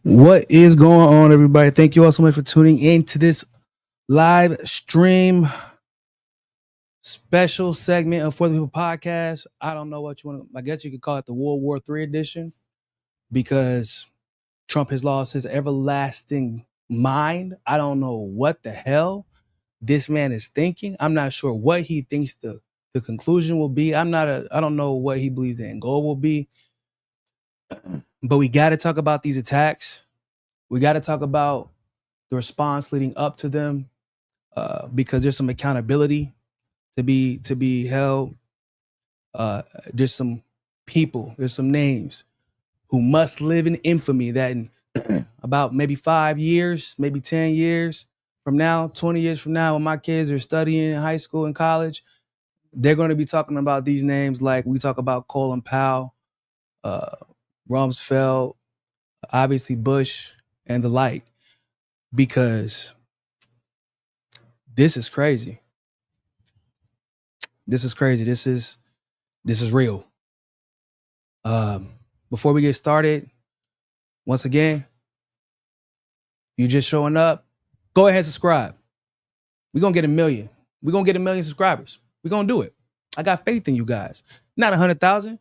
What is going on, everybody? Thank you all so much for tuning in to this live stream special segment of For the People podcast. I don't know what you want to, I guess you could call it the World War III edition because Trump has lost his everlasting mind. I don't know what the hell this man is thinking. I'm not sure what he thinks the conclusion will be. I don't know what he believes the end goal will be, but we got to talk about these attacks. We got to talk about the response leading up to them, because there's some accountability to be held. There's some people, there's some names who must live in infamy that in about maybe 5 years, maybe 10 years from now, 20 years from now, when my kids are studying in high school and college, they're going to be talking about these names like we talk about Colin Powell, Rumsfeld, obviously Bush, and the like, because this is crazy. This is crazy. This is real. Before we get started, once again, you just showing up, go ahead and subscribe. We're going to get 1 million. We're going to get 1 million subscribers. We're going to do it. I got faith in you guys. Not 100,000,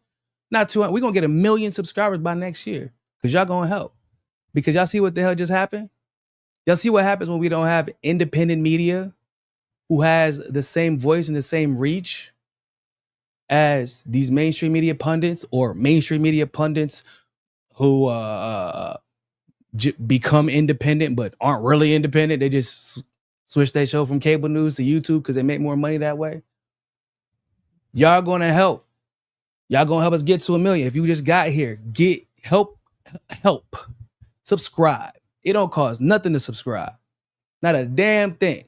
not 200. We're going to get 1 million subscribers by next year because y'all going to help. Because y'all see what the hell just happened? Y'all see what happens when we don't have independent media who has the same voice and the same reach as these mainstream media pundits or mainstream media pundits who become independent but aren't really independent. They just switch their show from cable news to YouTube because they make more money that way. Y'all gonna help. Y'all gonna help us get to 1 million. If you just got here, get help. Subscribe. It don't cost nothing to subscribe. Not a damn thing.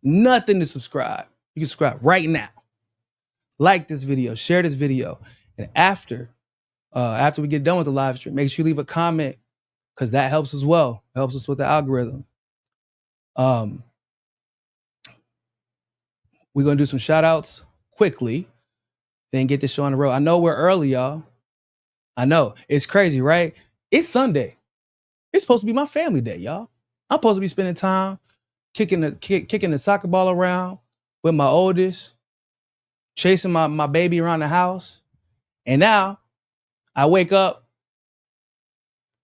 Nothing to subscribe. You can subscribe right now. Like this video, share this video, and after we get done with the live stream, make sure you leave a comment because that helps as well. It helps us with the algorithm. We're gonna do some shout outs quickly, then get this show on the road. I know we're early, y'all. I know it's crazy, right? It's Sunday. It's supposed to be my family day, y'all. I'm supposed to be spending time kicking the soccer ball around with my oldest, chasing my baby around the house. And now I wake up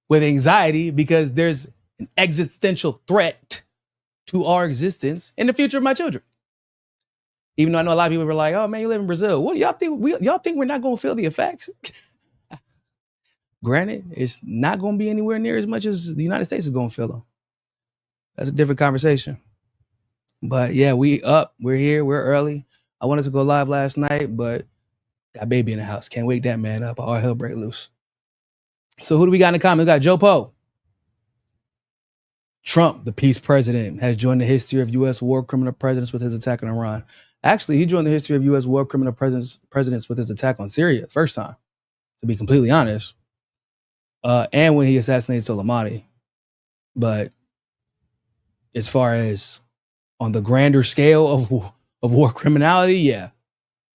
with anxiety because there's an existential threat to our existence and the future of my children. Even though I know a lot of people were like, "Oh man, you live in Brazil. What do y'all think? Y'all think we're not going to feel the effects?" Granted, it's not going to be anywhere near as much as the United States is going to feel them. That's a different conversation. But yeah, we're here, we're early. I wanted to go live last night, but got baby in the house. Can't wake that man up. All hell break loose. So who do we got in the comments? We got Joe Poe. Trump, the peace president, has joined the history of U.S. war criminal presidents with his attack on Iran. Actually, he joined the history of U.S. war criminal presidents with his attack on Syria, first time, to be completely honest. And when he assassinated Soleimani. But as far as on the grander scale of war criminality, yeah.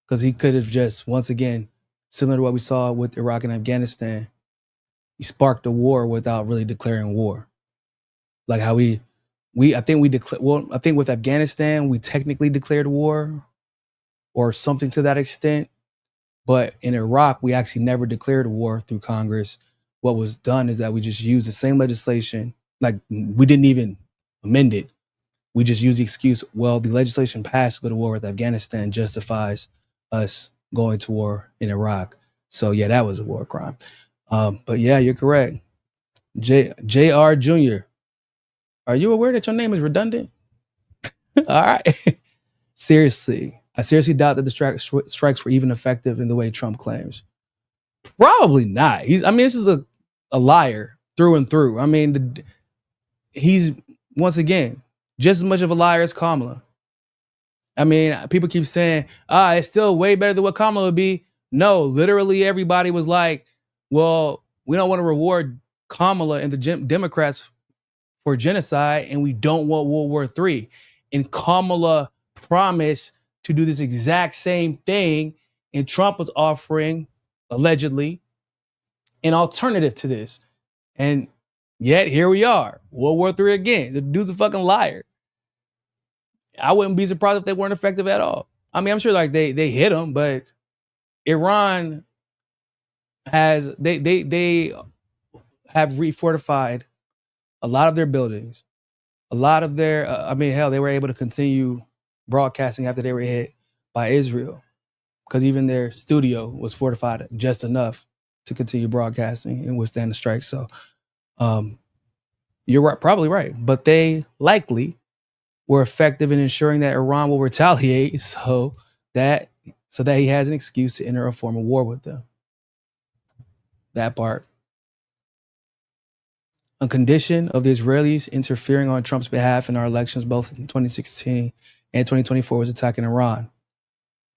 Because he could have just, once again, similar to what we saw with Iraq and Afghanistan, he sparked a war without really declaring war. Like how I think with Afghanistan, we technically declared war or something to that extent. But in Iraq, we actually never declared a war through Congress. What was done is that we just used the same legislation. Like we didn't even amend it. We just used the excuse, well, the legislation passed to go to war with Afghanistan justifies us going to war in Iraq. So yeah, that was a war crime. But yeah, you're correct. J.R. Jr., are you aware that your name is redundant? All right. Seriously. I seriously doubt that the strikes were even effective in the way Trump claims. Probably not. This is a liar through and through. I mean, he's, once again, just as much of a liar as Kamala. I mean, people keep saying, it's still way better than what Kamala would be. No, literally everybody was like, well, we don't want to reward Kamala and the Democrats for genocide, and we don't want World War III. And Kamala promised to do this exact same thing, and Trump was offering, allegedly, an alternative to this. And yet here we are, World War III again. The dude's a fucking liar. I wouldn't be surprised if they weren't effective at all. I mean, I'm sure like they hit them, but Iran has they have refortified a lot of their buildings, a lot of their. I mean, hell, they were able to continue broadcasting after they were hit by Israel, because even their studio was fortified just enough to continue broadcasting and withstand the strike. So, you're right, probably right, but they likely were effective in ensuring that Iran will retaliate, so that he has an excuse to enter a form of war with them. That part. On condition of the Israelis interfering on Trump's behalf in our elections, both in 2016 and 2024, was attacking Iran.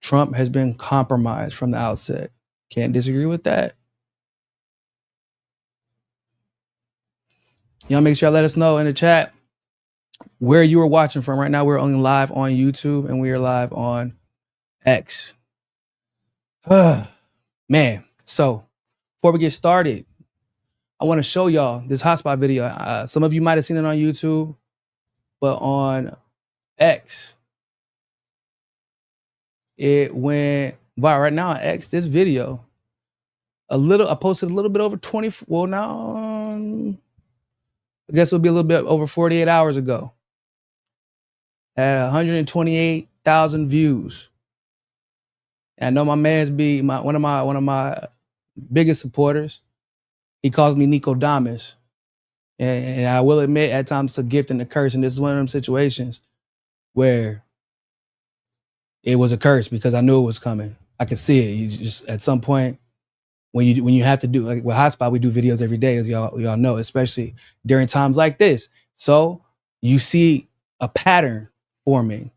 Trump has been compromised from the outset. Can't disagree with that. Y'all make sure y'all let us know in the chat where you are watching from. Right now, we're only live on YouTube and we are live on X. Man, so before we get started, I want to show y'all this hotspot video. Some of you might have seen it on YouTube, but on X, it went viral. Right now on X, this video, I posted a little bit over 20, well now, I guess it'll be a little bit over 48 hours ago. At 128,000 views. And I know my man's one of my biggest supporters. He calls me Niko Damas. And I will admit, at times it's a gift and a curse. And this is one of them situations where it was a curse because I knew it was coming. I could see it. You just, at some point, when you have to do, like with Hotspot, we do videos every day, as y'all know, especially during times like this. So you see a pattern forming.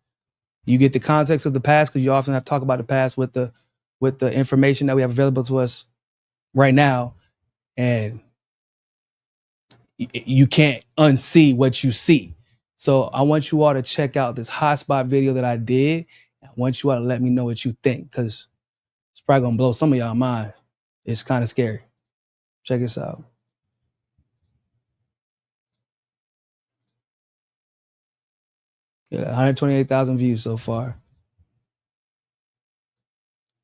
You get the context of the past, because you often have to talk about the past with the information that we have available to us right now. And you can't unsee what you see. So I want you all to check out this hotspot video that I did. I want you all to let me know what you think, because it's probably gonna blow some of y'all mind. It's kind of scary. Check this out. Yeah, 128,000 views so far.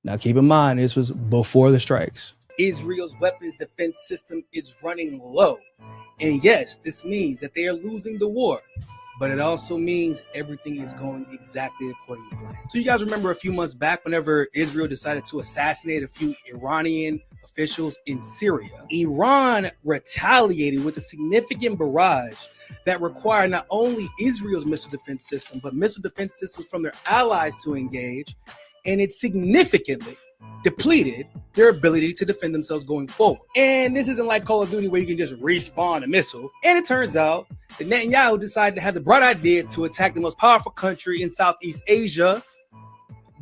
Now keep in mind, this was before the strikes. Israel's weapons defense system is running low. And yes, this means that they are losing the war, but it also means everything is going exactly according to plan. So you guys remember a few months back, whenever Israel decided to assassinate a few Iranian officials in Syria, Iran retaliated with a significant barrage that required not only Israel's missile defense system, but missile defense systems from their allies to engage, and it significantly depleted their ability to defend themselves going forward. And this isn't like Call of Duty where you can just respawn a missile. And it turns out that Netanyahu decided to have the bright idea to attack the most powerful country in Southeast Asia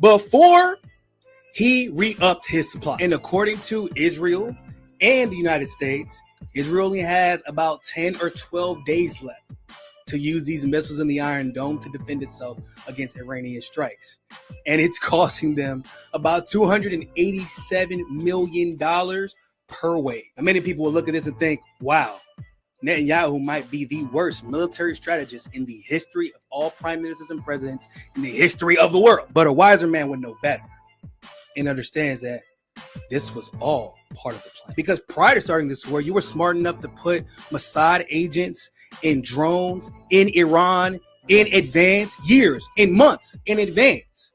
before he re-upped his supply. And according to Israel and the United States, Israel only has about 10 or 12 days left to use these missiles in the Iron Dome to defend itself against Iranian strikes. And it's costing them about $287 million per wave. And many people will look at this and think, wow, Netanyahu might be the worst military strategist in the history of all prime ministers and presidents in the history of the world. But a wiser man would know better and understands that this was all part of the plan. Because prior to starting this war, you were smart enough to put Mossad agents in drones in Iran in advance, years, in months in advance.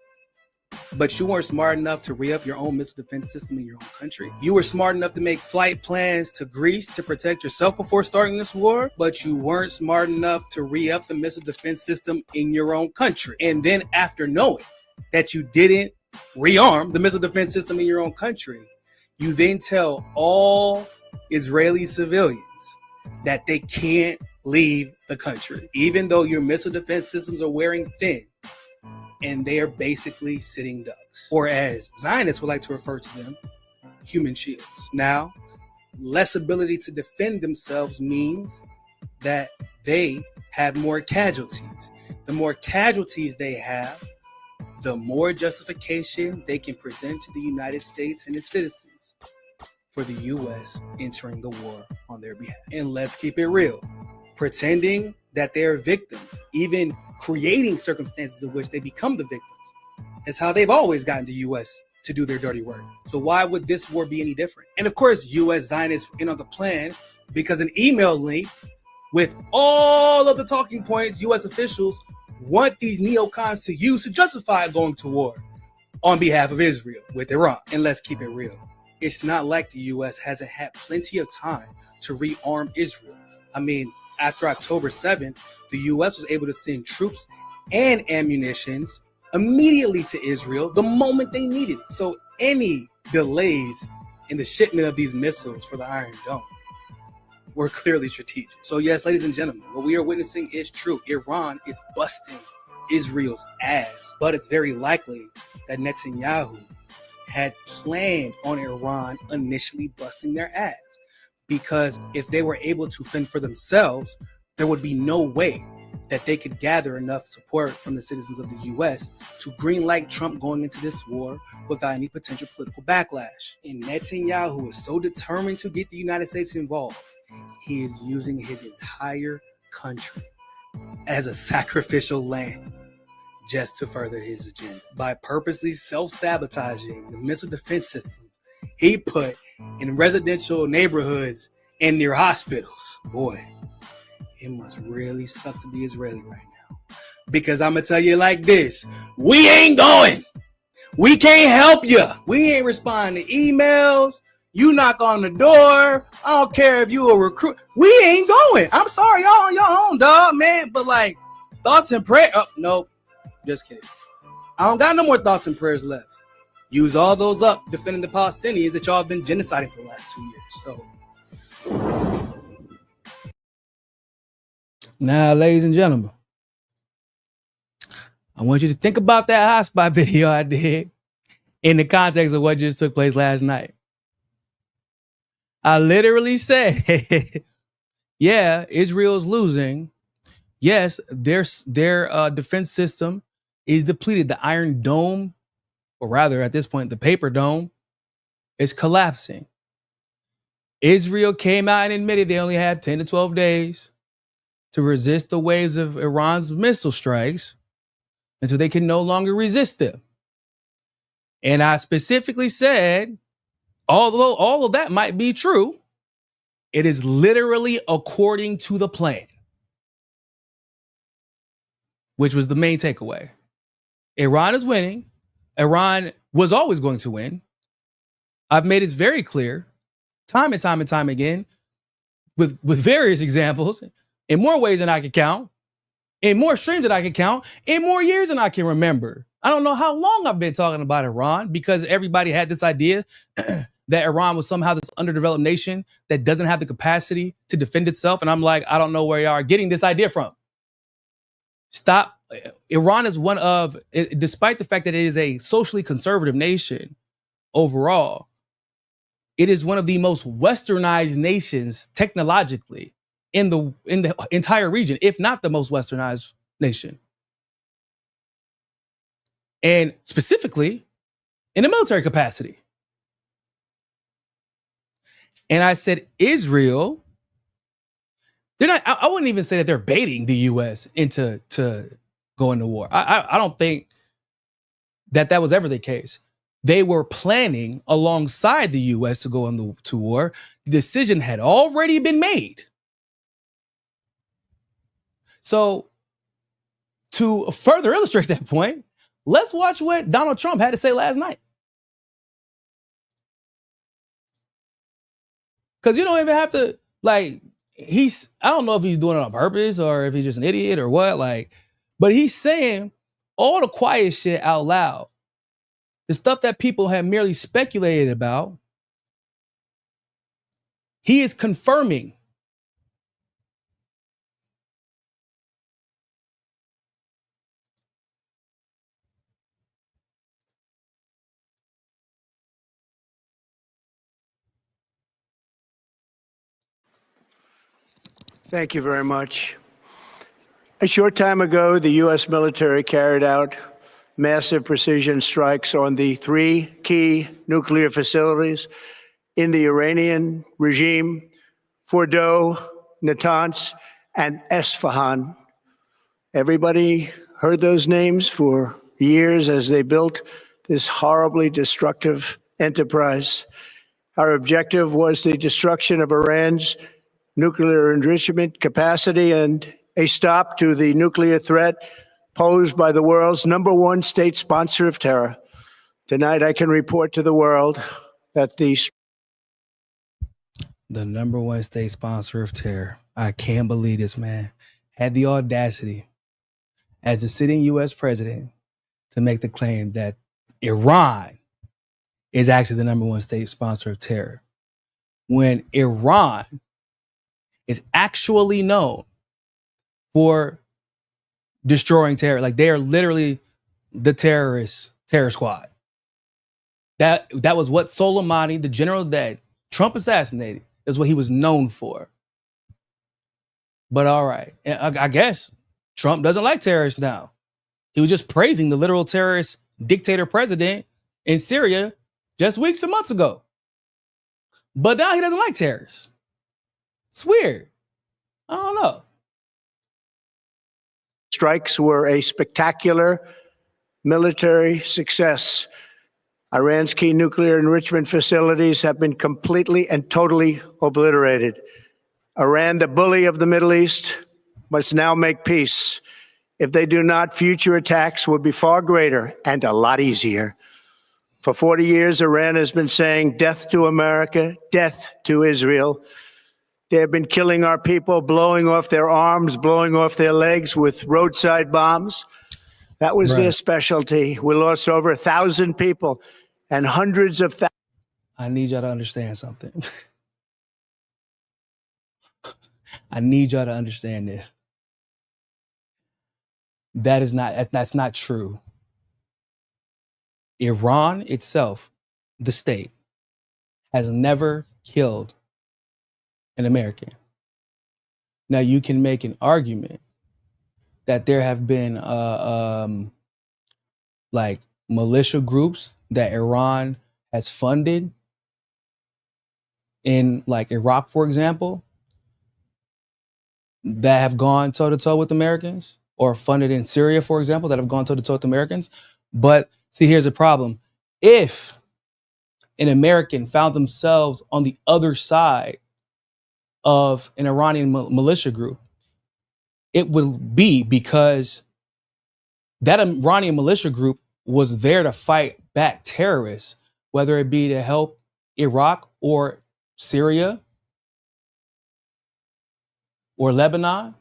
But you weren't smart enough to re-up your own missile defense system in your own country. You were smart enough to make flight plans to Greece to protect yourself before starting this war, but you weren't smart enough to re-up the missile defense system in your own country. And then after knowing that you didn't rearm the missile defense system in your own country, you then tell all Israeli civilians that they can't leave the country, even though your missile defense systems are wearing thin and they are basically sitting ducks, or as Zionists would like to refer to them, human shields. Now, less ability to defend themselves means that they have more casualties. The more casualties they have, the more justification they can present to the United States and its citizens for the U.S. entering the war on their behalf. And let's keep it real. Pretending that they're victims, even creating circumstances in which they become the victims, is how they've always gotten the U.S. to do their dirty work. So why would this war be any different? And of course, U.S. Zionists in on the plan because an email linked with all of the talking points U.S. officials want these neocons to use to justify going to war on behalf of Israel with Iran. And let's keep it real. It's not like the U.S. hasn't had plenty of time to rearm Israel. I mean, after October 7th, the U.S. was able to send troops and ammunitions immediately to Israel the moment they needed it. So any delays in the shipment of these missiles for the Iron Dome were clearly strategic. So yes, ladies and gentlemen, what we are witnessing is true. Iran is busting Israel's ass, but it's very likely that Netanyahu had planned on Iran initially busting their ass, because if they were able to fend for themselves, there would be no way that they could gather enough support from the citizens of the U.S. to greenlight Trump going into this war without any potential political backlash. And Netanyahu is so determined to get the United States involved, he is using his entire country as a sacrificial lamb just to further his agenda. By purposely self-sabotaging the missile defense system he put in residential neighborhoods and near hospitals. Boy, it must really suck to be Israeli right now. Because I'm going to tell you like this, we ain't going. We can't help you. We ain't responding to emails. You knock on the door. I don't care if you a recruit. We ain't going. I'm sorry, y'all on your own, dog, man. But like, thoughts and prayers. Oh, no, just kidding. I don't got no more thoughts and prayers left. Use all those up defending the Palestinians that y'all have been genociding for the last 2 years. So. Now, ladies and gentlemen, I want you to think about that hotspot video I did in the context of what just took place last night. I literally said, yeah, Israel's losing. Yes, their defense system is depleted. The Iron Dome, or rather at this point, the paper dome, is collapsing. Israel came out and admitted they only had 10 to 12 days to resist the waves of Iran's missile strikes until they can no longer resist them. And I specifically said, although all of that might be true, it is literally according to the plan, which was the main takeaway. Iran is winning. Iran was always going to win. I've made it very clear time and time and time again with various examples in more ways than I can count, in more streams than I can count, in more years than I can remember. I don't know how long I've been talking about Iran because everybody had this idea that Iran was somehow this underdeveloped nation that doesn't have the capacity to defend itself. And I'm like, I don't know where you are getting this idea from. Stop. Iran is one of, despite the fact that it is a socially conservative nation overall, it is one of the most westernized nations technologically in the entire region, if not the most westernized nation. And specifically in a military capacity. And I said, Israel, they're not, I wouldn't even say that they're baiting the U.S. into going to war. I don't think that was ever the case. They were planning alongside the U.S. to go to war. The decision had already been made. So to further illustrate that point, let's watch what Donald Trump had to say last night. Because you don't even have to, like, I don't know if he's doing it on purpose or if he's just an idiot or what, like, but he's saying all the quiet shit out loud. The stuff that people have merely speculated about, he is confirming. Thank you very much. A short time ago, the U.S. military carried out massive precision strikes on the 3 key nuclear facilities in the Iranian regime, Fordow, Natanz, and Esfahan. Everybody heard those names for years as they built this horribly destructive enterprise. Our objective was the destruction of Iran's nuclear enrichment capacity and a stop to the nuclear threat posed by the world's #1 state sponsor of terror. Tonight, I can report to the world that the #1 state sponsor of terror. I can't believe this man had the audacity as the sitting U.S. president to make the claim that Iran is actually the #1 state sponsor of terror, when Iran is actually known for destroying terror. Like, they are literally the terror squad. That was what Soleimani, the general that Trump assassinated, is what he was known for. But all right, I guess Trump doesn't like terrorists now. He was just praising the literal terrorist dictator president in Syria just weeks and months ago. But now he doesn't like terrorists. It's weird. I don't know. strikes were a spectacular military success. Iran's key nuclear enrichment facilities have been completely and totally obliterated. Iran, the bully of the Middle East, must now make peace. If they do not, future attacks will be far greater and a lot easier. For 40 years, Iran has been saying death to America, death to Israel. They have been killing our people, blowing off their arms, blowing off their legs with roadside bombs. That was their specialty. We lost over 1,000 people and hundreds of thousands. I need y'all to understand something. I need y'all to understand this. That's not true. Iran itself, the state, has never killed an American. Now, you can make an argument that there have been like militia groups that Iran has funded in, like, Iraq, for example, that have gone toe-to-toe with Americans, or funded in Syria, for example, that have gone toe-to-toe with Americans. But see, here's the problem. If an American found themselves on the other side of an Iranian militia group, it would be because that Iranian militia group was there to fight back terrorists, whether it be to help Iraq or Syria or Lebanon.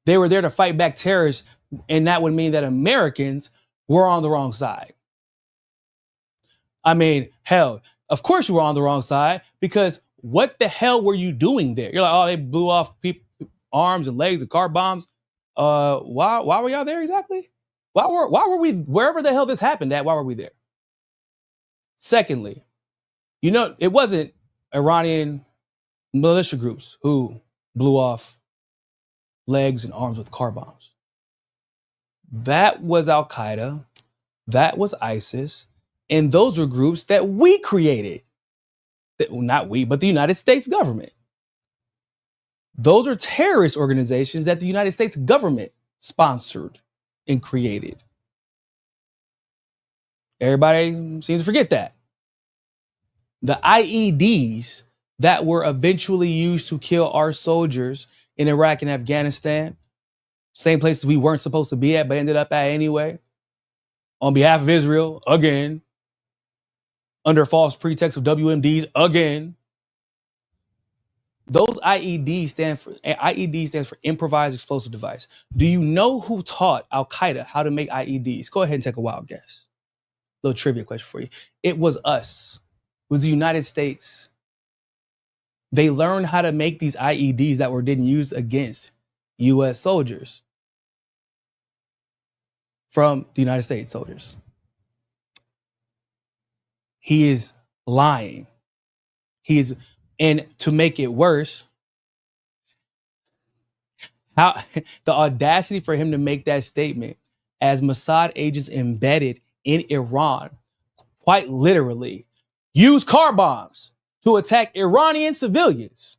They were there to fight back terrorists, and that would mean that Americans were on the wrong side. I mean, hell, of course you were on the wrong side, because what the hell were you doing there? You're like, oh, they blew off arms and legs and car bombs. Why were y'all there exactly? Why were we, wherever the hell this happened at, why were we there? Secondly, it wasn't Iranian militia groups who blew off legs and arms with car bombs. That was Al-Qaeda. That was ISIS. And those were groups that we created. Not we, but the United States government. Those are terrorist organizations that the United States government sponsored and created. Everybody seems to forget that. The IEDs that were eventually used to kill our soldiers in Iraq and Afghanistan, same places we weren't supposed to be at, but ended up at anyway, on behalf of Israel, again, under false pretext of WMDs, again. Those IEDs stands for improvised explosive device. Do you know who taught Al-Qaeda how to make IEDs? Go ahead and take a wild guess. Little trivia question for you. It was us. It was the United States. They learned how to make these IEDs that were then used against U.S. soldiers from the United States soldiers. He is lying. And to make it worse, how the audacity for him to make that statement as Mossad agents embedded in Iran, quite literally use car bombs to attack Iranian civilians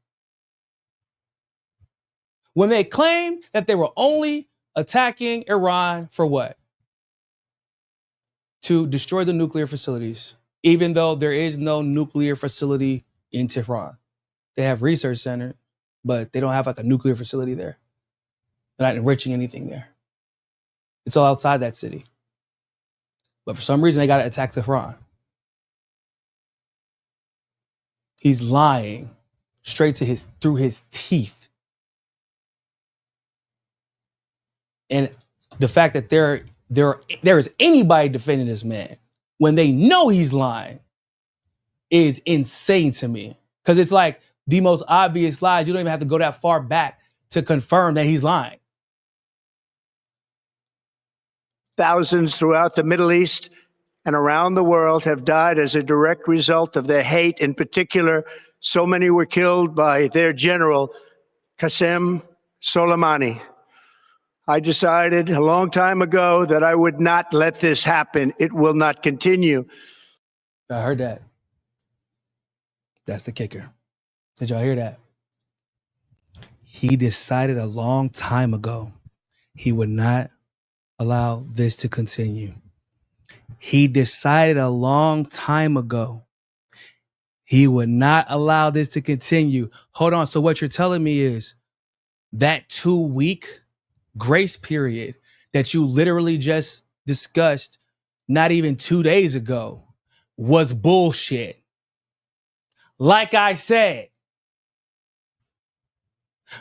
when they claimed that they were only attacking Iran for what? To destroy the nuclear facilities, even though there is no nuclear facility in Tehran. They have research center, but they don't have like a nuclear facility there. They're not enriching anything there. It's all outside that city. But for some reason, they got to attack Tehran. He's lying straight to through his teeth. And the fact that there is anybody defending this man when they know he's lying is insane to me. Because it's like the most obvious lies. You don't even have to go that far back to confirm that he's lying. Thousands throughout the Middle East and around the world have died as a direct result of their hate. In particular, so many were killed by their general, Qasem Soleimani. I decided a long time ago that I would not let this happen. It will not continue. I heard that. That's the kicker. Did y'all hear that? He decided a long time ago he would not allow this to continue. He decided a long time ago he would not allow this to continue. Hold on. So what you're telling me is that 2-week grace period that you literally just discussed not even 2 days ago was bullshit. Like I said,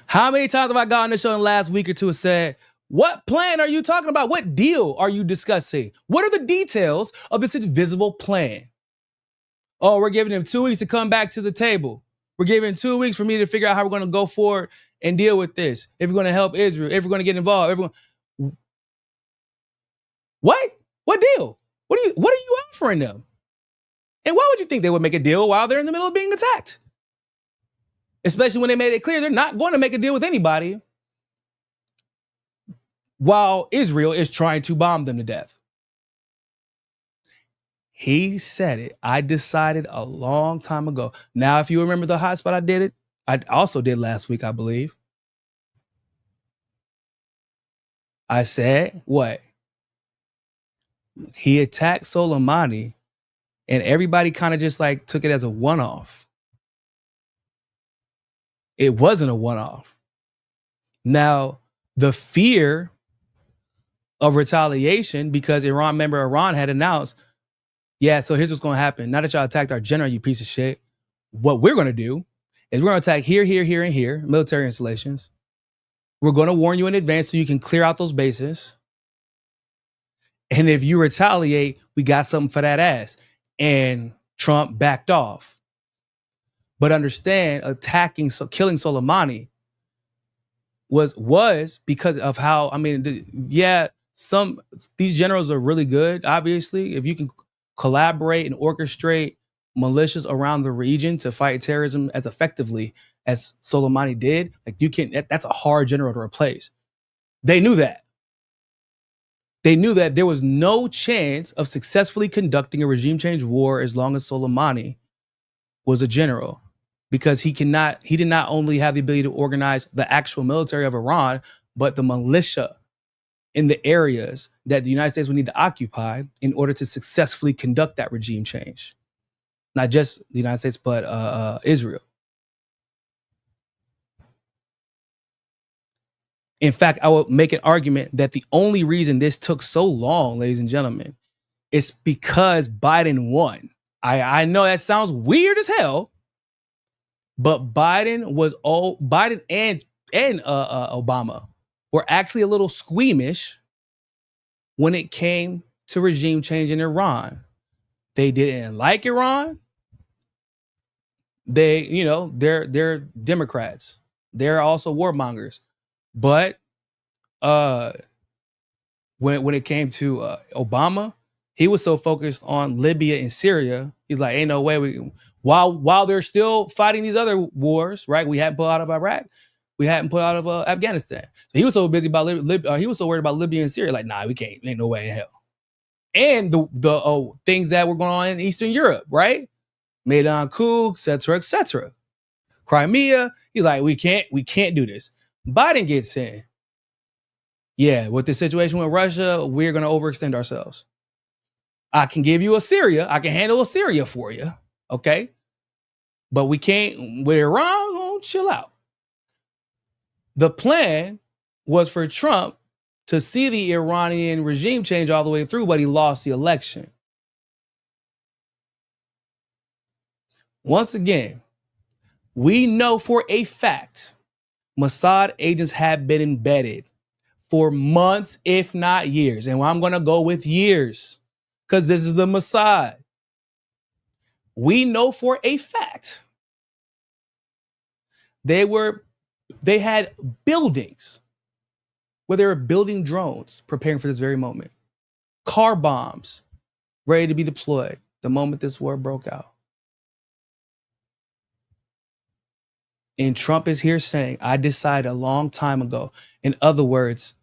how many times have I gotten on the show in the last week or two and said, what plan are you talking about? What deal are you discussing? What are the details of this invisible plan? Oh, we're giving him 2 weeks to come back to the table. We're giving 2 weeks for me to figure out how we're going to go forward and deal with this. If we're going to help Israel, if we're going to get involved, What? What deal? What are you offering them? And why would you think they would make a deal while they're in the middle of being attacked? Especially when they made it clear they're not going to make a deal with anybody while Israel is trying to bomb them to death. He said it. I decided a long time ago. Now, if you remember the hotspot, I also did last week, I believe. I said, what? He attacked Soleimani and everybody kind of just like took it as a one-off. It wasn't a one-off. Now, the fear of retaliation, because Iran had announced, yeah, so here's what's going to happen. Now that y'all attacked our general, you piece of shit, what we're going to do is we're going to attack here, here, here, and here, military installations. We're going to warn you in advance so you can clear out those bases. And if you retaliate, we got something for that ass. And Trump backed off. But understand, killing Soleimani was because of how, these generals are really good, obviously. If you can collaborate and orchestrate militias around the region to fight terrorism as effectively as Soleimani did, that's a hard general to replace. They knew that. They knew that there was no chance of successfully conducting a regime change war as long as Soleimani was a general, because he did not only have the ability to organize the actual military of Iran, but the militia in the areas that the United States would need to occupy in order to successfully conduct that regime change. Not just the United States, but Israel. In fact, I would make an argument that the only reason this took so long, ladies and gentlemen, is because Biden won. I know that sounds weird as hell, but Biden and Obama were actually a little squeamish when it came to regime change in Iran. They didn't like Iran. They're Democrats. They're also warmongers. But when it came to Obama, he was so focused on Libya and Syria. He's like, ain't no way while they're still fighting these other wars, right? We hadn't pulled out of Iraq. We hadn't pulled out of Afghanistan. So he was so busy about he was so worried about Libya and Syria. Like, nah, we can't. Ain't no way in hell. And the things that were going on in Eastern Europe, right? Maidan coup, et cetera, et cetera. Crimea, he's like, we can't do this. Biden gets in. Yeah, with the situation with Russia, we're going to overextend ourselves. I can give you Assyria. I can handle Assyria for you. Okay. But we can't, with Iran, we'll chill out. The plan was for Trump to see the Iranian regime change all the way through, but he lost the election. Once again, we know for a fact Mossad agents have been embedded for months, if not years. And I'm going to go with years because this is the Mossad. We know for a fact they had buildings where they were building drones, preparing for this very moment. Car bombs ready to be deployed the moment this war broke out. And Trump is here saying, I decided a long time ago. In other words,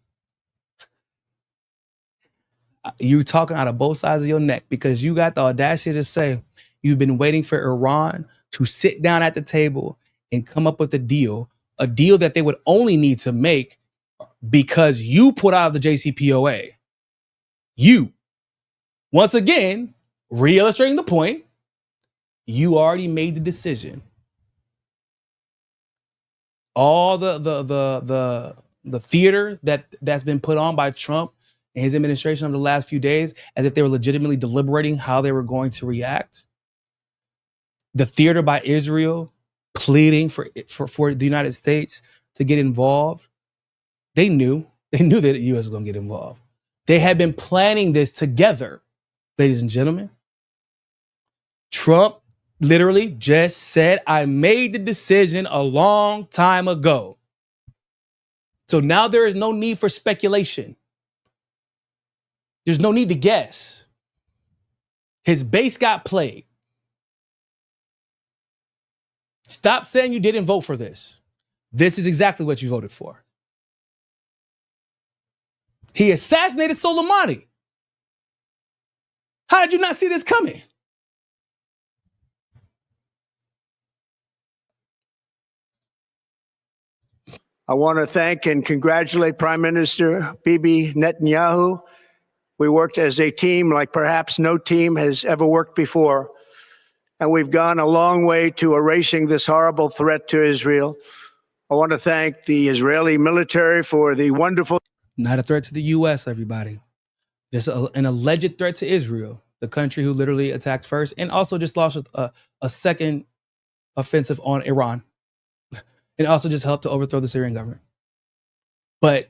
you're talking out of both sides of your neck because you got the audacity to say you've been waiting for Iran to sit down at the table and come up with a deal that they would only need to make because you put out of the JCPOA. You, once again, re-illustrating the point, you already made the decision. All the theater that's been put on by Trump and his administration over the last few days, as if they were legitimately deliberating how they were going to react. The theater by Israel pleading for the United States to get involved. They knew that the U.S. was going to get involved. They had been planning this together, ladies and gentlemen. Trump literally just said, I made the decision a long time ago. So now there is no need for speculation. There's no need to guess. His base got played. Stop saying you didn't vote for this. This is exactly what you voted for. He assassinated Soleimani. How did you not see this coming? I want to thank and congratulate Prime Minister Bibi Netanyahu. We worked as a team like perhaps no team has ever worked before. And we've gone a long way to erasing this horrible threat to Israel. I want to thank the Israeli military for the wonderful... Not a threat to the U.S., everybody. Just an alleged threat to Israel, the country who literally attacked first and also just launched a second offensive on Iran. And also just helped to overthrow the Syrian government. But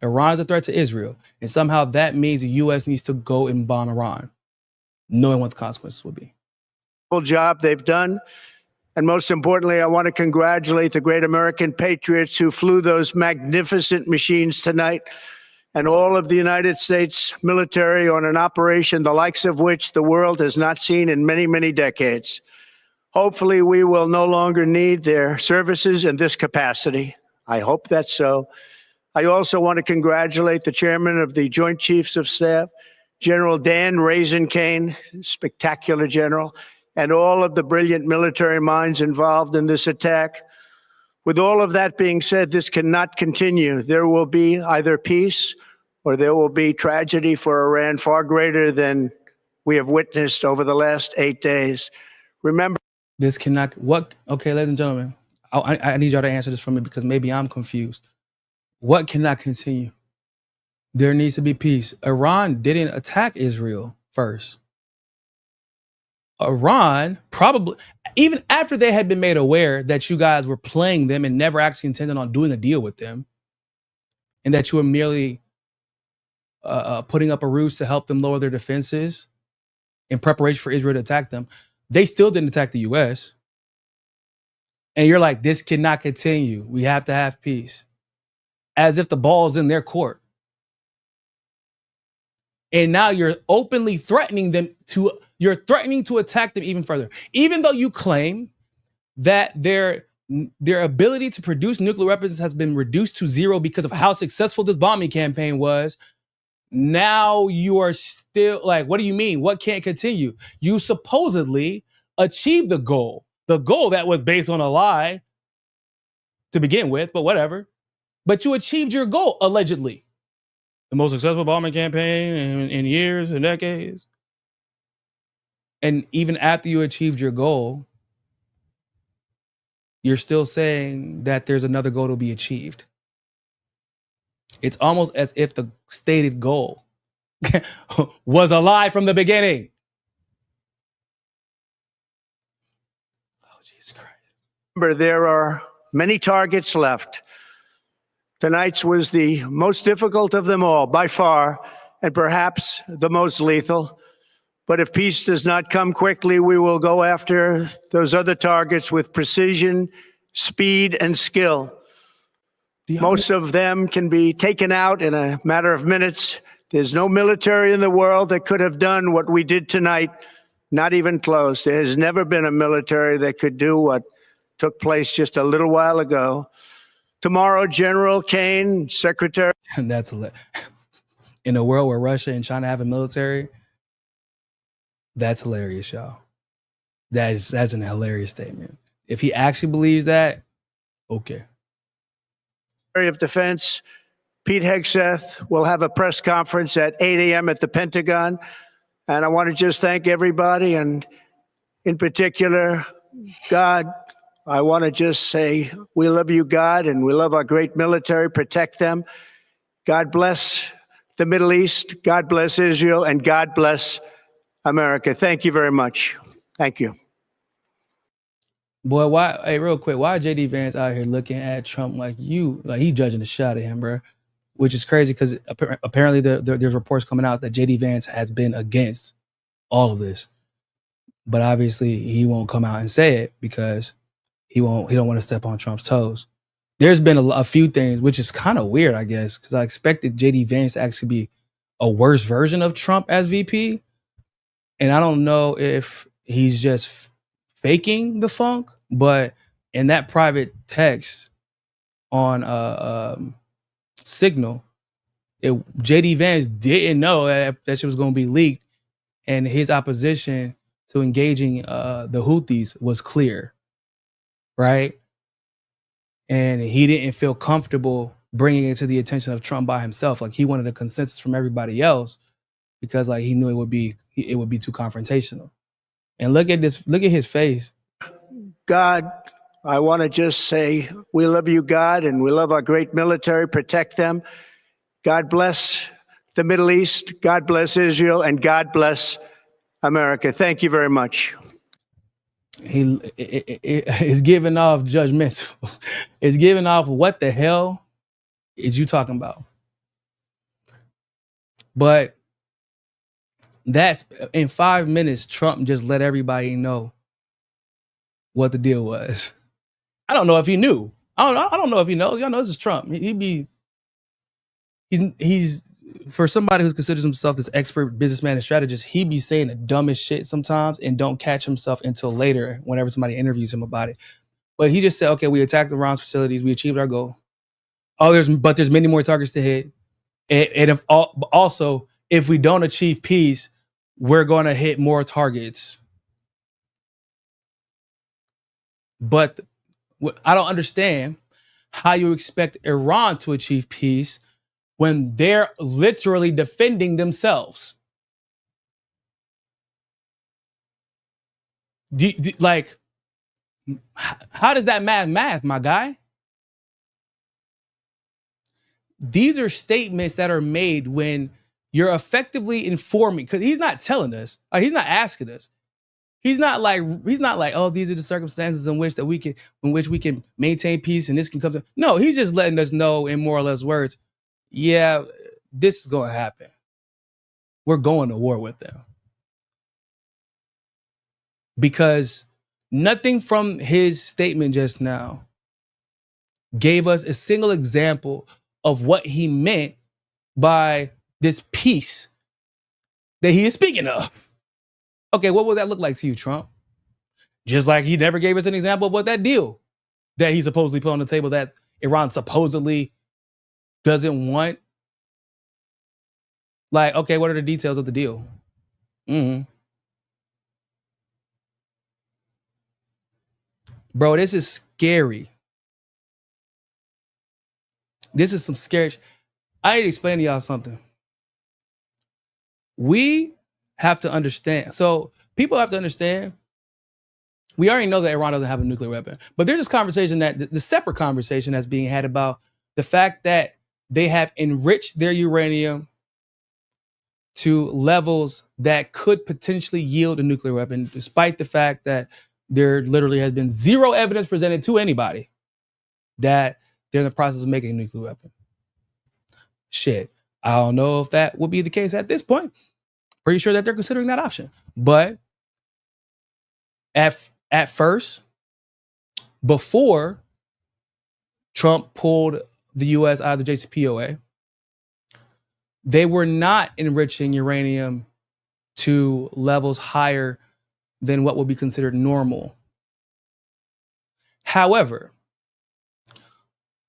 Iran is a threat to Israel. And somehow that means the U.S. needs to go and bomb Iran, knowing what the consequences would be. Job they've done. And most importantly, I want to congratulate the great American patriots who flew those magnificent machines tonight and all of the United States military on an operation the likes of which the world has not seen in many, many decades. Hopefully, we will no longer need their services in this capacity. I hope that's so. I also want to congratulate the chairman of the Joint Chiefs of Staff, General Dan Raisin-Kane, spectacular general, and all of the brilliant military minds involved in this attack. With all of that being said, this cannot continue. There will be either peace or there will be tragedy for Iran far greater than we have witnessed over the last 8 days. Remember, this cannot, okay, ladies and gentlemen, I need y'all to answer this for me because maybe I'm confused. What cannot continue? There needs to be peace. Iran didn't attack Israel first. Iran probably, even after they had been made aware that you guys were playing them and never actually intended on doing a deal with them, and that you were merely putting up a ruse to help them lower their defenses in preparation for Israel to attack them, they still didn't attack the U.S. And you're like, this cannot continue. We have to have peace. As if the ball is in their court. And now you're openly threatening them you're threatening to attack them even further. Even though you claim that their ability to produce nuclear weapons has been reduced to zero because of how successful this bombing campaign was, now you are still like, what do you mean? What can't continue? You supposedly achieved the goal that was based on a lie to begin with, but whatever. But you achieved your goal, allegedly. The most successful bombing campaign in years and decades. And even after you achieved your goal, you're still saying that there's another goal to be achieved. It's almost as if the stated goal was a lie from the beginning. Oh, Jesus Christ. Remember, there are many targets left. Tonight's was the most difficult of them all, by far, and perhaps the most lethal. But if peace does not come quickly, we will go after those other targets with precision, speed, and skill. Most of them can be taken out in a matter of minutes. There's no military in the world that could have done what we did tonight, not even close. There has never been a military that could do what took place just a little while ago. Tomorrow, General Kane, Secretary. And that's in a world where Russia and China have a military, that's hilarious, y'all. That's an hilarious statement. If he actually believes that, okay. Secretary of Defense Pete Hegseth will have a press conference at 8 a.m. at the Pentagon. And I want to just thank everybody, and in particular, God. I want to just say we love you, God, and we love our great military. Protect them. God bless the Middle East. God bless Israel, and God bless America. Thank you very much. Thank you. Boy, why? Hey, real quick, why JDvance out here looking at Trump like he judging the shot at him, bro? Which is crazy because apparently there's reports coming out that JDvance has been against all of this, but obviously he won't come out and say it because he don't want to step on Trump's toes. There's been a few things, which is kind of weird, I guess, because I expected JDvance to actually be a worse version of Trump as VP, and I don't know if he's just faking the funk. But in that private text on Signal, JDvance didn't know that shit was going to be leaked, and his opposition to engaging the Houthis was clear, right? And he didn't feel comfortable bringing it to the attention of Trump by himself. Like, he wanted a consensus from everybody else because, like, he knew it would be too confrontational. And look at his face. God, I want to just say we love you, God, and we love our great military. Protect them. God bless the Middle East. God bless Israel, and God bless America. Thank you very much. He is giving off judgmental. It's giving off what the hell is you talking about? But that's in 5 minutes, Trump just let everybody know what the deal was. I don't know if he knew. I don't know if he knows. Y'all know this is Trump. He's for somebody who considers himself this expert businessman and strategist, he be saying the dumbest shit sometimes and don't catch himself until later whenever somebody interviews him about it. But he just said, okay, we attacked Iran's facilities. We achieved our goal. Oh, there's many more targets to hit. And also, if we don't achieve peace, we're going to hit more targets. But I don't understand how you expect Iran to achieve peace when they're literally defending themselves. Like, how does that math, my guy? These are statements that are made when you're effectively informing, because he's not telling us, he's not asking us. He's not like, oh, these are the circumstances in which we can maintain peace and this can come to. No, he's just letting us know in more or less words, yeah, this is going to happen. We're going to war with them. Because nothing from his statement just now gave us a single example of what he meant by this peace that he is speaking of. Okay, what would that look like to you, Trump? Just like he never gave us an example of what that deal that he supposedly put on the table that Iran supposedly doesn't want. Like, okay, what are the details of the deal? Bro, this is scary. This is some scary. I need to explain to y'all something. We have to understand. So people have to understand. We already know that Iran doesn't have a nuclear weapon, but there's this conversation that the separate conversation that's being had about the fact that they have enriched their uranium to levels that could potentially yield a nuclear weapon, despite the fact that there literally has been zero evidence presented to anybody that they're in the process of making a nuclear weapon. Shit, I don't know if that would be the case at this point. Pretty sure that they're considering that option. But at first, before Trump pulled the U.S. out of the JCPOA, they were not enriching uranium to levels higher than what would be considered normal. However,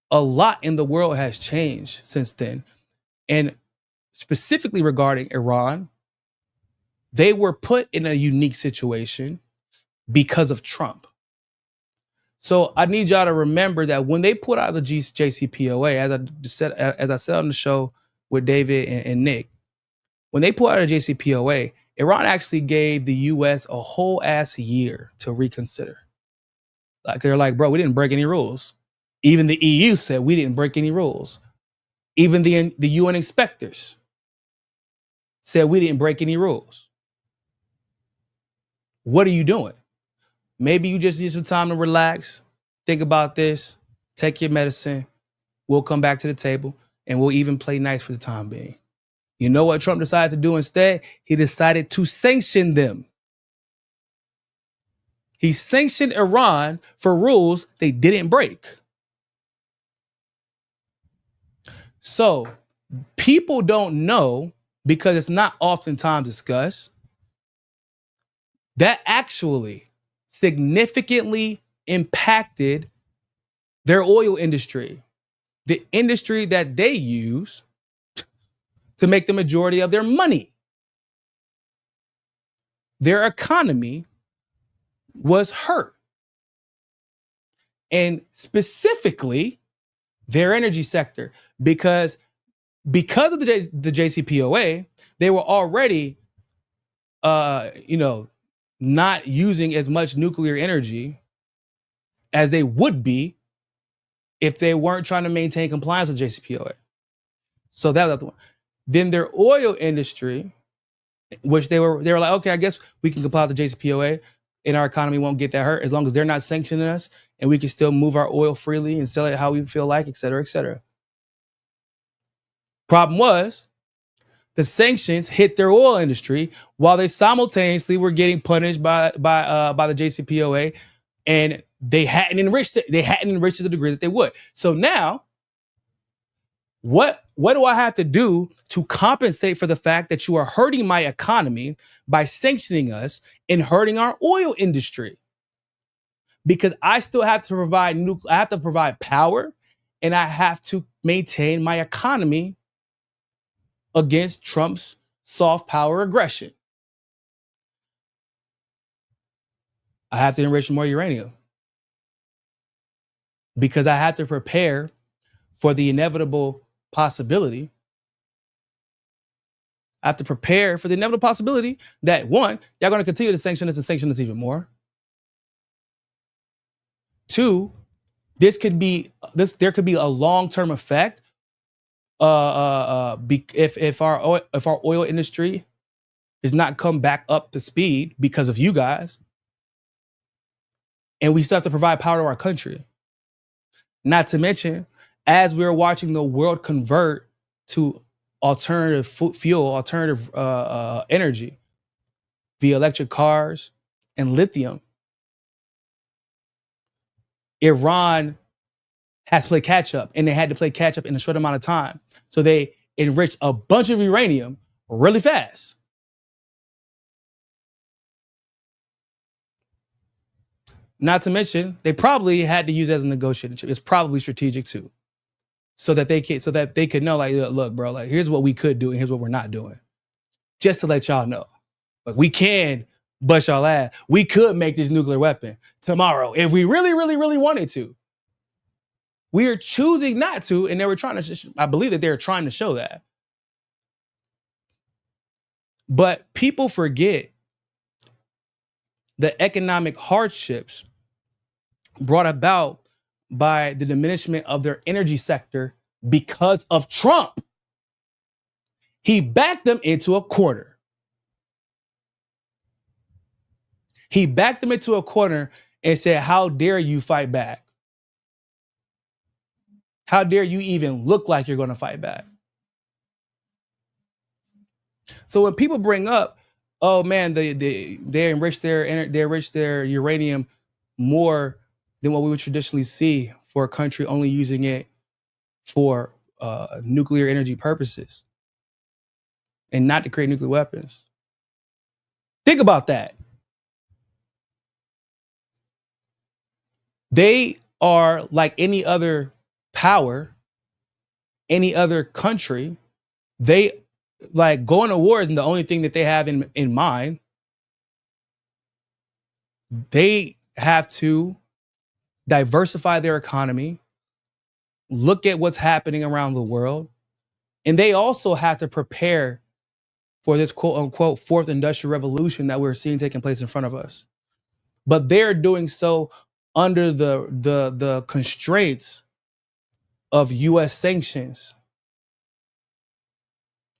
a lot in the world has changed since then. And specifically regarding Iran, they were put in a unique situation because of Trump. So I need y'all to remember that when they put out the JCPOA, as I said on the show with David and Nick, when they put out a JCPOA, Iran actually gave the U.S. a whole ass year to reconsider. Like they're like, bro, we didn't break any rules. Even the EU said we didn't break any rules. Even the UN inspectors said we didn't break any rules. What are you doing? Maybe you just need some time to relax, think about this, take your medicine. We'll come back to the table and we'll even play nice for the time being. You know what Trump decided to do instead? He decided to sanction them. He sanctioned Iran for rules they didn't break. So people don't know, because it's not oftentimes discussed, that actually significantly impacted their oil industry, the industry that they use to make the majority of their money. Their economy was hurt. And specifically, their energy sector, because of the JCPOA, they were already, not using as much nuclear energy as they would be if they weren't trying to maintain compliance with JCPOA. So that was the one. Then their oil industry, which they were like, okay, I guess we can comply with the JCPOA and our economy won't get that hurt as long as they're not sanctioning us and we can still move our oil freely and sell it how we feel like, et cetera, et cetera. Problem was, the sanctions hit their oil industry while they simultaneously were getting punished by the JCPOA, and they hadn't enriched it. They hadn't enriched it to the degree that they would. So now, what do I have to do to compensate for the fact that you are hurting my economy by sanctioning us and hurting our oil industry? Because I still have to provide I have to provide power, and I have to maintain my economy against Trump's soft power aggression. I have to enrich more uranium because I have to prepare for the inevitable possibility. I have to prepare for the inevitable possibility that, one, y'all going to continue to sanction us and sanction us even more. Two, there could be a long-term effect if our oil industry has not come back up to speed because of you guys, and we still have to provide power to our country. Not to mention, as we're watching the world convert to alternative fuel, alternative energy via electric cars and lithium, Iran has to play catch up, and they had to play catch up in a short amount of time. So they enriched a bunch of uranium really fast. Not to mention, they probably had to use it as a negotiating chip. It's probably strategic too, so that they could know, like, look, bro, like, here's what we could do and here's what we're not doing, just to let y'all know. Like, we can Bust y'all ass. We could make this nuclear weapon tomorrow if we really, really, really wanted to. We are choosing not to, and they were trying to. I believe that they're trying to show that. But people forget the economic hardships brought about by the diminishment of their energy sector because of Trump. He backed them into a corner. He backed them into a corner and said, how dare you fight back? How dare you even look like you're going to fight back? So when people bring up, oh man, they enrich their uranium more than what we would traditionally see for a country only using it for nuclear energy purposes and not to create nuclear weapons. Think about that. They are like any other power, any other country. They like going to war isn't the only thing that they have in mind. They have to diversify their economy, look at what's happening around the world, and they also have to prepare for this quote unquote fourth industrial revolution that we're seeing taking place in front of us. But they're doing so under the constraints of US sanctions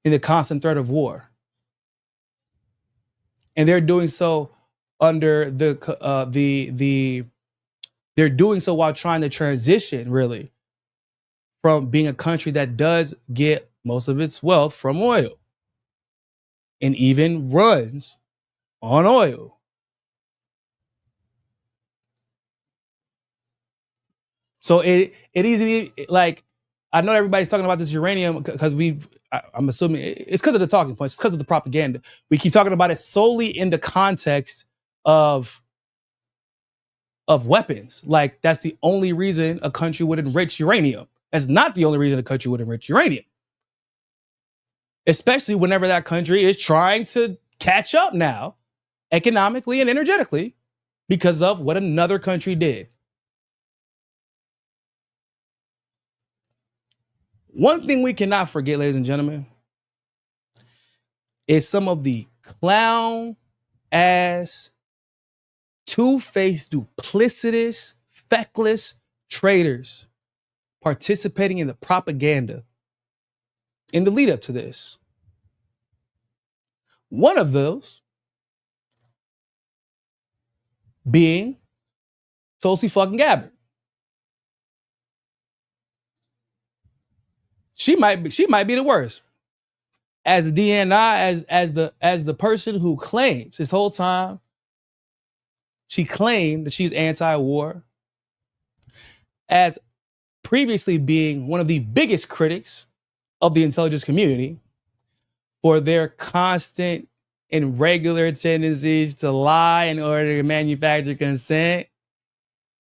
and the constant threat of war. And they're doing so under they're doing so while trying to transition really from being a country that does get most of its wealth from oil and even runs on oil. So it easily, like, I know everybody's talking about this uranium because I'm assuming it's because of the talking points, it's because of the propaganda. We keep talking about it solely in the context of weapons. Like, that's the only reason a country would enrich uranium. That's not the only reason a country would enrich uranium. Especially whenever that country is trying to catch up now, economically and energetically, because of what another country did. One thing we cannot forget, ladies and gentlemen, is some of the clown ass, two-faced, duplicitous, feckless traitors participating in the propaganda in the lead up to this. One of those being Tulsi fucking Gabbard. She might be the worst. As the DNI, as the person who claims this whole time, she claimed that she's anti-war, as previously being one of the biggest critics of the intelligence community for their constant and regular tendencies to lie in order to manufacture consent.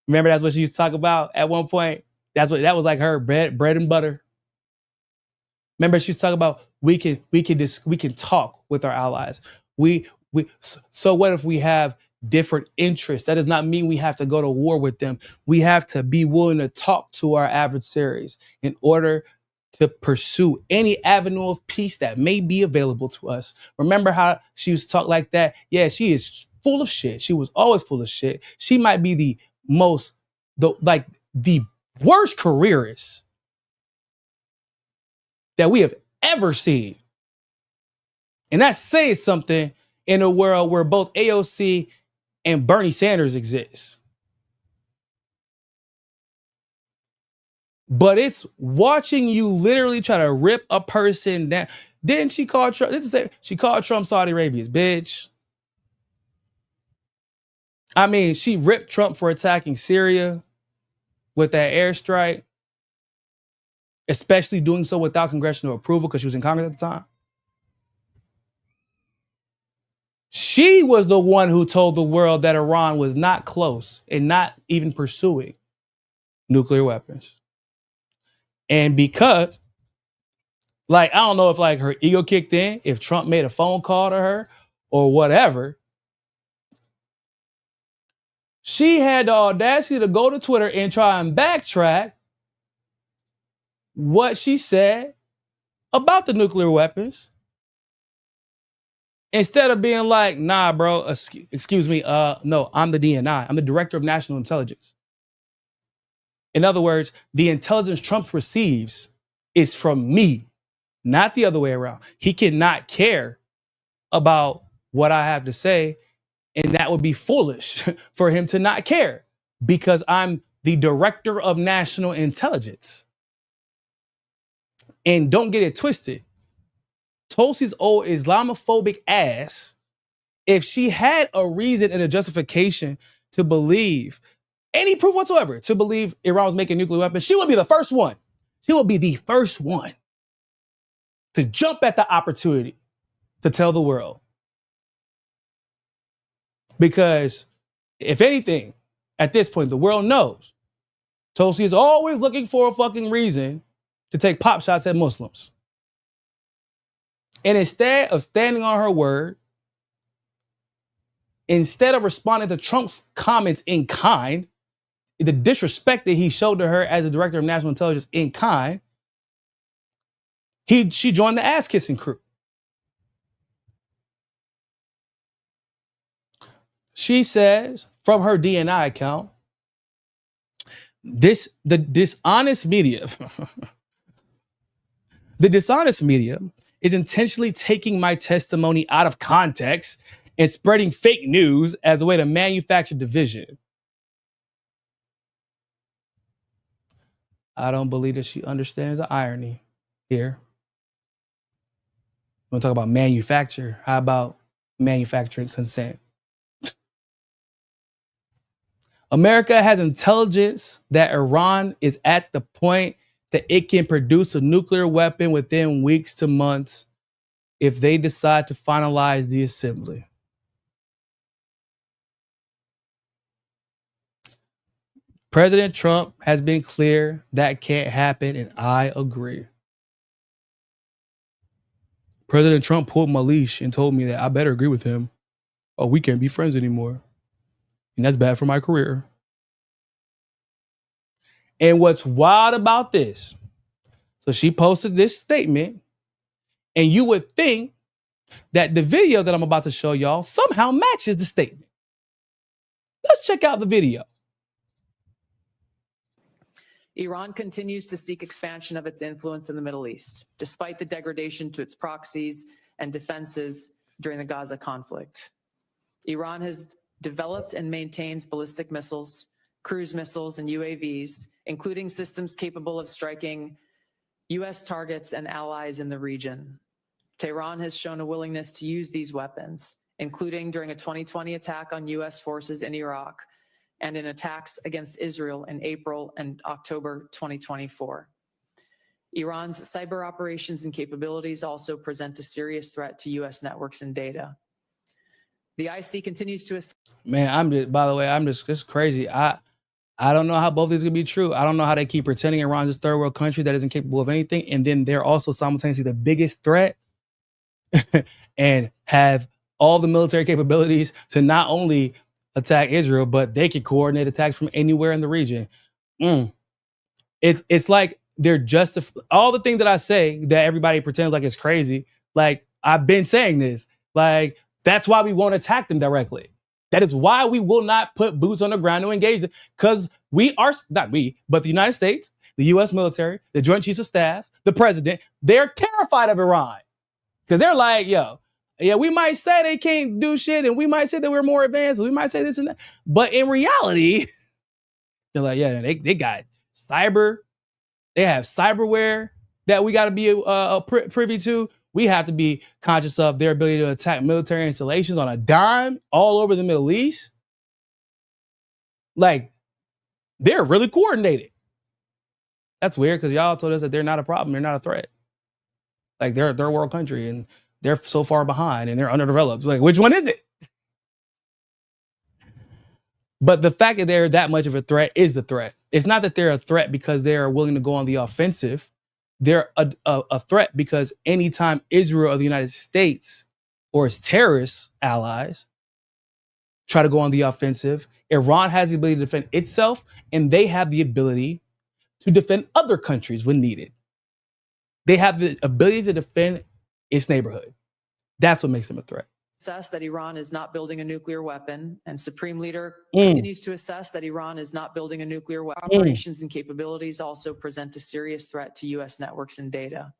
Remember, that's what she used to talk about at one point. That was like her bread and butter. Remember, she was talking about we can talk with our allies. So what if we have different interests? That does not mean we have to go to war with them. We have to be willing to talk to our adversaries in order to pursue any avenue of peace that may be available to us. Remember how she used to talk like that? Yeah, she is full of shit. She was always full of shit. She might be the worst careerist that we have ever seen. And that says something in a world where both AOC and Bernie Sanders exist. But it's watching you literally try to rip a person down. Didn't she call Trump? She called Trump Saudi Arabia's bitch. I mean, she ripped Trump for attacking Syria with that airstrike, especially doing so without congressional approval because she was in Congress at the time. She was the one who told the world that Iran was not close and not even pursuing nuclear weapons. And because, like, I don't know if like her ego kicked in, if Trump made a phone call to her or whatever, She had the audacity to go to Twitter and try and backtrack what she said about the nuclear weapons. Instead of being like, nah, bro, excuse me, no, I'm the DNI. I'm the Director of National Intelligence. In other words, the intelligence Trump receives is from me, not the other way around. He cannot care about what I have to say, and that would be foolish for him to not care because I'm the Director of National Intelligence. And don't get it twisted. Tulsi's old Islamophobic ass, if she had a reason and a justification to believe, any proof whatsoever, to believe Iran was making nuclear weapons, she would be the first one. She would be the first one to jump at the opportunity to tell the world. Because if anything, at this point, the world knows Tulsi is always looking for a fucking reason to take pop shots at Muslims. And instead of standing on her word, instead of responding to Trump's comments in kind, the disrespect that he showed to her as the Director of National Intelligence in kind, she joined the ass-kissing crew. She says, from her DNI account, the dishonest media is intentionally taking my testimony out of context and spreading fake news as a way to manufacture division. I don't believe that she understands the irony here. We want to talk about manufacture. How about manufacturing consent? America has intelligence that Iran is at the point that it can produce a nuclear weapon within weeks to months if they decide to finalize the assembly. President Trump has been clear that can't happen, and I agree. President Trump pulled my leash and told me that I better agree with him, or we can't be friends anymore. And that's bad for my career. And what's wild about this, so she posted this statement, and you would think that the video that I'm about to show y'all somehow matches the statement. Let's check out the video. Iran continues to seek expansion of its influence in the Middle East, despite the degradation to its proxies and defenses during the Gaza conflict. Iran has developed and maintains ballistic missiles, cruise missiles, and UAVs, including systems capable of striking U.S. targets and allies in the region. Tehran has shown a willingness to use these weapons, including during a 2020 attack on U.S. forces in Iraq and in attacks against Israel in April and October 2024. Iran's cyber operations and capabilities also present a serious threat to U.S. networks and data. The IC continues to... Man, it's crazy. I don't know how both of these can be true. I don't know how they keep pretending Iran's this third world country that isn't capable of anything, and then they're also simultaneously the biggest threat and have all the military capabilities to not only attack Israel, but they can coordinate attacks from anywhere in the region. It's like they're all the things that I say that everybody pretends like it's crazy. Like, I've been saying this. Like, that's why we won't attack them directly. That is why we will not put boots on the ground to engage them, because not we, but the United States, the U.S. military, the Joint Chiefs of Staff, the president, they're terrified of Iran. Because they're like, we might say they can't do shit, and we might say that we're more advanced, and we might say this and that. But in reality, they're like, they got cyber. They have cyberware that we got to be privy to. We have to be conscious of their ability to attack military installations on a dime all over the Middle East. Like, they're really coordinated. That's weird because y'all told us that they're not a problem. They're not a threat. Like, they're a third world country and they're so far behind and they're underdeveloped. Like, which one is it? But the fact that they're that much of a threat is the threat. It's not that they're a threat because they are willing to go on the offensive. They're a threat because anytime Israel or the United States or its terrorist allies try to go on the offensive. Iran has the ability to defend itself, and they have the ability to defend other countries when needed. They have the ability to defend its neighborhood. That's what makes them a threat. Assess that Iran is not building a nuclear weapon, and Supreme Leader continues to assess that Iran is not building a nuclear weapon. Operations and capabilities also present a serious threat to U.S. networks and data.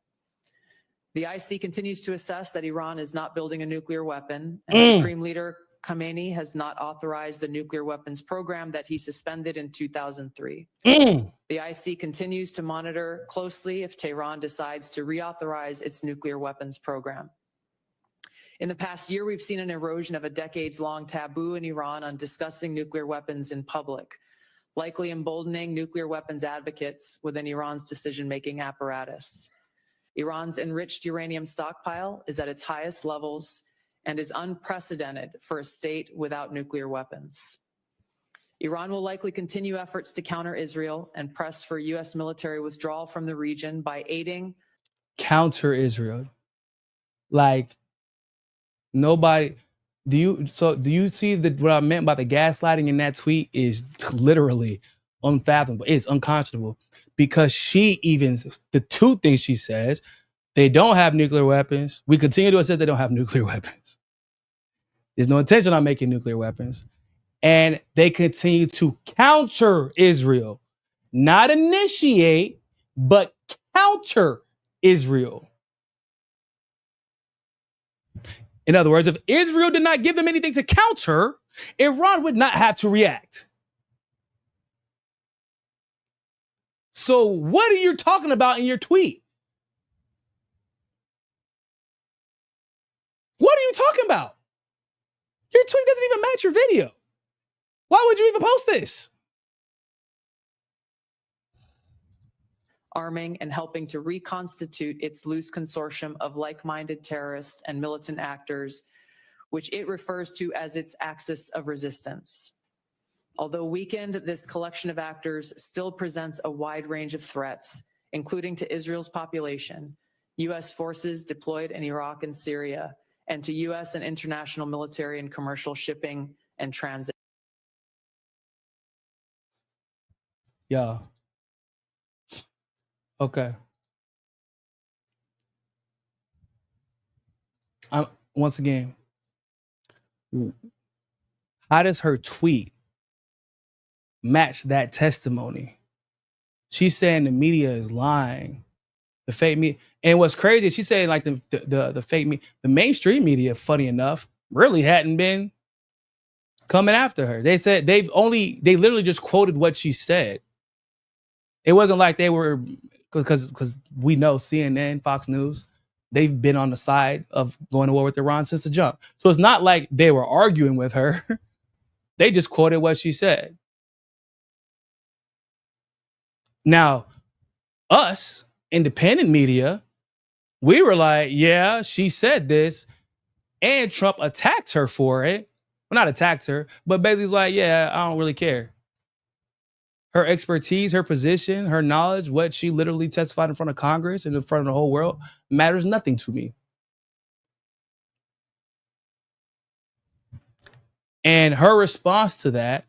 The IC continues to assess that Iran is not building a nuclear weapon, and Supreme Leader Khamenei has not authorized the nuclear weapons program that he suspended in 2003. The IC continues to monitor closely if Tehran decides to reauthorize its nuclear weapons program. In the past year, we've seen an erosion of a decades-long taboo in Iran on discussing nuclear weapons in public, likely emboldening nuclear weapons advocates within Iran's decision-making apparatus. Iran's enriched uranium stockpile is at its highest levels and is unprecedented for a state without nuclear weapons. Iran will likely continue efforts to counter Israel and press for U.S. military withdrawal from the region by aiding. Counter Israel. Like, nobody, do you see that what I meant by the gaslighting in that tweet is literally unfathomable. It's unconscionable because the two things she says, they don't have nuclear weapons. We continue to assert they don't have nuclear weapons. There's no intention on making nuclear weapons. And they continue to counter Israel, not initiate, but counter Israel. In other words, if Israel did not give them anything to counter, Iran would not have to react. So what are you talking about in your tweet? What are you talking about? Your tweet doesn't even match your video. Why would you even post this? Arming and helping to reconstitute its loose consortium of like-minded terrorists and militant actors, which it refers to as its axis of resistance. Although weakened, this collection of actors still presents a wide range of threats, including to Israel's population, U.S. forces deployed in Iraq and Syria, and to U.S. and international military and commercial shipping and transit. Yeah. Okay. Once again, how does her tweet match that testimony? She's saying the media is lying. The fake media. And what's crazy is she's saying like the fake media, the mainstream media, funny enough, really hadn't been coming after her. They said they literally just quoted what she said. It wasn't like they were, because we know CNN, Fox News, they've been on the side of going to war with Iran since the jump. So it's not like they were arguing with her. They just quoted what she said. Now, us, independent media, we were like, yeah, she said this, and Trump attacked her for it. Well, not attacked her, but basically was like, yeah, I don't really care. Her expertise, her position, her knowledge, what she literally testified in front of Congress and in front of the whole world matters nothing to me. And her response to that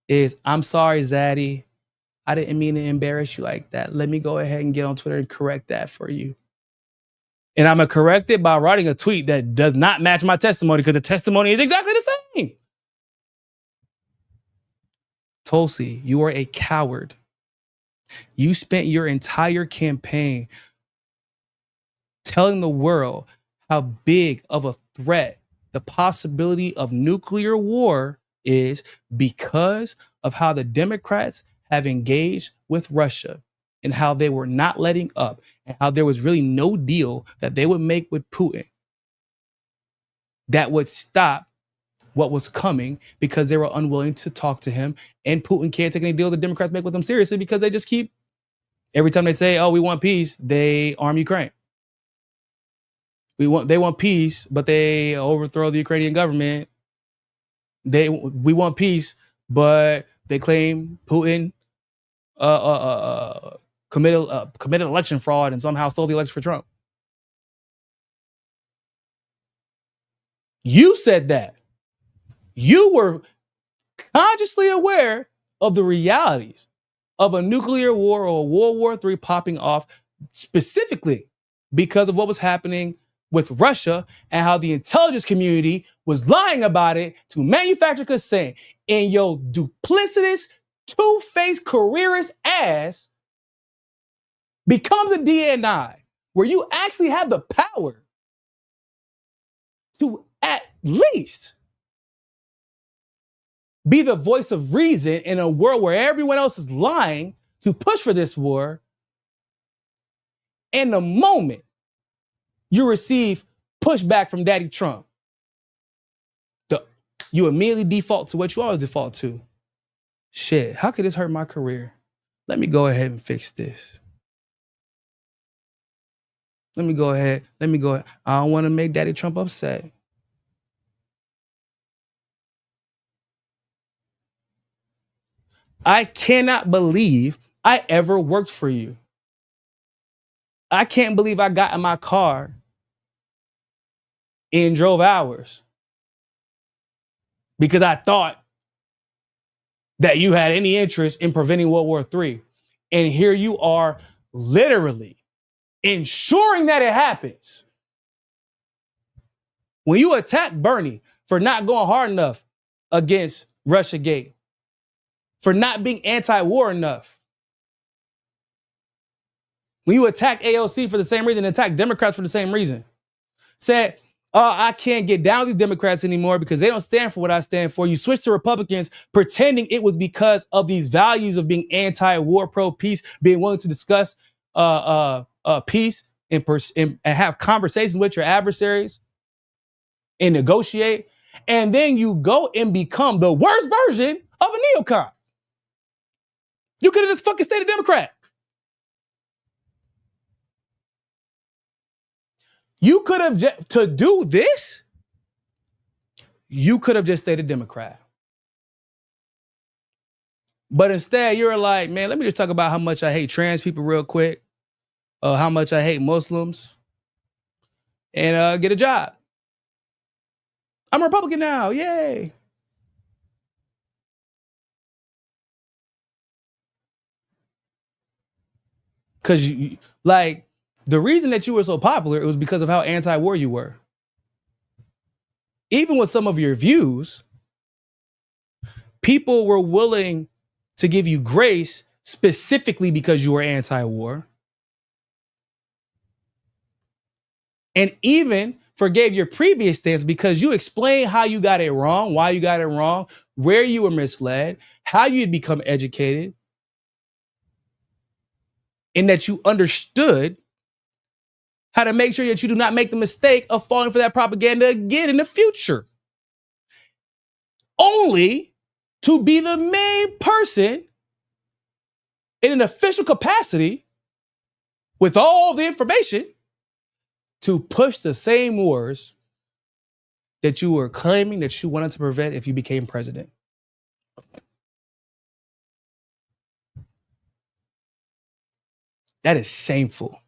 is, I'm sorry, Zaddy. I didn't mean to embarrass you like that. Let me go ahead and get on Twitter and correct that for you. And I'm going to correct it by writing a tweet that does not match my testimony because the testimony is exactly the same. Tulsi, you are a coward. You spent your entire campaign telling the world how big of a threat the possibility of nuclear war is because of how the Democrats have engaged with Russia and how they were not letting up and how there was really no deal that they would make with Putin that would stop what was coming because they were unwilling to talk to him. And Putin can't take any deal the Democrats make with them seriously because they just keep, every time they say, oh, we want peace, they arm Ukraine. They want peace, but they overthrow the Ukrainian government. We want peace, but they claim Putin committed election fraud and somehow stole the election for Trump. You said that. You were consciously aware of the realities of a nuclear war or a World War III popping off, specifically because of what was happening with Russia and how the intelligence community was lying about it to manufacture consent. And your duplicitous, two-faced careerist ass becomes a DNI, where you actually have the power to at least be the voice of reason in a world where everyone else is lying to push for this war. And the moment you receive pushback from Daddy Trump, you immediately default to what you always default to. Shit, how could this hurt my career? Let me go ahead and fix this. Let me go ahead. I don't want to make Daddy Trump upset. I cannot believe I ever worked for you. I can't believe I got in my car and drove hours because I thought that you had any interest in preventing World War III. And here you are literally ensuring that it happens. When you attack Bernie for not going hard enough against Russiagate, for not being anti-war enough, when you attack AOC for the same reason, attack Democrats for the same reason, said, I can't get down with these Democrats anymore because they don't stand for what I stand for. You switch to Republicans pretending it was because of these values of being anti-war, pro-peace, being willing to discuss peace and have conversations with your adversaries and negotiate. And then you go and become the worst version of a neocon. You could have just fucking stayed a Democrat. You could have, to do this, you could have just stayed a Democrat. But instead, you're like, man, let me just talk about how much I hate trans people real quick, how much I hate Muslims, and get a job. I'm a Republican now, yay. Because, like, the reason that you were so popular, it was because of how anti-war you were. Even with some of your views, people were willing to give you grace specifically because you were anti-war. And even forgave your previous stance because you explained how you got it wrong, why you got it wrong, where you were misled, how you had become educated, and that you understood how to make sure that you do not make the mistake of falling for that propaganda again in the future. Only to be the main person in an official capacity with all the information to push the same wars that you were claiming that you wanted to prevent if you became president. That is shameful.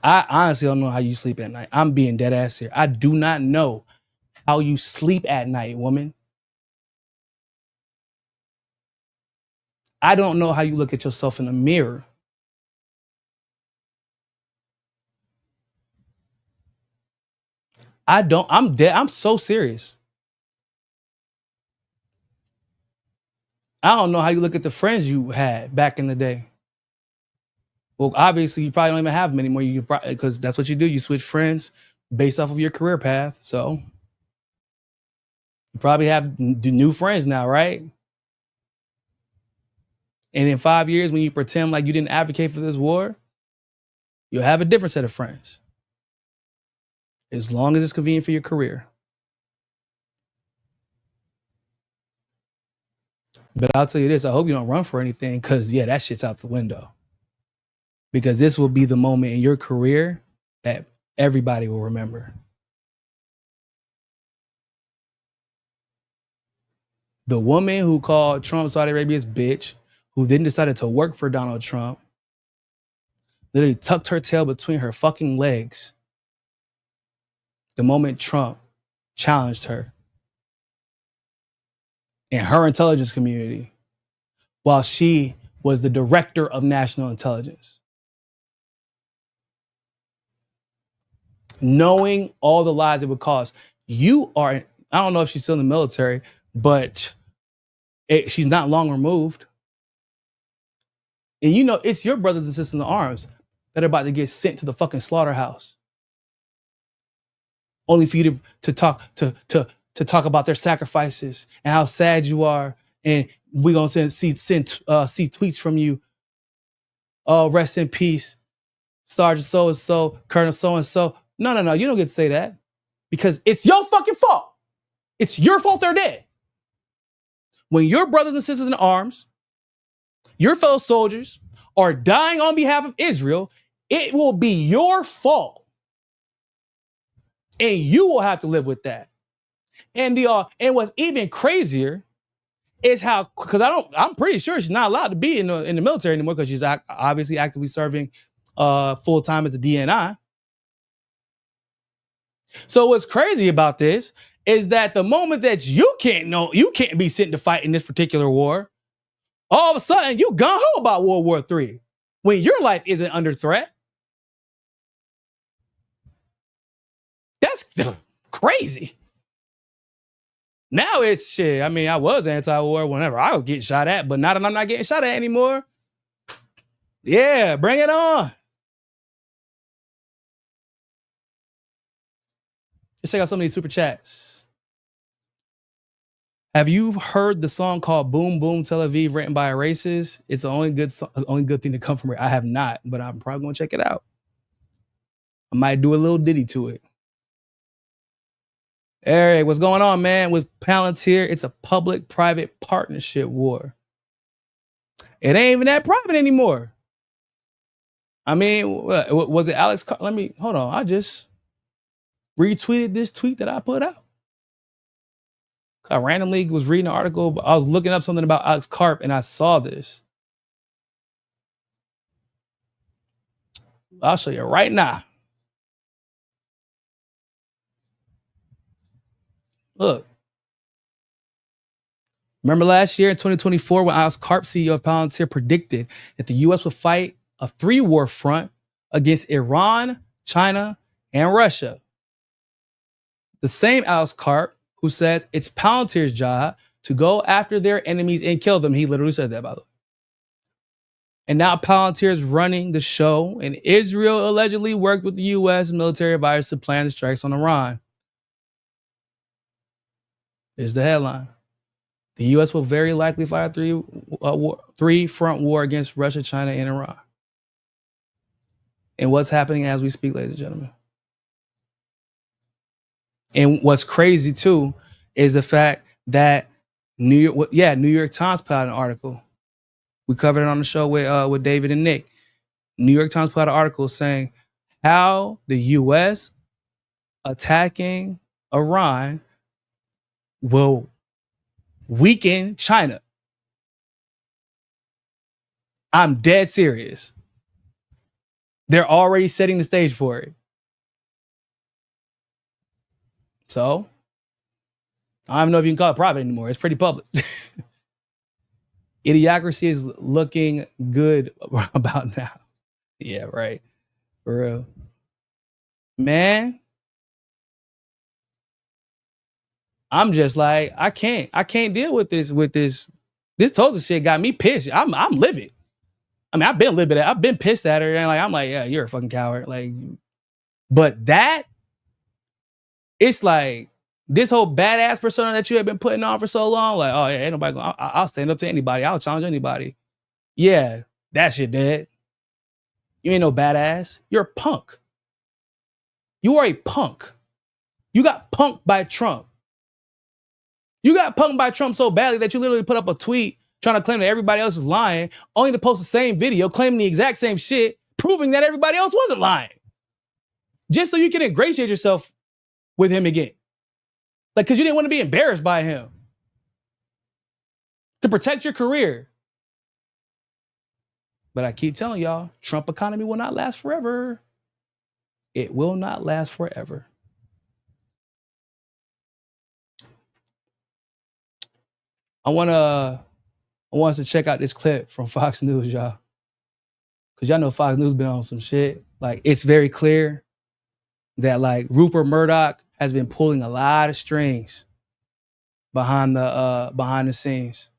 I honestly don't know how you sleep at night. I'm being dead ass here. I do not know how you sleep at night, woman. I don't know how you look at yourself in the mirror. I'm dead. I'm so serious. I don't know how you look at the friends you had back in the day. Well, obviously, you probably don't even have them anymore. Because that's what you do. You switch friends based off of your career path. So you probably have new friends now, right? And in 5 years, when you pretend like you didn't advocate for this war, you'll have a different set of friends. As long as it's convenient for your career. But I'll tell you this, I hope you don't run for anything because, yeah, that shit's out the window. Because this will be the moment in your career that everybody will remember. The woman who called Trump Saudi Arabia's bitch, who then decided to work for Donald Trump, literally tucked her tail between her fucking legs the moment Trump challenged her and her intelligence community while she was the director of national intelligence. Knowing all the lies it would cause. You are, I don't know if she's still in the military, but she's not long removed. And you know, it's your brothers and sisters in arms that are about to get sent to the fucking slaughterhouse. Only for you to talk about their sacrifices and how sad you are. And we're gonna see tweets from you. Oh, rest in peace, Sergeant so-and-so, Colonel so-and-so. No, you don't get to say that. Because it's your fucking fault. It's your fault they're dead. When your brothers and sisters in arms, your fellow soldiers, are dying on behalf of Israel, it will be your fault. And you will have to live with that. And what's even crazier is how, because I'm pretty sure she's not allowed to be in the military anymore because she's obviously actively serving full time as a DNI. So what's crazy about this is that the moment that you can't be sent to fight in this particular war, all of a sudden you gung-ho about World War III when your life isn't under threat. That's crazy. Now it's shit. I mean, I was anti-war whenever I was getting shot at, but now that I'm not getting shot at anymore, yeah, bring it on. Let's check out some of these super chats. Have you heard the song called Boom Boom Tel Aviv written by a racist? It's the only good thing to come from it. I have not, but I'm probably going to check it out. I might do a little ditty to it. Eric, what's going on, man? With Palantir, it's a public-private partnership war. It ain't even that private anymore. I mean, was it Alex? Hold on. I just retweeted this tweet that I put out. I randomly was reading an article. I was looking up something about Alex Karp and I saw this. I'll show you right now. Look. Remember last year in 2024 when Alex Karp, CEO of Palantir, predicted that the U.S. would fight a 3-war front against Iran, China, and Russia. The same Alex Karp who says it's Palantir's job to go after their enemies and kill them. He literally said that, by the way. And now Palantir is running the show, and Israel allegedly worked with the U.S. military advisors to plan the strikes on Iran. Here's the headline. The U.S. will very likely fight a 3-front war against Russia, China, and Iran. And what's happening as we speak, ladies and gentlemen. And what's crazy, too, is the fact that New York Times put out an article. We covered it on the show with David and Nick. New York Times put out an article saying how the U.S. attacking Iran will weaken China. I'm dead serious. They're already setting the stage for it. So, I don't even know if you can call it private anymore. It's pretty public. Idiocracy is looking good about now. Yeah, right. For real. Man, I'm just like, I can't deal with this. This Tulsi shit got me pissed. I'm livid. I mean, I've been livid. I've been pissed at her, and I'm like, yeah, you're a fucking coward. Like, but that, it's like this whole badass persona that you have been putting on for so long. Like, oh yeah, ain't nobody going. I'll stand up to anybody. I'll challenge anybody. Yeah, that shit dead. You ain't no badass. You're a punk. You are a punk. You got punked by Trump. You got punked by Trump so badly that you literally put up a tweet trying to claim that everybody else is lying, only to post the same video claiming the exact same shit, proving that everybody else wasn't lying. Just so you can ingratiate yourself with him again. Like, because you didn't want to be embarrassed by him. To protect your career. But I keep telling y'all, Trump economy will not last forever. It will not last forever. I want us to check out this clip from Fox News, y'all. Because y'all know Fox News been on some shit. Like, it's very clear that, like, Rupert Murdoch has been pulling a lot of strings behind the scenes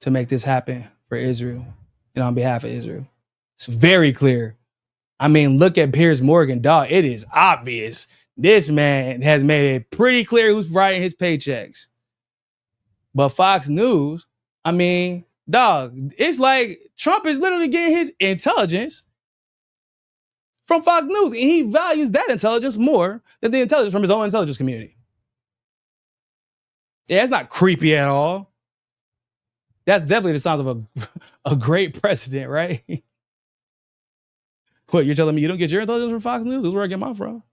to make this happen for Israel and on behalf of Israel. It's very clear. I mean, look at Piers Morgan, dog. It is obvious. This man has made it pretty clear who's writing his paychecks. But Fox News, I mean, dog, it's like Trump is literally getting his intelligence from Fox News, and he values that intelligence more than the intelligence from his own intelligence community. Yeah, it's not creepy at all. That's definitely the signs of a great president, right? What, you're telling me you don't get your intelligence from Fox News? This is where I get mine from.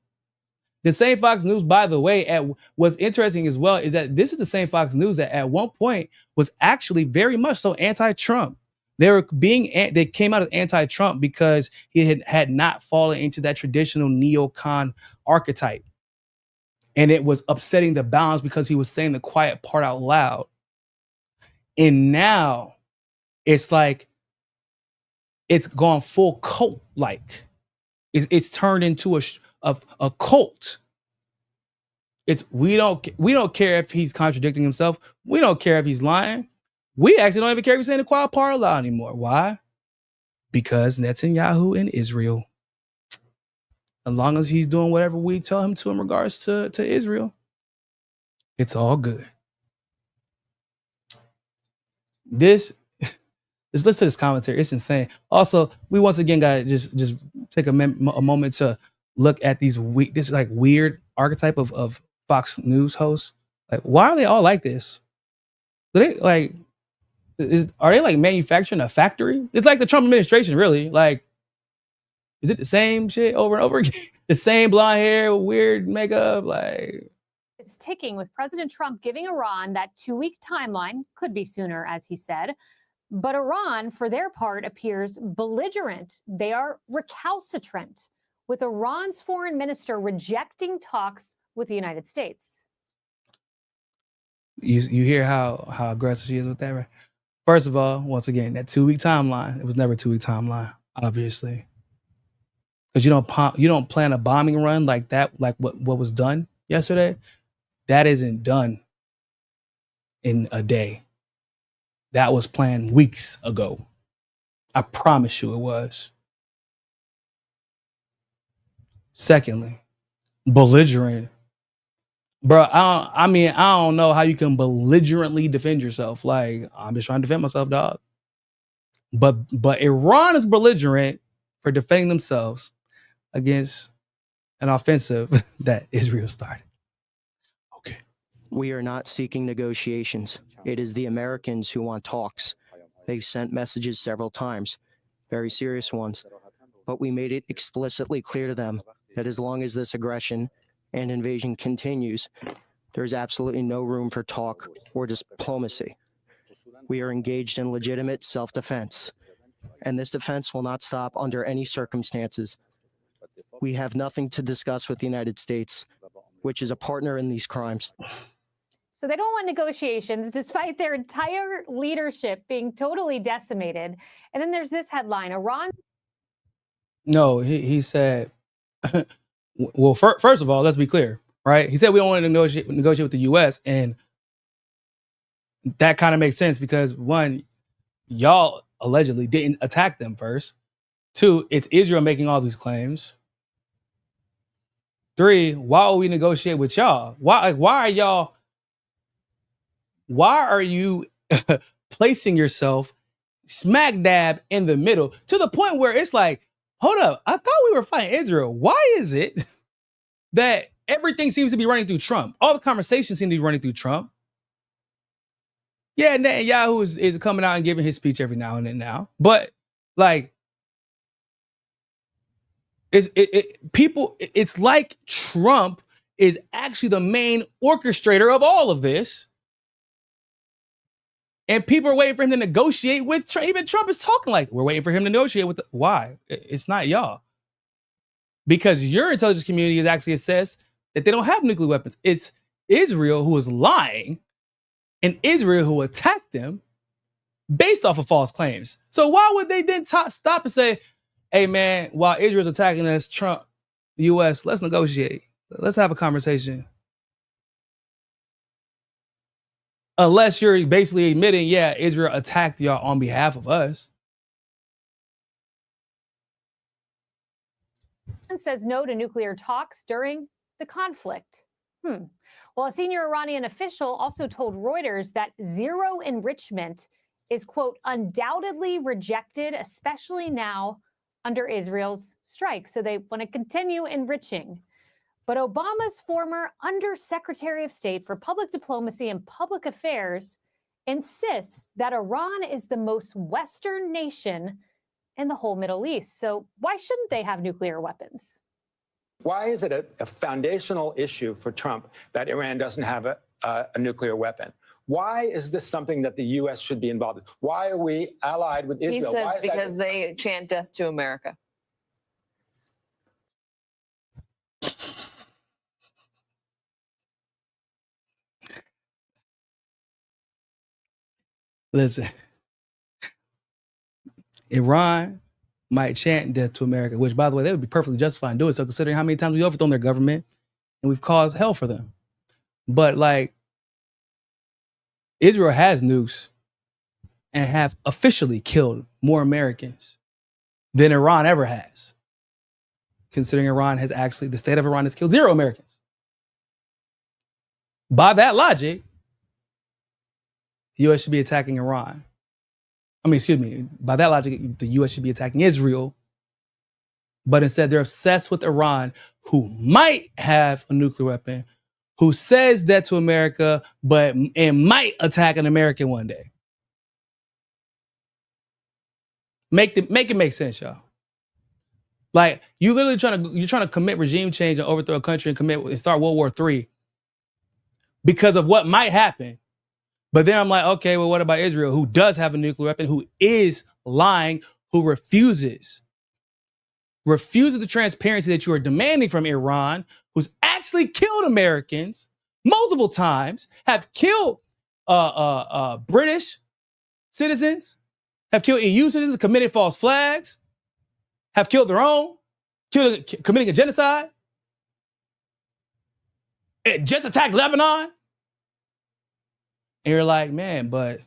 The same Fox News, by the way, what's interesting as well is that this is the same Fox News that at one point was actually very much so anti-Trump. They came out as anti-Trump because he had not fallen into that traditional neocon archetype. And it was upsetting the balance because he was saying the quiet part out loud. And now it's like, it's gone full cult-like. It's turned into a cult. We don't care if he's contradicting himself. We don't care if he's lying. We actually don't even care if he's saying the quiet part out loud anymore. Why? Because Netanyahu in Israel. As long as he's doing whatever we tell him to in regards to Israel, it's all good. Just listen to this commentary. It's insane. Also, we once again got to just take a moment to look at this like weird archetype of Fox News hosts. Like, why are they all like this? Are they like manufacturing a factory? It's like the Trump administration, really. Like, is it the same shit over and over again? The same blonde hair, weird makeup, like. It's ticking with President Trump giving Iran that 2-week timeline, could be sooner, as he said. But Iran, for their part, appears belligerent. They are recalcitrant, with Iran's foreign minister rejecting talks with the United States. You hear how aggressive she is with that, right? First of all, once again, that 2-week timeline, it was never a 2-week timeline, obviously. Because you don't plan a bombing run like that, like what was done yesterday. That isn't done in a day. That was planned weeks ago. I promise you it was. Secondly, belligerent. Bro, I don't know how you can belligerently defend yourself. Like, I'm just trying to defend myself, dog. But Iran is belligerent for defending themselves against an offensive that Israel started. Okay. We are not seeking negotiations. It is the Americans who want talks. They've sent messages several times, very serious ones. But we made it explicitly clear to them that as long as this aggression and invasion continues, there's absolutely no room for talk or diplomacy. We are engaged in legitimate self-defense, and this defense will not stop under any circumstances. We have nothing to discuss with the United States, which is a partner in these crimes. So they don't want negotiations, despite their entire leadership being totally decimated. And then there's this headline, Iran. No, he said, well, first of all, let's be clear, right? He said we don't want to negotiate with the U.S., and that kind of makes sense because, one, y'all allegedly didn't attack them first. Two, it's Israel making all these claims. Three, why would we negotiate with y'all? Why are you placing yourself smack dab in the middle to the point where it's like, hold up, I thought we were fighting Israel. Why is it that everything seems to be running through Trump? All the conversations seem to be running through Trump. Yeah, Netanyahu is coming out and giving his speech every now and then now. But like, it's like Trump is actually the main orchestrator of all of this. And people are waiting for him to negotiate with Trump. Even Trump is talking like, we're waiting for him to negotiate with why? It's not y'all. Because your intelligence community has actually assessed that they don't have nuclear weapons. It's Israel who is lying and Israel who attacked them based off of false claims. So why would they then stop and say, hey man, while Israel's attacking us, Trump, the US, let's negotiate. Let's have a conversation. Unless you're basically admitting, yeah, Israel attacked y'all on behalf of us. Says no to nuclear talks during the conflict. Well, a senior Iranian official also told Reuters that zero enrichment is, quote, undoubtedly rejected, especially now under Israel's strike. So they want to continue enriching. But Obama's former Undersecretary of State for Public Diplomacy and Public Affairs insists that Iran is the most Western nation in the whole Middle East. So why shouldn't they have nuclear weapons? Why is it a foundational issue for Trump that Iran doesn't have a nuclear weapon? Why is this something that the U.S. should be involved in? Why are we allied with Israel? He says because they chant death to America. Listen, Iran might chant death to America, which, by the way, they would be perfectly justified in doing so, considering how many times we've overthrown their government and we've caused hell for them. But like, Israel has nukes and have officially killed more Americans than Iran ever has, considering the state of Iran has killed 0 Americans. By that logic, the U.S. should be attacking Iran. By that logic, the U.S. should be attacking Israel. But instead, they're obsessed with Iran, who might have a nuclear weapon, who says that to America, and might attack an American one day. Make it make sense, y'all. Like, you're trying to commit regime change and overthrow a country and start World War III because of what might happen. But then I'm like, okay, well, what about Israel, who does have a nuclear weapon, who is lying, who refuses the transparency that you are demanding from Iran, who's actually killed Americans multiple times, have killed British citizens, have killed EU citizens, committed false flags, have killed their own, committing a genocide, just attacked Lebanon. And you're like, man, but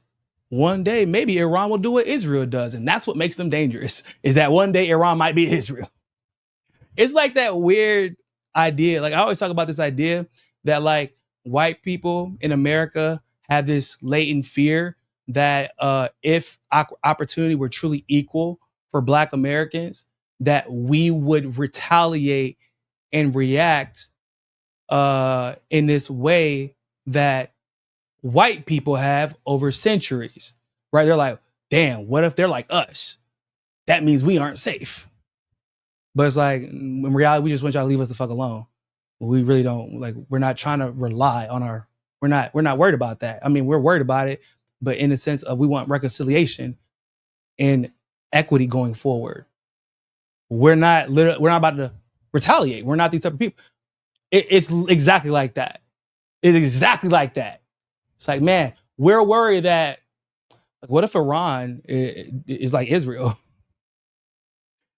one day maybe Iran will do what Israel does. And that's what makes them dangerous, is that one day Iran might be Israel. It's like that weird idea. Like, I always talk about this idea that like white people in America have this latent fear that if opportunity were truly equal for Black Americans, that we would retaliate and react in this way that white people have over centuries, right? They're like, damn, what if they're like us? That means we aren't safe. But it's like, in reality, we just want y'all to leave us the fuck alone. We really don't, like, we're not trying to rely on we're not worried about that. I mean, we're worried about it, but in the sense of we want reconciliation and equity going forward. We're not about to retaliate. We're not these type of people. It's exactly like that. It's exactly like that. It's like, man, we're worried that, like, what if Iran is like Israel?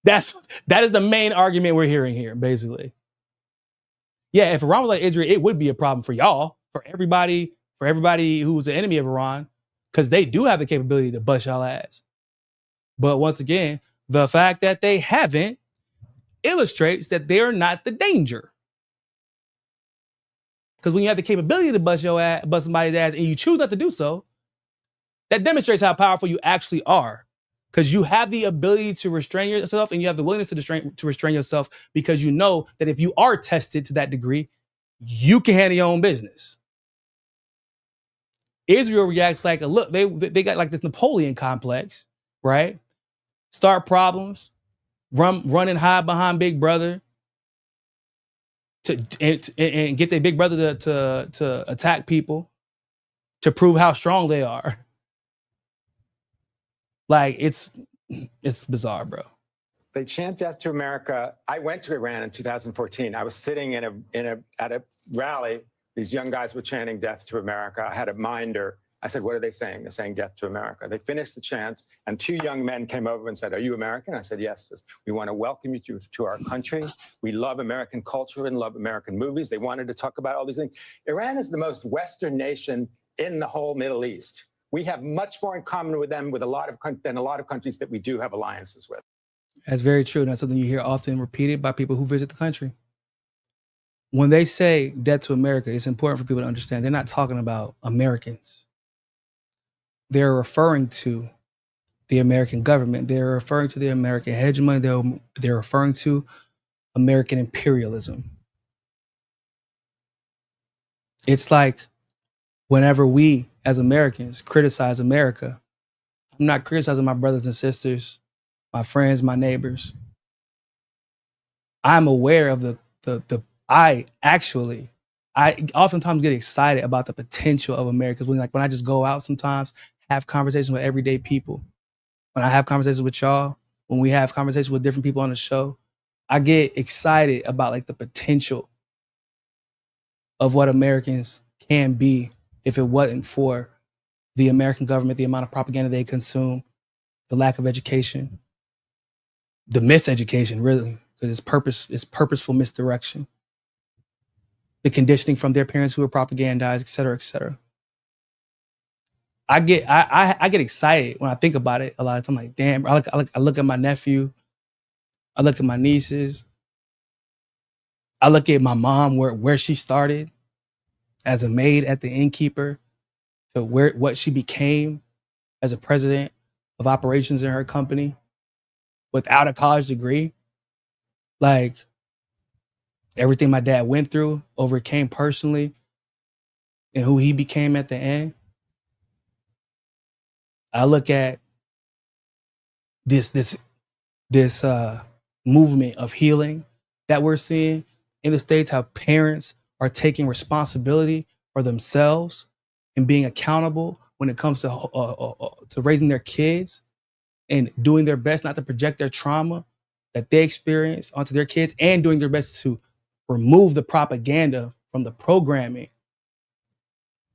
That is the main argument we're hearing here, basically. Yeah, if Iran was like Israel, it would be a problem for y'all, for everybody who's an enemy of Iran, because they do have the capability to bust y'all ass. But once again, the fact that they haven't illustrates that they're not the danger. Because when you have the capability to bust somebody's ass and you choose not to do so, that demonstrates how powerful you actually are. Because you have the ability to restrain yourself and you have the willingness to restrain yourself, because you know that if you are tested to that degree, you can handle your own business. Israel reacts like, look, they got like this Napoleon complex, right? Start problems, run and hide behind Big Brother, and get their big brother to attack people, to prove how strong they are. Like, it's bizarre, bro. They chant death to America. I went to Iran in 2014. I was sitting at a rally. These young guys were chanting death to America. I had a minder I said, what are they saying? They're saying death to America. They finished the chant, and 2 young men came over and said, are you American? I said, yes. We want to welcome you to our country. We love American culture and love American movies. They wanted to talk about all these things. Iran is the most Western nation in the whole Middle East. We have much more in common with them than a lot of countries that we do have alliances with. That's very true. And that's something you hear often repeated by people who visit the country. When they say death to America, it's important for people to understand they're not talking about Americans. They're referring to the American government. They're referring to the American hegemony. They're referring to American imperialism. It's like whenever we, as Americans, criticize America, I'm not criticizing my brothers and sisters, my friends, my neighbors. I'm aware of I oftentimes get excited about the potential of America. When I just go out sometimes, have conversations with everyday people. When I have conversations with y'all, when we have conversations with different people on the show, I get excited about like the potential of what Americans can be if it wasn't for the American government, the amount of propaganda they consume, the lack of education, the miseducation, really, because it's purposeful misdirection, the conditioning from their parents who are propagandized, et cetera, et cetera. I get excited when I think about it a lot of times. Like, damn, I look at my nephew, I look at my nieces, I look at my mom where she started as a maid at the innkeeper to what she became as a president of operations in her company without a college degree. Like everything my dad went through, overcame personally, and who he became at the end. I look at this movement of healing that we're seeing in the States, how parents are taking responsibility for themselves and being accountable when it comes to raising their kids and doing their best not to project their trauma that they experience onto their kids, and doing their best to remove the propaganda from the programming.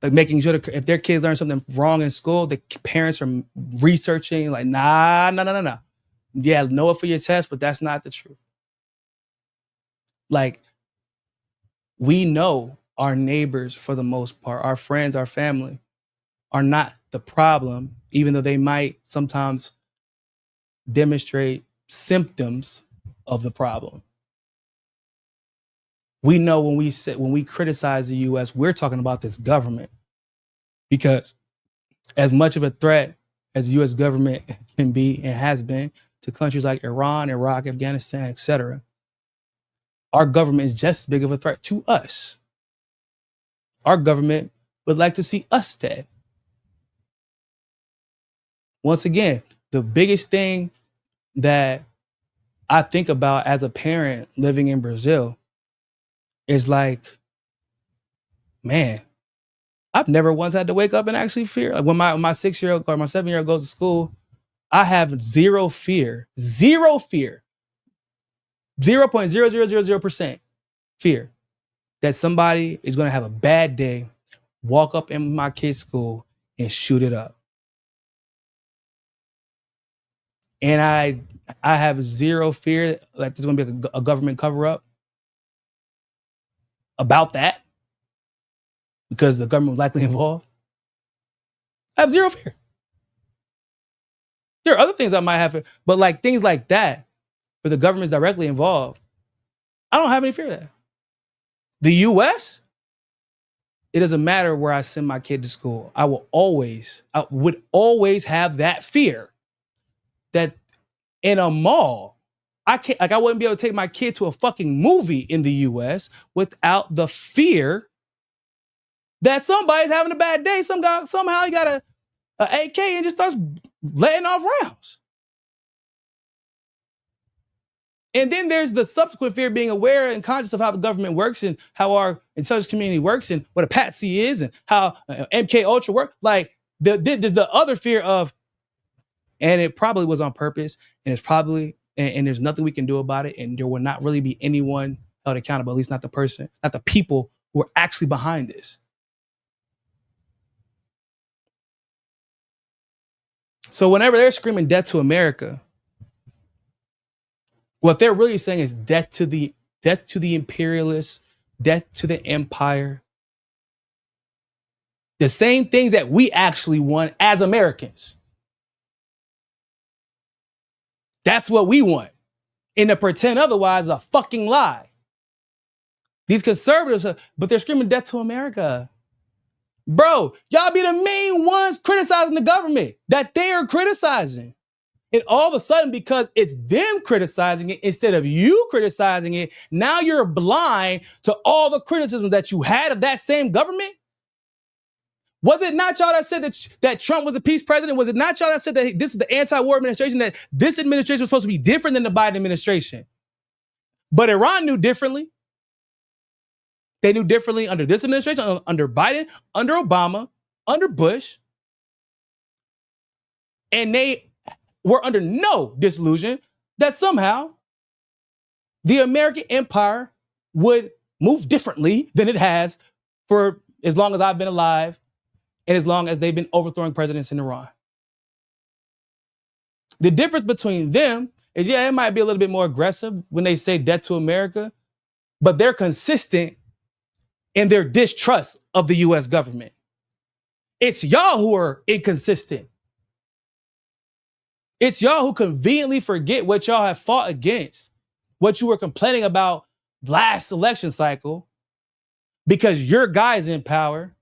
Like making sure that if their kids learn something wrong in school, the parents are researching like, nah. Yeah, know it for your test, but that's not the truth. Like, we know our neighbors, for the most part, our friends, our family, are not the problem, even though they might sometimes demonstrate symptoms of the problem. We know when we criticize the U.S., we're talking about this government, because as much of a threat as the U.S. government can be and has been to countries like Iran, Iraq, Afghanistan, etc., our government is just as big of a threat to us. Our government would like to see us dead. Once again, the biggest thing that I think about as a parent living in Brazil is like, man, I've never once had to wake up and actually fear. Like when my 6-year-old or my 7-year-old goes to school, I have zero fear, 0.0000% fear that somebody is going to have a bad day, walk up in my kid's school and shoot it up. And I have zero fear that there's going to be a government cover up about that, because the government was likely involved. I have zero fear. There are other things I might have, but like things like that, where the government's directly involved, I don't have any fear of that. The US, it doesn't matter where I send my kid to school. I would always have that fear that in a mall, I wouldn't be able to take my kid to a fucking movie in the US without the fear that somebody's having a bad day. Somehow he got a AK and just starts letting off rounds. And then there's the subsequent fear, being aware and conscious of how the government works and how our intelligence community works and what a patsy is and how MK Ultra works. Like there's the other fear of, and it probably was on purpose, and it's probably, and there's nothing we can do about it, and there will not really be anyone held accountable, at least not the people who are actually behind this. So whenever they're screaming death to America, what they're really saying is death to the imperialists, death to the empire. The same things that we actually want as Americans. That's what we want. And to pretend otherwise is a fucking lie. These conservatives, but they're screaming death to America. Bro, y'all be the main ones criticizing the government that they are criticizing. And all of a sudden, because it's them criticizing it instead of you criticizing it, now you're blind to all the criticism that you had of that same government. Was it not y'all that said that Trump was a peace president? Was it not y'all that said that this is the anti-war administration, that this administration was supposed to be different than the Biden administration? But Iran knew differently. They knew differently under this administration, under Biden, under Obama, under Bush. And they were under no disillusion that somehow the American empire would move differently than it has for as long as I've been alive and as long as they've been overthrowing presidents in Iran. The difference between them is, yeah, it might be a little bit more aggressive when they say death to America, but they're consistent in their distrust of the U.S. government. It's y'all who are inconsistent. It's y'all who conveniently forget what y'all have fought against, what you were complaining about last election cycle, because your guy's in power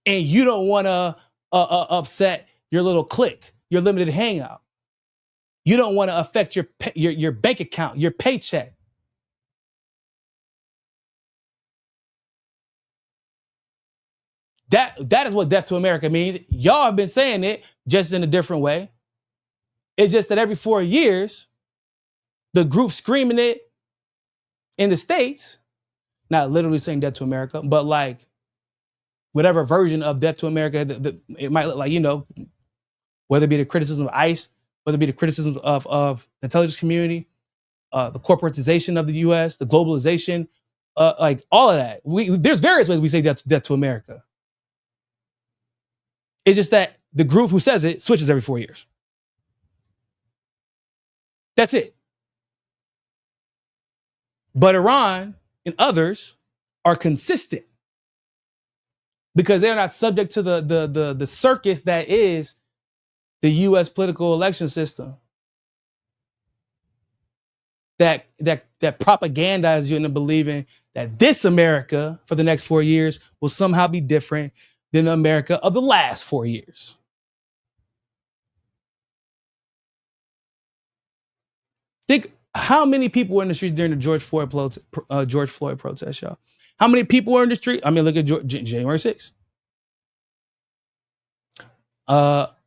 and you don't want to upset your little clique, your limited hangout. You don't want to affect your bank account, your paycheck. That is what death to America means. Y'all have been saying it just in a different way. It's just that every 4 years, the group screaming it in the States, not literally saying death to America, but like whatever version of death to America, it might look like, whether it be the criticism of ICE, whether it be the criticism of the intelligence community, the corporatization of the US, the globalization, like all of that. There's various ways we say death to America. It's just that the group who says it switches every 4 years. That's it. But Iran and others are consistent because they're not subject to the circus that is the U.S. political election system that propagandizes you into believing that this America for the next 4 years will somehow be different than the America of the last 4 years. Think how many people were in the streets during the George Floyd protest, y'all. How many people were in the street? I mean, look at January 6th.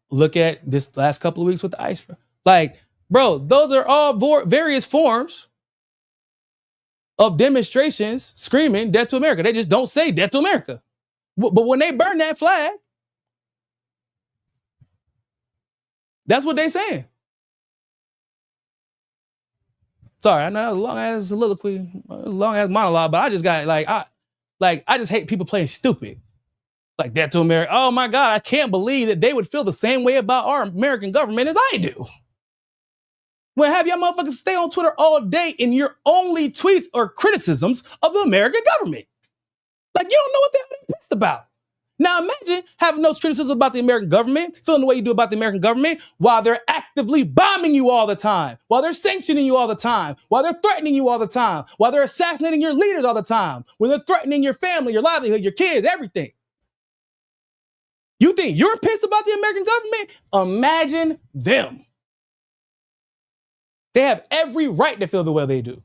Look at this last couple of weeks with the ICE. Like, bro, those are all various forms of demonstrations screaming death to America. They just don't say death to America. But when they burn that flag, that's what they're saying. Sorry, I know that was a long-ass soliloquy, long-ass monologue, but I just got, I just hate people playing stupid. Like death to America. Oh my God, I can't believe that they would feel the same way about our American government as I do. Well, have y'all motherfuckers stay on Twitter all day and your only tweets are criticisms of the American government. Like, you don't know what they're pissed about. Now imagine having those criticisms about the American government, feeling the way you do about the American government, while they're actively bombing you all the time, while they're sanctioning you all the time, while they're threatening you all the time, while they're assassinating your leaders all the time, while they're threatening your family, your livelihood, your kids, everything. You think you're pissed about the American government? Imagine them. They have every right to feel the way they do.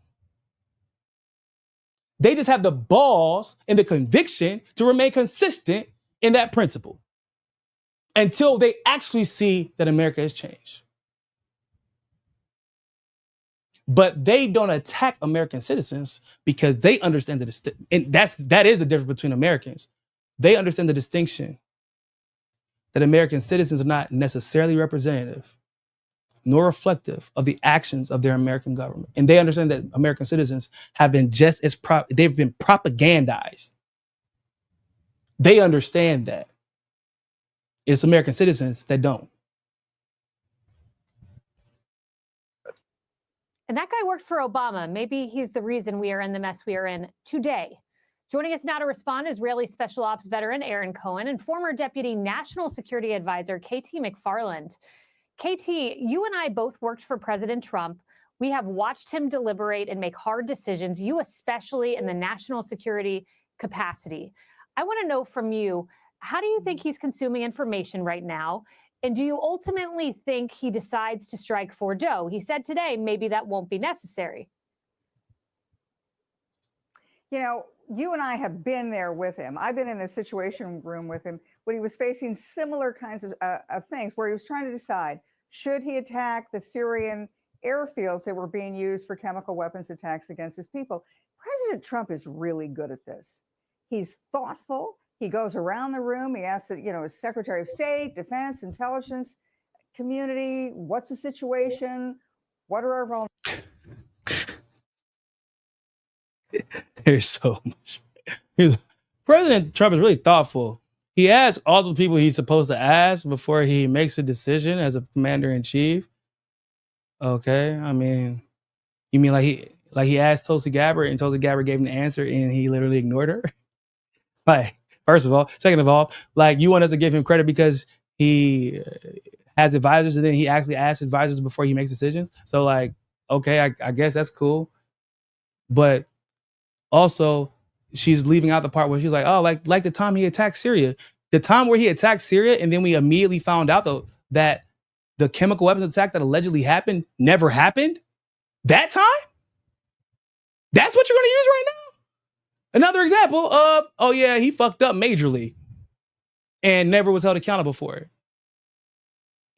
They just have the balls and the conviction to remain consistent in that principle until they actually see that America has changed. But they don't attack American citizens because they understand and that is the difference between Americans. They understand the distinction that American citizens are not necessarily representative nor reflective of the actions of their American government. And they understand that American citizens have been just as they've been propagandized. They understand that. It's American citizens that don't. And that guy worked for Obama. Maybe he's the reason we are in the mess we are in today. Joining us now to respond, Israeli Special Ops veteran Aaron Cohen and former Deputy National Security Advisor KT McFarland. KT, you and I both worked for President Trump. We have watched him deliberate and make hard decisions, you especially in the national security capacity. I want to know from you, how do you think he's consuming information right now? And do you ultimately think he decides to strike Fordo? He said today maybe that won't be necessary. You know, you and I have been there with him. I've been in the situation room with him when he was facing similar kinds of things where he was trying to decide, should he attack the Syrian airfields that were being used for chemical weapons attacks against his people? President Trump is really good at this. He's thoughtful. He goes around the room. He asks, his Secretary of State, Defense, Intelligence, community, what's the situation? What are our There's so much. President Trump is really thoughtful. He asks all the people he's supposed to ask before he makes a decision as a commander-in-chief. Okay, I mean, you mean like he asked Tulsi Gabbard and Tulsi Gabbard gave him the answer and he literally ignored her? Like, first of all. Second of all, like, you want us to give him credit because he has advisors and then he actually asks advisors before he makes decisions. So, like, okay, I guess that's cool. But also, she's leaving out the part where she's like, oh, like the time he attacked Syria. The time where he attacked Syria and then we immediately found out, though, that the chemical weapons attack that allegedly happened never happened. That time? That's what you're going to use right now? Another example of, oh yeah, he fucked up majorly and never was held accountable for it.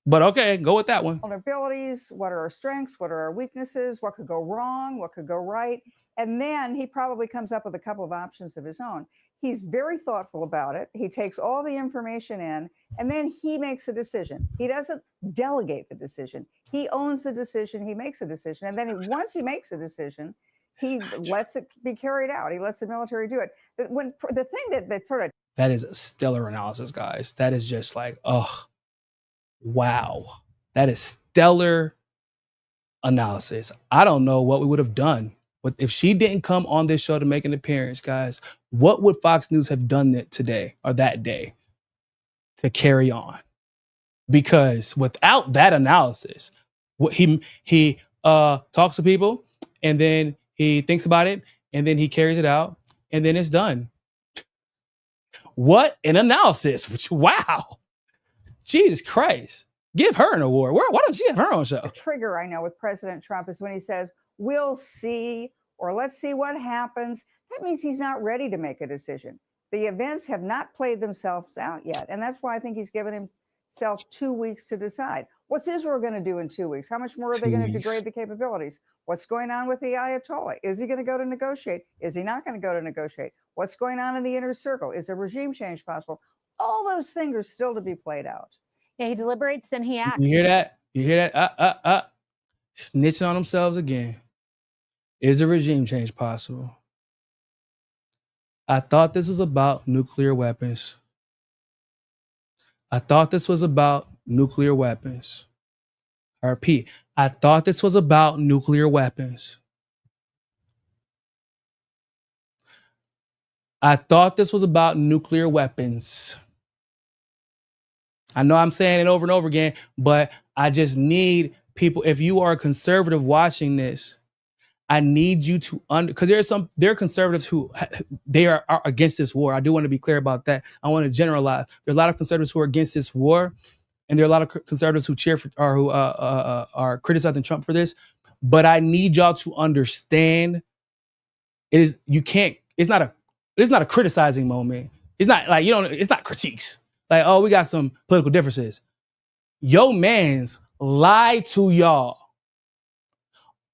But okay, go with that one. Vulnerabilities, what are our strengths, what are our weaknesses, what could go wrong, what could go right? And then he probably comes up with a couple of options of his own. He's very thoughtful about it. He takes all the information in, and then he makes a decision. He doesn't delegate the decision. He owns the decision, he makes a decision, and then once he makes a decision, he lets it be carried out. He lets the military do it. When the thing that sort of... That is stellar analysis, guys. That is just like, oh, wow. That is stellar analysis. I don't know what we would have done. If she didn't come on this show to make an appearance, guys, what would Fox News have done today or that day to carry on? Because without that analysis, he talks to people and then he thinks about it and then he carries it out and then it's done. What an analysis. Wow. Jesus Christ. Give her an award. Why don't she have her own show? The trigger, I know, with President Trump is when he says, we'll see, or let's see what happens. That means he's not ready to make a decision. The events have not played themselves out yet. And that's why I think he's given himself 2 weeks to decide. What's Israel going to do in 2 weeks? How much more are they going to degrade the capabilities? What's going on with the Ayatollah? Is he going to go to negotiate? Is he not going to go to negotiate? What's going on in the inner circle? Is a regime change possible? All those things are still to be played out. Yeah, he deliberates, then he acts. You hear that? You hear that? Snitching on themselves again. Is a regime change possible? I thought this was about nuclear weapons. I thought this was about nuclear weapons. I repeat, I thought this was about nuclear weapons. I thought this was about nuclear weapons. I know I'm saying it over and over again, but I just need people, if you are a conservative watching this, I need you to because there are conservatives who they are against this war. I do want to be clear about that. I want to generalize. There are a lot of conservatives who are against this war, and there are a lot of conservatives who cheer for or who are criticizing Trump for this. But I need y'all to understand it's not a criticizing moment. It's not like it's not critiques. Like, oh, we got some political differences. Yo mans lied to y'all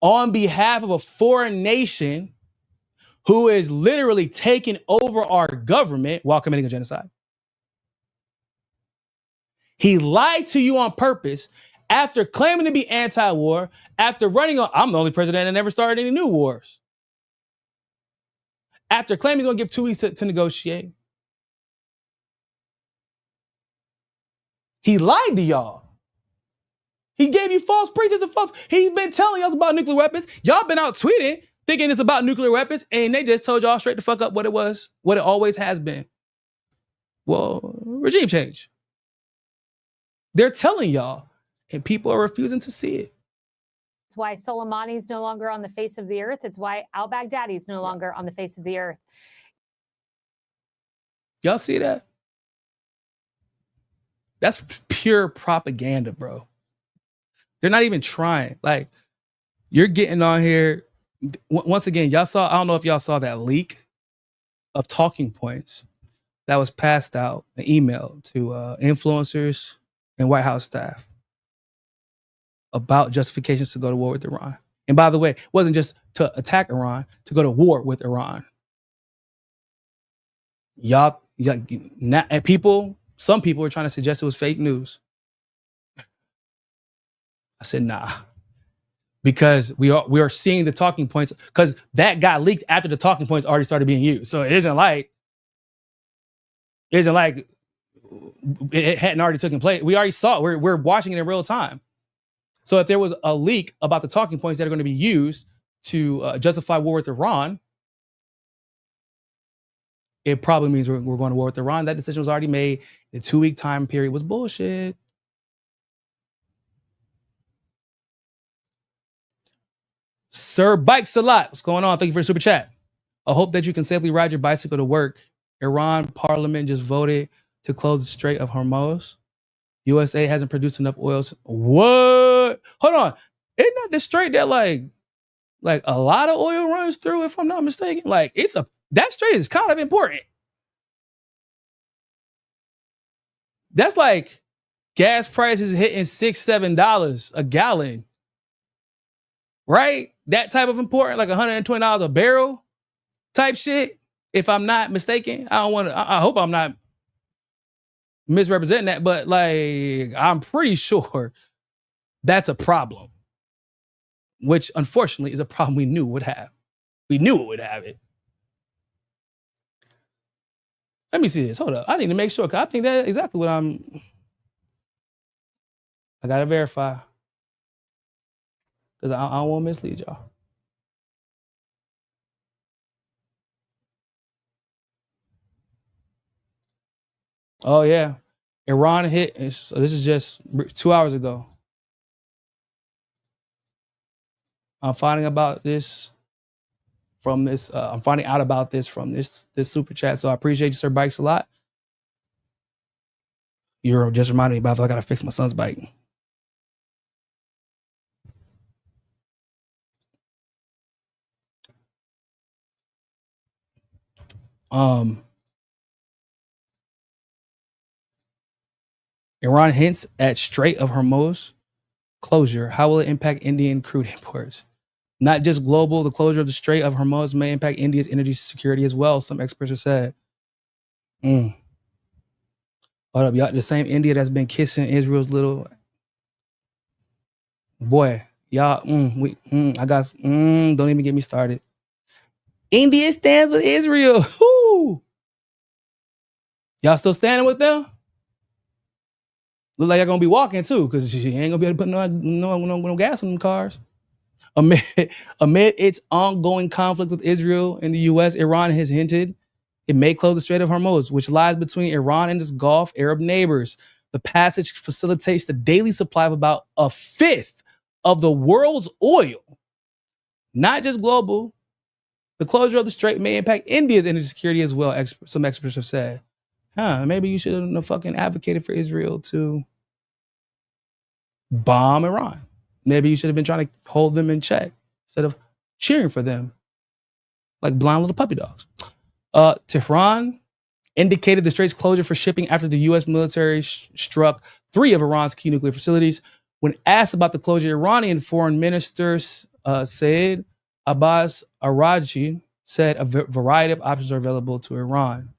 on behalf of a foreign nation who is literally taking over our government while committing a genocide. He lied to you on purpose after claiming to be anti-war, after running on, I'm the only president that never started any new wars. After claiming he's going to give 2 weeks to negotiate. He lied to y'all. He gave you false pretenses and false. He's been telling us about nuclear weapons. Y'all been out tweeting thinking it's about nuclear weapons, and they just told y'all straight the fuck up what it was, what it always has been. Well, regime change. They're telling y'all, and people are refusing to see it. It's why Soleimani's no longer on the face of the earth. It's why al-Baghdadi's no longer on the face of the earth. Y'all see that? That's pure propaganda, bro. They're not even trying. Like, you're getting on here. Once again, y'all saw, I don't know if y'all saw that leak of talking points that was passed out, an email to influencers and White House staff about justifications to go to war with Iran. And by the way, it wasn't just to attack Iran, to go to war with Iran. Y'all, and people, some people were trying to suggest it was fake news. I said, nah. Because we are seeing the talking points, because that got leaked after the talking points already started being used. So it isn't like it hadn't already taken place. We already saw it. We're watching it in real time. So if there was a leak about the talking points that are going to be used to justify war with Iran, it probably means we're going to war with Iran. That decision was already made. The 2-week time period was bullshit. Sir Bike Salat, what's going on? Thank you for the super chat. I hope that you can safely ride your bicycle to work. Iran parliament just voted to close the Strait of Hormuz. USA hasn't produced enough oil. What? Hold on. Isn't that the strait that like a lot of oil runs through, if I'm not mistaken? Like that strait is kind of important. That's like gas prices hitting $6-7 a gallon. Right? That type of important, like $120 a barrel type shit. If I'm not mistaken, I hope I'm not misrepresenting that, but like, I'm pretty sure that's a problem, which unfortunately is a problem we knew would have. We knew it would have it. Let me see this. Hold up. I need to make sure, because I think that's exactly what I got to verify, because I don't want to mislead y'all. Oh, yeah. Iran hit. So this is just 2 hours ago. I'm finding out about this from this super chat. So I appreciate you, Sir Bikes, a lot. You're just reminding me about I gotta fix my son's bike. Iran hints at Strait of Hormuz closure. How will it impact Indian crude imports? Not just global, the closure of the Strait of Hormuz may impact India's energy security as well, some experts have said. Hold up, y'all. The same India that's been kissing Israel's little boy. Y'all, don't even get me started. India stands with Israel. Woo! Y'all still standing with them? Look like y'all gonna be walking too, because she ain't gonna be able to put no gas on them cars. Amid its ongoing conflict with Israel and the U.S., Iran has hinted it may close the Strait of Hormuz, which lies between Iran and its Gulf Arab neighbors. The passage facilitates the daily supply of about a fifth of the world's oil. Not just global. The closure of the strait may impact India's energy security as well, some experts have said. Maybe you should have fucking advocated for Israel to bomb Iran. Maybe you should have been trying to hold them in check instead of cheering for them like blind little puppy dogs. Tehran indicated the strait's closure for shipping after the U.S. military struck 3 of Iran's key nuclear facilities. When asked about the closure, Iranian Foreign Minister Saeed Abbas Araghchi said a variety of options are available to Iran.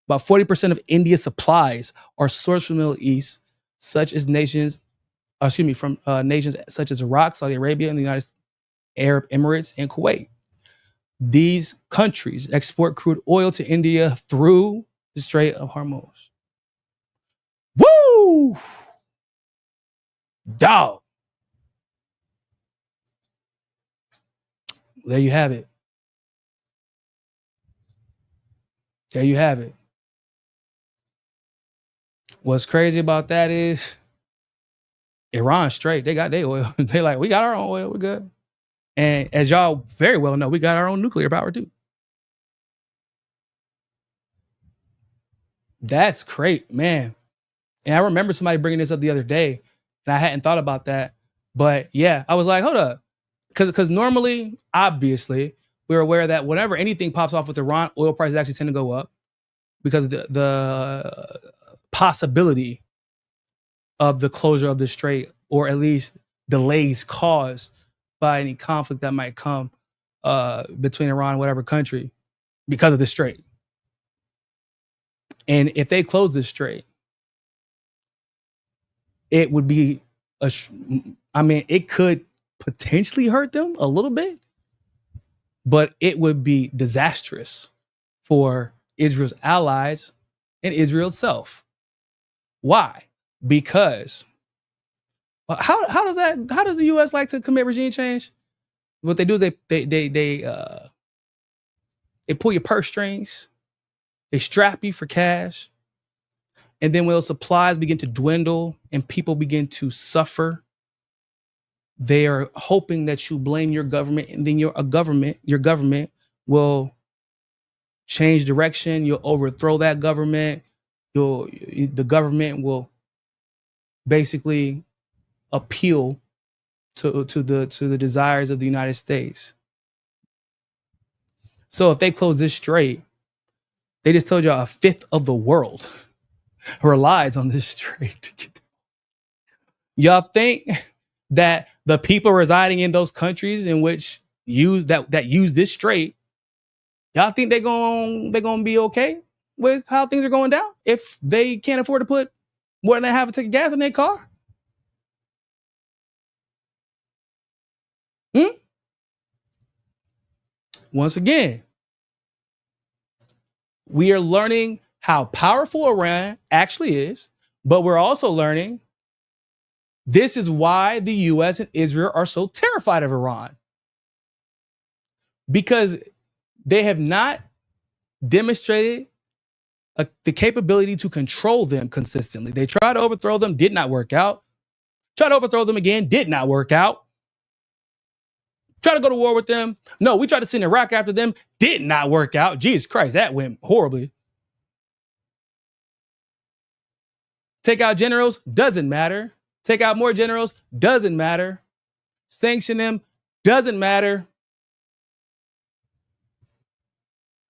About 40% of India's supplies are sourced from the Middle East, nations such as Iraq, Saudi Arabia, and the United Arab Emirates and Kuwait. These countries export crude oil to India through the Strait of Hormuz. Woo! Woo! Dog. There you have it. There you have it. What's crazy about that is Iran straight. They got their oil. They like, we got our own oil. We're good. And as y'all very well know, we got our own nuclear power too. That's great, man. And I remember somebody bringing this up the other day, and I hadn't thought about that. But yeah, I was like, hold up. Because normally, obviously, we're aware that whenever anything pops off with Iran, oil prices actually tend to go up because of the possibility of the closure of the strait, or at least delays caused by any conflict that might come between Iran and whatever country because of the strait. And if they close this strait, it would be it could potentially hurt them a little bit, but it would be disastrous for Israel's allies and Israel itself. Why? Because how does the U.S. like to commit regime change? What they do is they pull your purse strings, they strap you for cash, and then when those supplies begin to dwindle and people begin to suffer, they are hoping that you blame your government, and then your government will change direction. You'll overthrow that government. The government will basically appeal to the desires of the United States. So if they close this strait, they just told y'all a fifth of the world relies on this strait. Y'all think that the people residing in those countries in which use this strait, y'all think they're gonna be okay with how things are going down if they can't afford to put more than half a tank of gas in their car? Once again, we are learning how powerful Iran actually is, but we're also learning this is why the US and Israel are so terrified of Iran. Because they have not demonstrated the capability to control them consistently. They tried to overthrow them, did not work out. Tried to overthrow them again, did not work out. Try to go to war with them. No, we tried to send Iraq after them. Did not work out. Jesus Christ, that went horribly. Take out generals, doesn't matter. Take out more generals, doesn't matter. Sanction them, doesn't matter.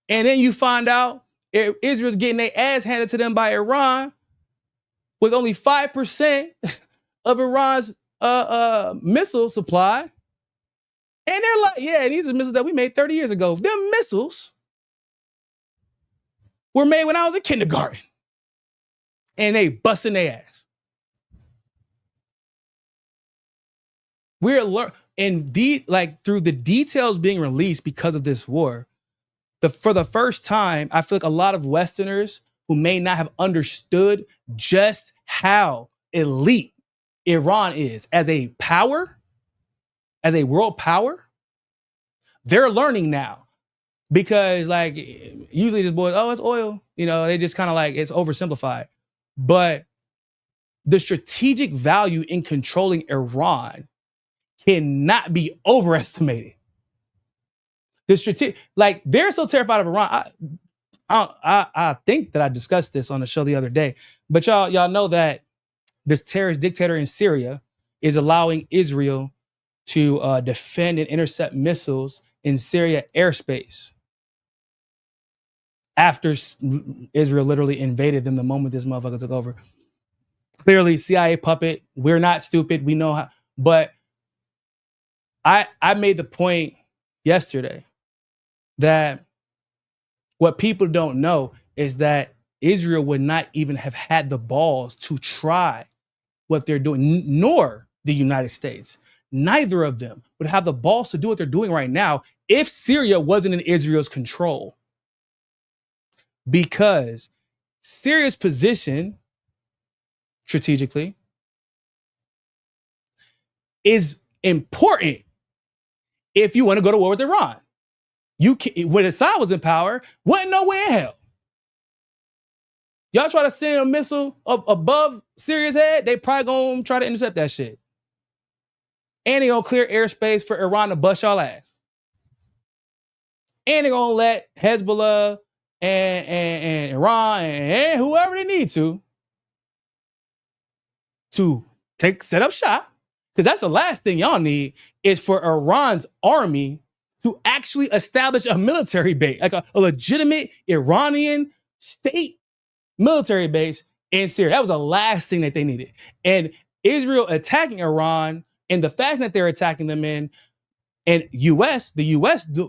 And then you find out Israel's getting their ass handed to them by Iran with only 5% of Iran's missile supply. And they're like, yeah, these are missiles that we made 30 years ago. Them missiles were made when I was in kindergarten. And they busting their ass. We're through the details being released because of this war, for the first time, I feel like a lot of Westerners who may not have understood just how elite Iran is as a power, as a world power, they're learning now. Because like usually this boy, oh, it's oil. You know, they just kind of like, it's oversimplified. But the strategic value in controlling Iran cannot be overestimated. They're so terrified of Iran. I think that I discussed this on the show the other day, but y'all know that this terrorist dictator in Syria is allowing Israel to defend and intercept missiles in Syria airspace after Israel literally invaded them the moment this motherfucker took over. Clearly, CIA puppet. We're not stupid. We know how. But I made the point yesterday that what people don't know is that Israel would not even have had the balls to try what they're doing, nor the United States. Neither of them would have the balls to do what they're doing right now if Syria wasn't in Israel's control. Because Syria's position strategically is important if you want to go to war with Iran. You can, when Assad was in power, wasn't no way in hell. Y'all try to send a missile up above Syria's head, they probably gonna try to intercept that shit. And they gonna clear airspace for Iran to bust y'all ass. And they gonna let Hezbollah and Iran and whoever they need to set up shop. Because that's the last thing y'all need is for Iran's army to actually establish a military base, like a legitimate Iranian state military base in Syria. That was the last thing that they needed. And Israel attacking Iran and the fashion that they're attacking them in, and the US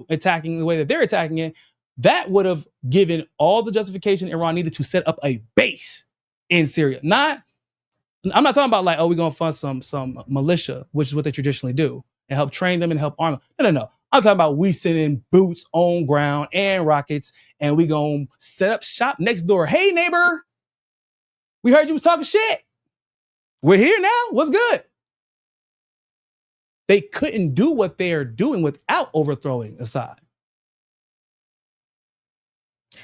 attacking the way that they're attacking it, that would have given all the justification Iran needed to set up a base in Syria. I'm not talking about like, oh, we're going to fund some militia, which is what they traditionally do, and help train them and help arm them. No. I'm talking about we sending boots on ground and rockets, and we going to set up shop next door. Hey, neighbor, we heard you was talking shit. We're here now. What's good? They couldn't do what they are doing without overthrowing Assad.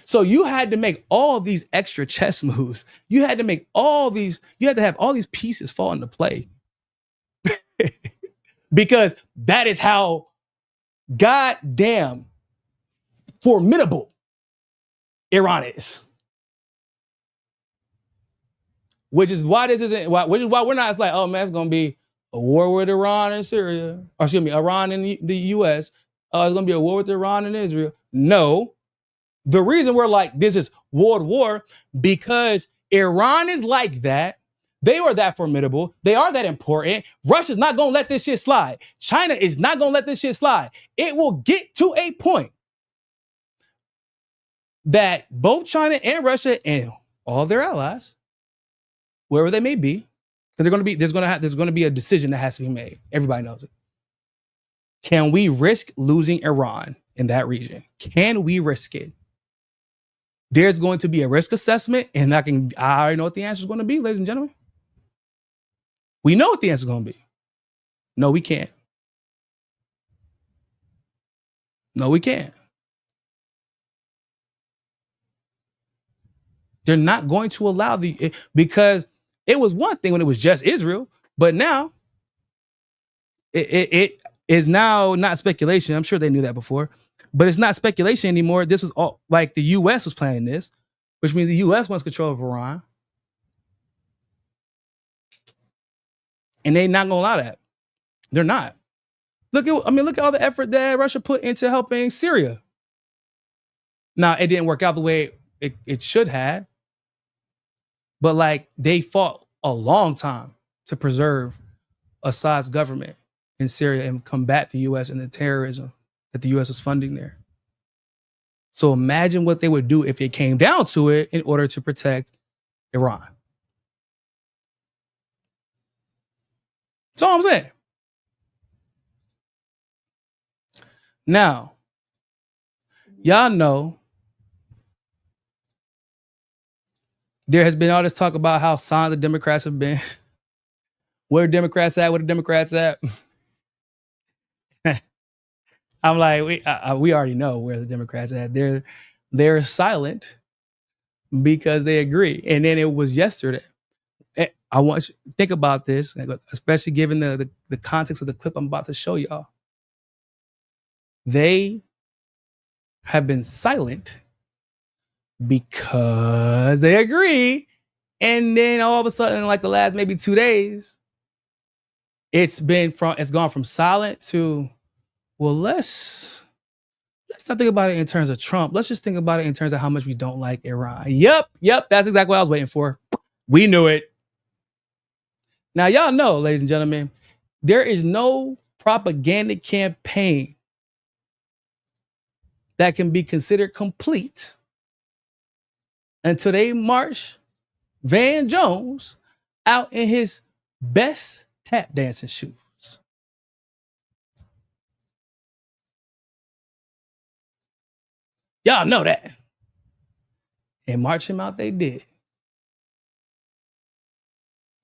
So you had to make all of these extra chess moves. You had to have all these pieces fall into play. Because that is how goddamn formidable Iran is. Which is why we're not, it's like, oh man, it's gonna be a war with Iran and Syria. Or excuse me, Iran and the US. It's gonna be a war with Iran and Israel. No. The reason we're like, this is world war, because Iran is like that. They are that formidable. They are that important. Russia's not going to let this shit slide. China is not going to let this shit slide. It will get to a point that both China and Russia and all their allies, wherever they may be, because there's going to be a decision that has to be made. Everybody knows it. Can we risk losing Iran in that region? Can we risk it? There's going to be a risk assessment, and I already know what the answer is going to be, ladies and gentlemen. We know what the answer is going to be. No, we can't. No, we can't. They're not going to allow because it was one thing when it was just Israel, but now it is now not speculation. I'm sure they knew that before. But it's not speculation anymore. This was all like the U.S. was planning this, which means the U.S. wants control of Iran. And they're not going to allow that. They're not. Look at all the effort that Russia put into helping Syria. Now, it didn't work out the way it should have. But like they fought a long time to preserve Assad's government in Syria and combat the U.S. and the terrorism that the U.S. was funding there. So imagine what they would do if it came down to it in order to protect Iran. That's all I'm saying. Now, y'all know there has been all this talk about how silent the Democrats have been. Where the Democrats at? Where the Democrats at? I'm like, we already know where the Democrats at. They're silent because they agree. And then it was yesterday. I want you to think about this, especially given the context of the clip I'm about to show y'all. They have been silent because they agree. And then all of a sudden, like the last maybe 2 days, it's gone from silent to, well, let's not think about it in terms of Trump. Let's just think about it in terms of how much we don't like Iran. Yep, that's exactly what I was waiting for. We knew it. Now, y'all know, ladies and gentlemen, there is no propaganda campaign that can be considered complete until they march Van Jones out in his best tap dancing shoes. Y'all know that. And march him out they did.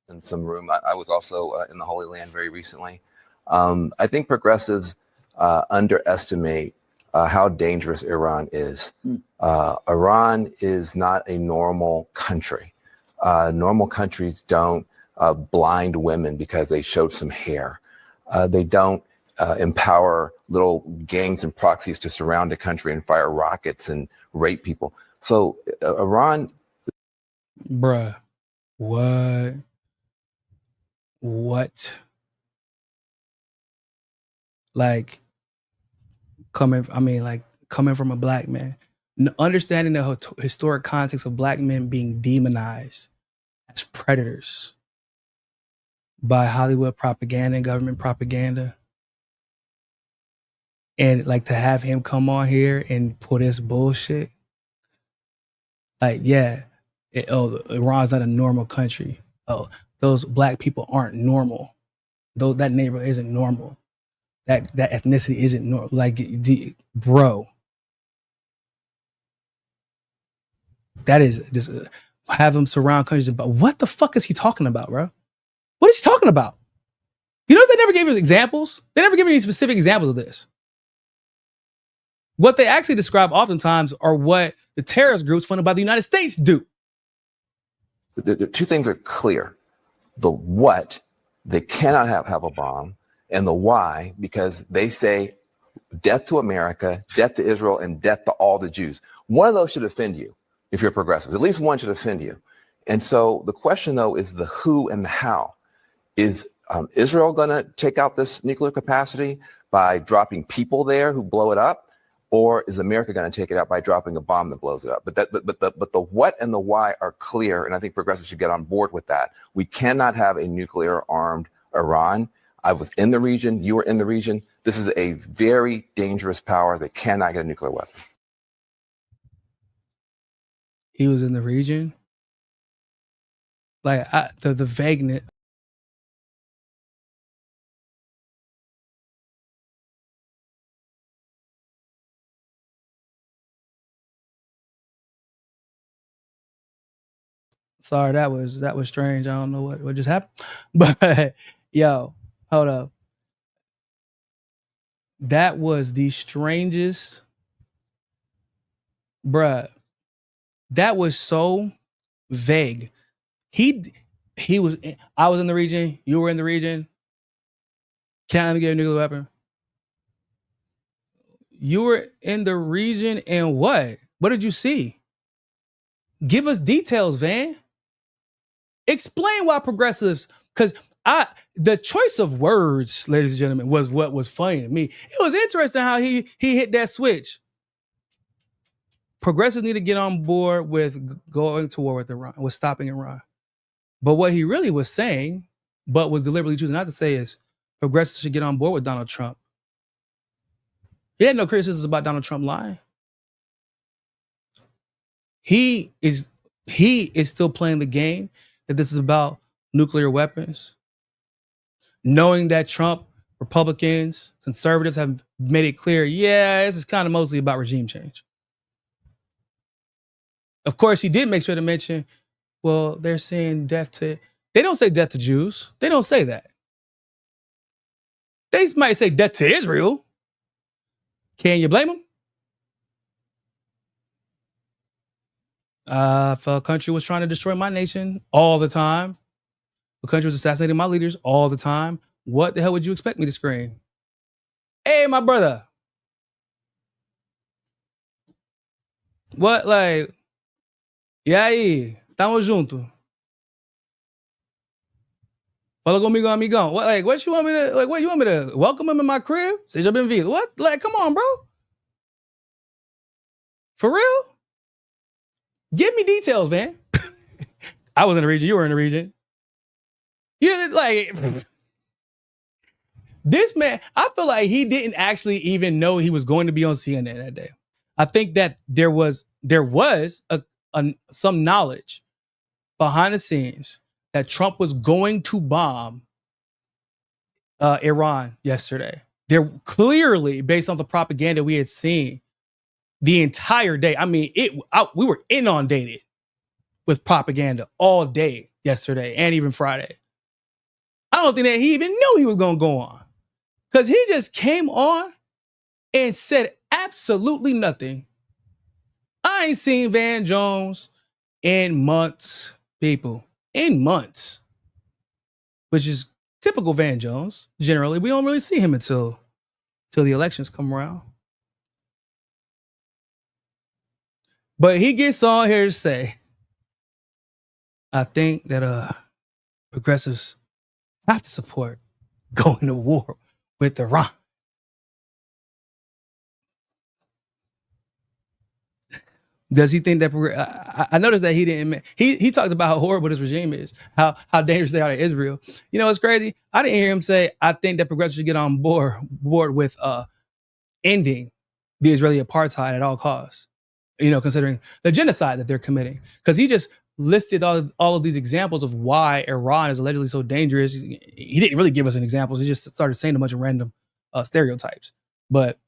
in some room. I was also in the Holy Land very recently. I think progressives underestimate how dangerous Iran is. Iran is not a normal country. Normal countries don't blind women because they showed some hair. They don't empower little gangs and proxies to surround a country and fire rockets and rape people. So Iran. Bruh, what? Like, coming from a black man, understanding the historic context of black men being demonized as predators by Hollywood propaganda and government propaganda. And like to have him come on here and pull this bullshit. Like, yeah, Iran's not a normal country. Oh, those black people aren't normal. Though that neighborhood isn't normal. That ethnicity isn't normal. Like, bro, that is just have them surround countries. But what the fuck is he talking about, bro? What is he talking about? You know, they never gave us examples. They never give any specific examples of this. What they actually describe oftentimes are what the terrorist groups funded by the United States do. The two things are clear. The what, they cannot have a bomb, and the why, because they say death to America, death to Israel, and death to all the Jews. One of those should offend you if you're progressives. At least one should offend you. And so the question, though, is the who and the how. Is Israel going to take out this nuclear capacity by dropping people there who blow it up? Or is America going to take it out by dropping a bomb that blows it up? But the what and the why are clear, and I think progressives should get on board with that. We cannot have a nuclear-armed Iran. I was in the region. You were in the region. This is a very dangerous power that cannot get a nuclear weapon. He was in the region. Like, the vagueness. Sorry, that was strange. I don't know what just happened. But yo, hold up. That was the strangest, bruh. That was so vague. I was in the region, you were in the region. Can't let me get a nuclear weapon. You were in the region and what? What did you see? Give us details, Van. Explain why progressives, because the choice of words, ladies and gentlemen, was what was funny to me. It was interesting how he hit that switch. Progressives need to get on board with going to war with Iran, with stopping Iran. But what he really was saying, but was deliberately choosing not to say, is progressives should get on board with Donald Trump. He had no criticisms about Donald Trump lying. He is still playing the game that this is about nuclear weapons, knowing that Trump, Republicans, conservatives have made it clear, yeah, this is kind of mostly about regime change. Of course, he did make sure to mention, well, they're saying they don't say death to Jews. They don't say that. They might say death to Israel. Can you blame them? If a country was trying to destroy my nation all the time, the country was assassinating my leaders all the time, what the hell would you expect me to scream? Hey, my brother. What, like, e aí? Tamo junto. Fala comigo, amigão. What you want me to welcome him in my crib? Seja bem-vindo. What? Like, come on, bro. For real? Give me details, man. I was in the region. You were in the region. You're like, this man, I feel like he didn't actually even know he was going to be on CNN that day. I think that there was some knowledge behind the scenes that Trump was going to bomb Iran yesterday. They're clearly, based on the propaganda we had seen the entire day. I mean, we were inundated with propaganda all day yesterday and even Friday. I don't think that he even knew he was going to go on, because he just came on and said absolutely nothing. I ain't seen Van Jones in months, people, in months, which is typical Van Jones. Generally, we don't really see him until the elections come around. But he gets on here to say, I think that progressives have to support going to war with Iran. Does he think that I noticed that he didn't, he talked about how horrible this regime is, how dangerous they are to Israel. You know what's crazy? I didn't hear him say, I think that progressives should get on board with ending the Israeli apartheid at all costs, you know, considering the genocide that they're committing. Because he just listed all of these examples of why Iran is allegedly so dangerous. He didn't really give us an example. He just started saying a bunch of random stereotypes. But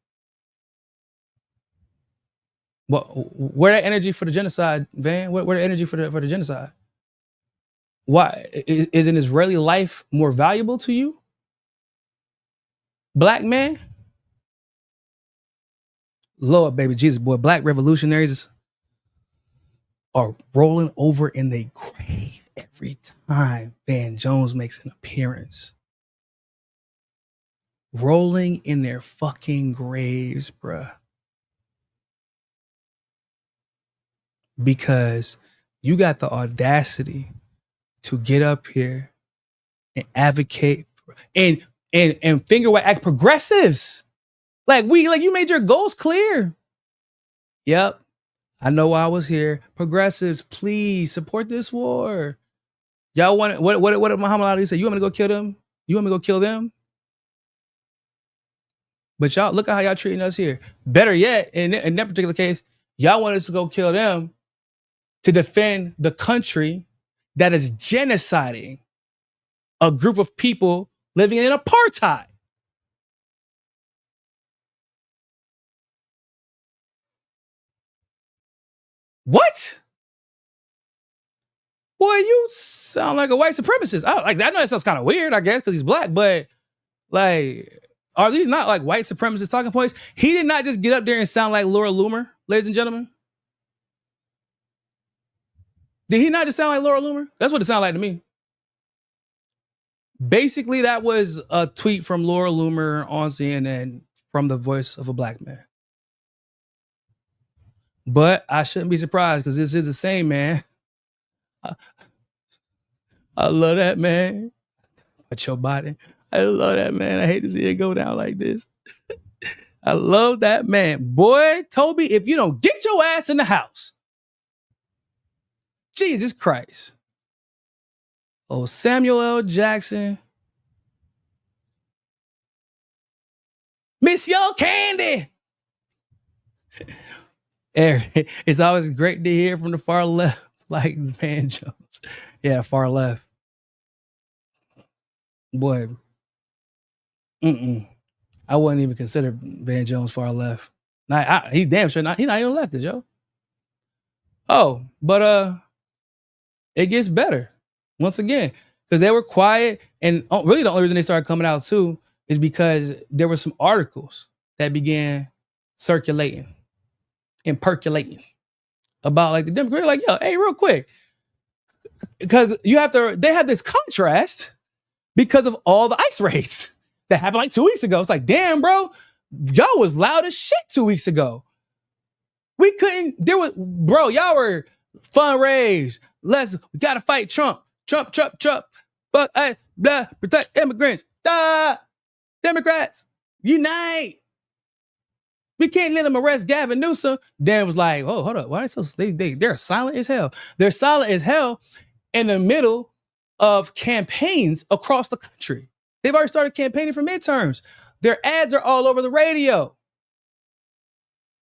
where that energy for the genocide, Van? Where the energy for the genocide? Why is an Israeli life more valuable to you, black man? Lord, baby Jesus, boy, black revolutionaries are rolling over in their grave every time Van Jones makes an appearance. Rolling in their fucking graves, bruh. Because you got the audacity to get up here and advocate for, and finger wag at progressives. Like you made your goals clear. Yep. I know why I was here. Progressives, please support this war. Y'all want what did Muhammad Ali say? You want me to go kill them? You want me to go kill them? But y'all, look at how y'all treating us here. Better yet, in that particular case, y'all want us to go kill them to defend the country that is genociding a group of people living in apartheid. What? Boy, you sound like a white supremacist. I know that sounds kind of weird, I guess, because he's black, but like, are these not like white supremacist talking points? He did not just get up there and sound like Laura Loomer, ladies and gentlemen. Did he not just sound like Laura Loomer? That's what it sounded like to me. Basically, that was a tweet from Laura Loomer on CNN from the voice of a black man. But I shouldn't be surprised, because this is the same man. I love that man. But Joe Biden, I love that man. I hate to see it go down like this. I love that man. Boy, Toby, if you don't get your ass in the house. Jesus Christ. Oh, Samuel L. Jackson. Miss Your Candy. It's always great to hear from the far left, like Van Jones. Yeah, far left. Boy. I wouldn't even consider Van Jones far left. He damn sure not. He's not even left it, Joe. Oh, but it gets better once again, because they were quiet, and really the only reason they started coming out too is because there were some articles that began circulating and percolating about like the Democrats. Like, yo, hey, real quick, because they have this contrast because of all the ICE raids that happened like 2 weeks ago. It's like, damn, bro, y'all was loud as shit 2 weeks ago. Y'all were fundraise. We gotta fight Trump. Trump. Fuck, blah, protect immigrants. Democrats, unite. We can't let them arrest Gavin Newsom. Dan was like, oh, hold up. Why are they're silent as hell. They're silent as hell in the middle of campaigns across the country. They've already started campaigning for midterms. Their ads are all over the radio.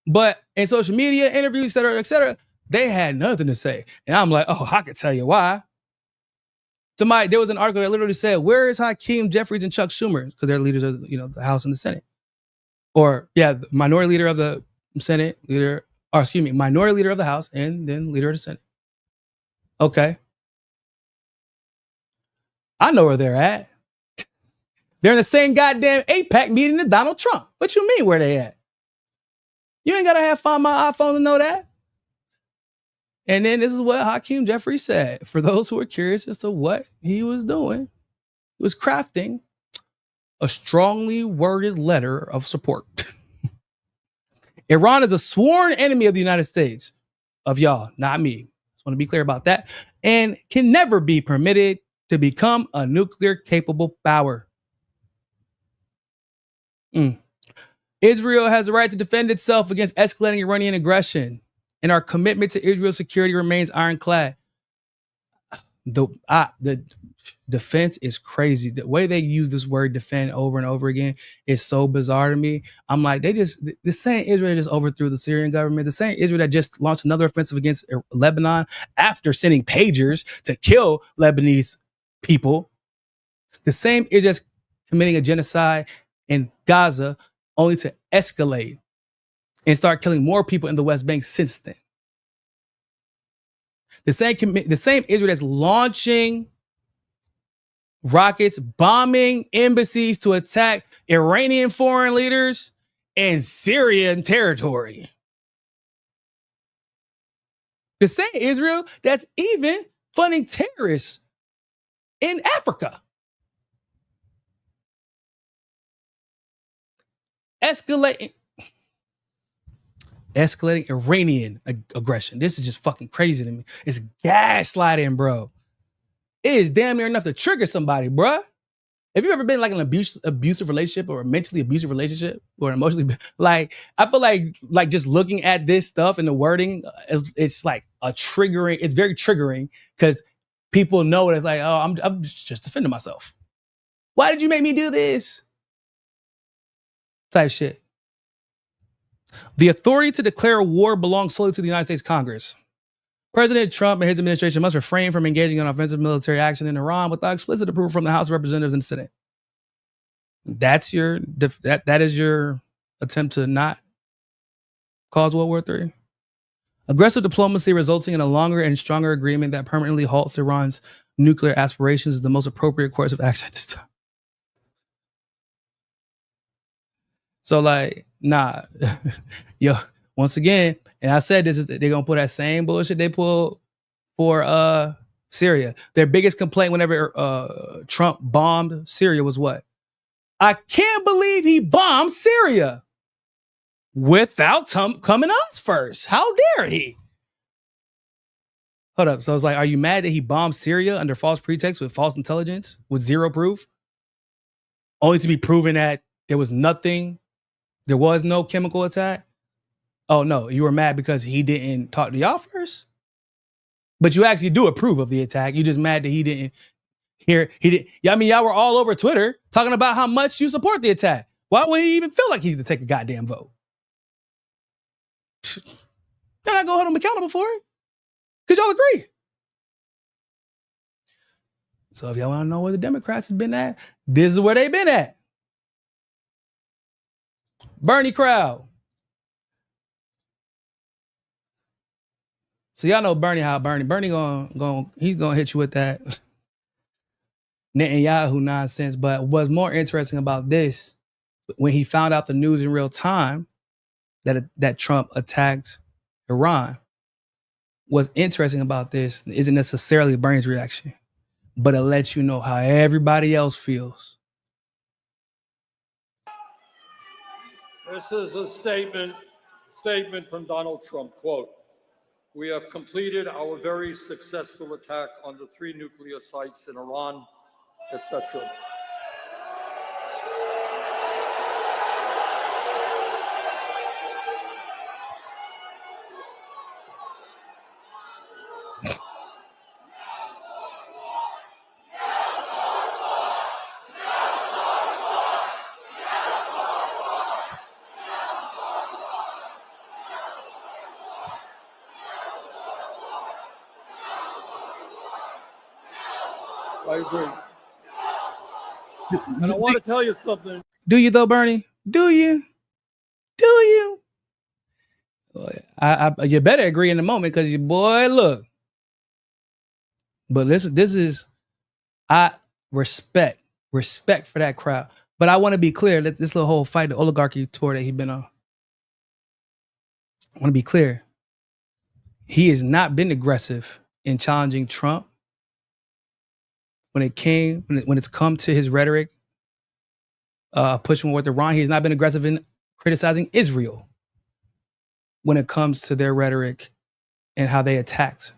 But in social media, interviews, et cetera, they had nothing to say. And I'm like, oh, I could tell you why. There was an article that literally said, where is Hakeem Jeffries and Chuck Schumer? Because they're leaders of the House and the Senate. Or, the minority leader of the Senate, minority leader of the House, and then leader of the Senate. Okay. I know where they're at. They're in the same goddamn APAC meeting as Donald Trump. What you mean where they at? You ain't gotta have Find My iPhone to know that. And then this is what Hakeem Jeffrey said. For those who are curious as to what he was doing, he was crafting a strongly worded letter of support. Iran is a sworn enemy of the United States, of y'all, not me. Just want to be clear about that. And can never be permitted to become a nuclear capable power. Israel has the right to defend itself against escalating Iranian aggression, and our commitment to Israel's security remains ironclad. The defense is crazy. The way they use this word defend over and over again is so bizarre to me. I'm like, the same Israel just overthrew the Syrian government, the same Israel that just launched another offensive against Lebanon after sending pagers to kill Lebanese people. The same Israel is committing a genocide in Gaza only to escalate and start killing more people in the West Bank since then. The same Israel that's launching rockets, bombing embassies to attack Iranian foreign leaders and Syrian territory. The same Israel that's even funding terrorists in Africa. Escalating Iranian aggression. This is just fucking crazy to me. It's gaslighting, bro. It is damn near enough to trigger somebody, bro. Have you ever been like an abusive relationship or a mentally abusive relationship or emotionally, like, I feel like just looking at this stuff and the wording, it's like a triggering, it's very triggering because people know it's like, oh, I'm just defending myself. Why did you make me do this? Type shit. The authority to declare war belongs solely to the United States Congress. President Trump and his administration must refrain from engaging in offensive military action in Iran without explicit approval from the House of Representatives and the Senate. That is your attempt to not cause World War III. Aggressive diplomacy resulting in a longer and stronger agreement that permanently halts Iran's nuclear aspirations is the most appropriate course of action at this time. So like, nah, yo, once again, and I said this is they're gonna pull that same bullshit they pulled for Syria. Their biggest complaint whenever Trump bombed Syria was what? I can't believe he bombed Syria without coming us first. How dare he? Hold up. So it's like, are you mad that he bombed Syria under false pretext with false intelligence with zero proof? Only to be proven that there was no chemical attack? Oh no, you were mad because he didn't talk to y'all first? But you actually do approve of the attack. You just mad that he didn't hear. I mean, y'all were all over Twitter talking about how much you support the attack. Why would he even feel like he needed to take a goddamn vote? You're not gonna hold him accountable for it. Because y'all agree. So if y'all want to know where the Democrats have been at, this is where they've been at. Bernie crowd. So y'all know Bernie he's gonna hit you with that Netanyahu nonsense. But what's more interesting about this, when he found out the news in real time that Trump attacked Iran, what's interesting about this isn't necessarily Bernie's reaction, but it lets you know how everybody else feels. This is a statement from Donald Trump, quote, "We have completed our very successful attack on the 3 nuclear sites in Iran," etc. I agree. And I want to tell you something. Do you though, Bernie? Do you? You better agree in the moment because your boy, look. But listen, respect for that crowd. But I want to be clear that this little whole fight, the oligarchy tour that he's been on, I want to be clear. He has not been aggressive in challenging Trump when it's come to his rhetoric, pushing with Iran. He has not been aggressive in criticizing Israel when it comes to their rhetoric and how they attacked.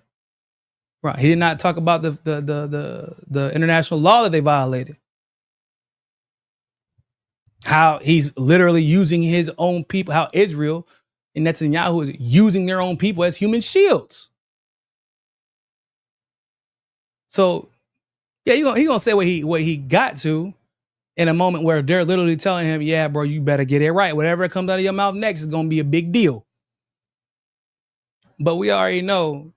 Right. He did not talk about the international law that they violated. How he's literally using his own people, how Israel and Netanyahu is using their own people as human shields. So, yeah, he's gonna say what he got to in a moment where they're literally telling him, yeah, bro, you better get it right. Whatever comes out of your mouth next is gonna be a big deal. But we already know,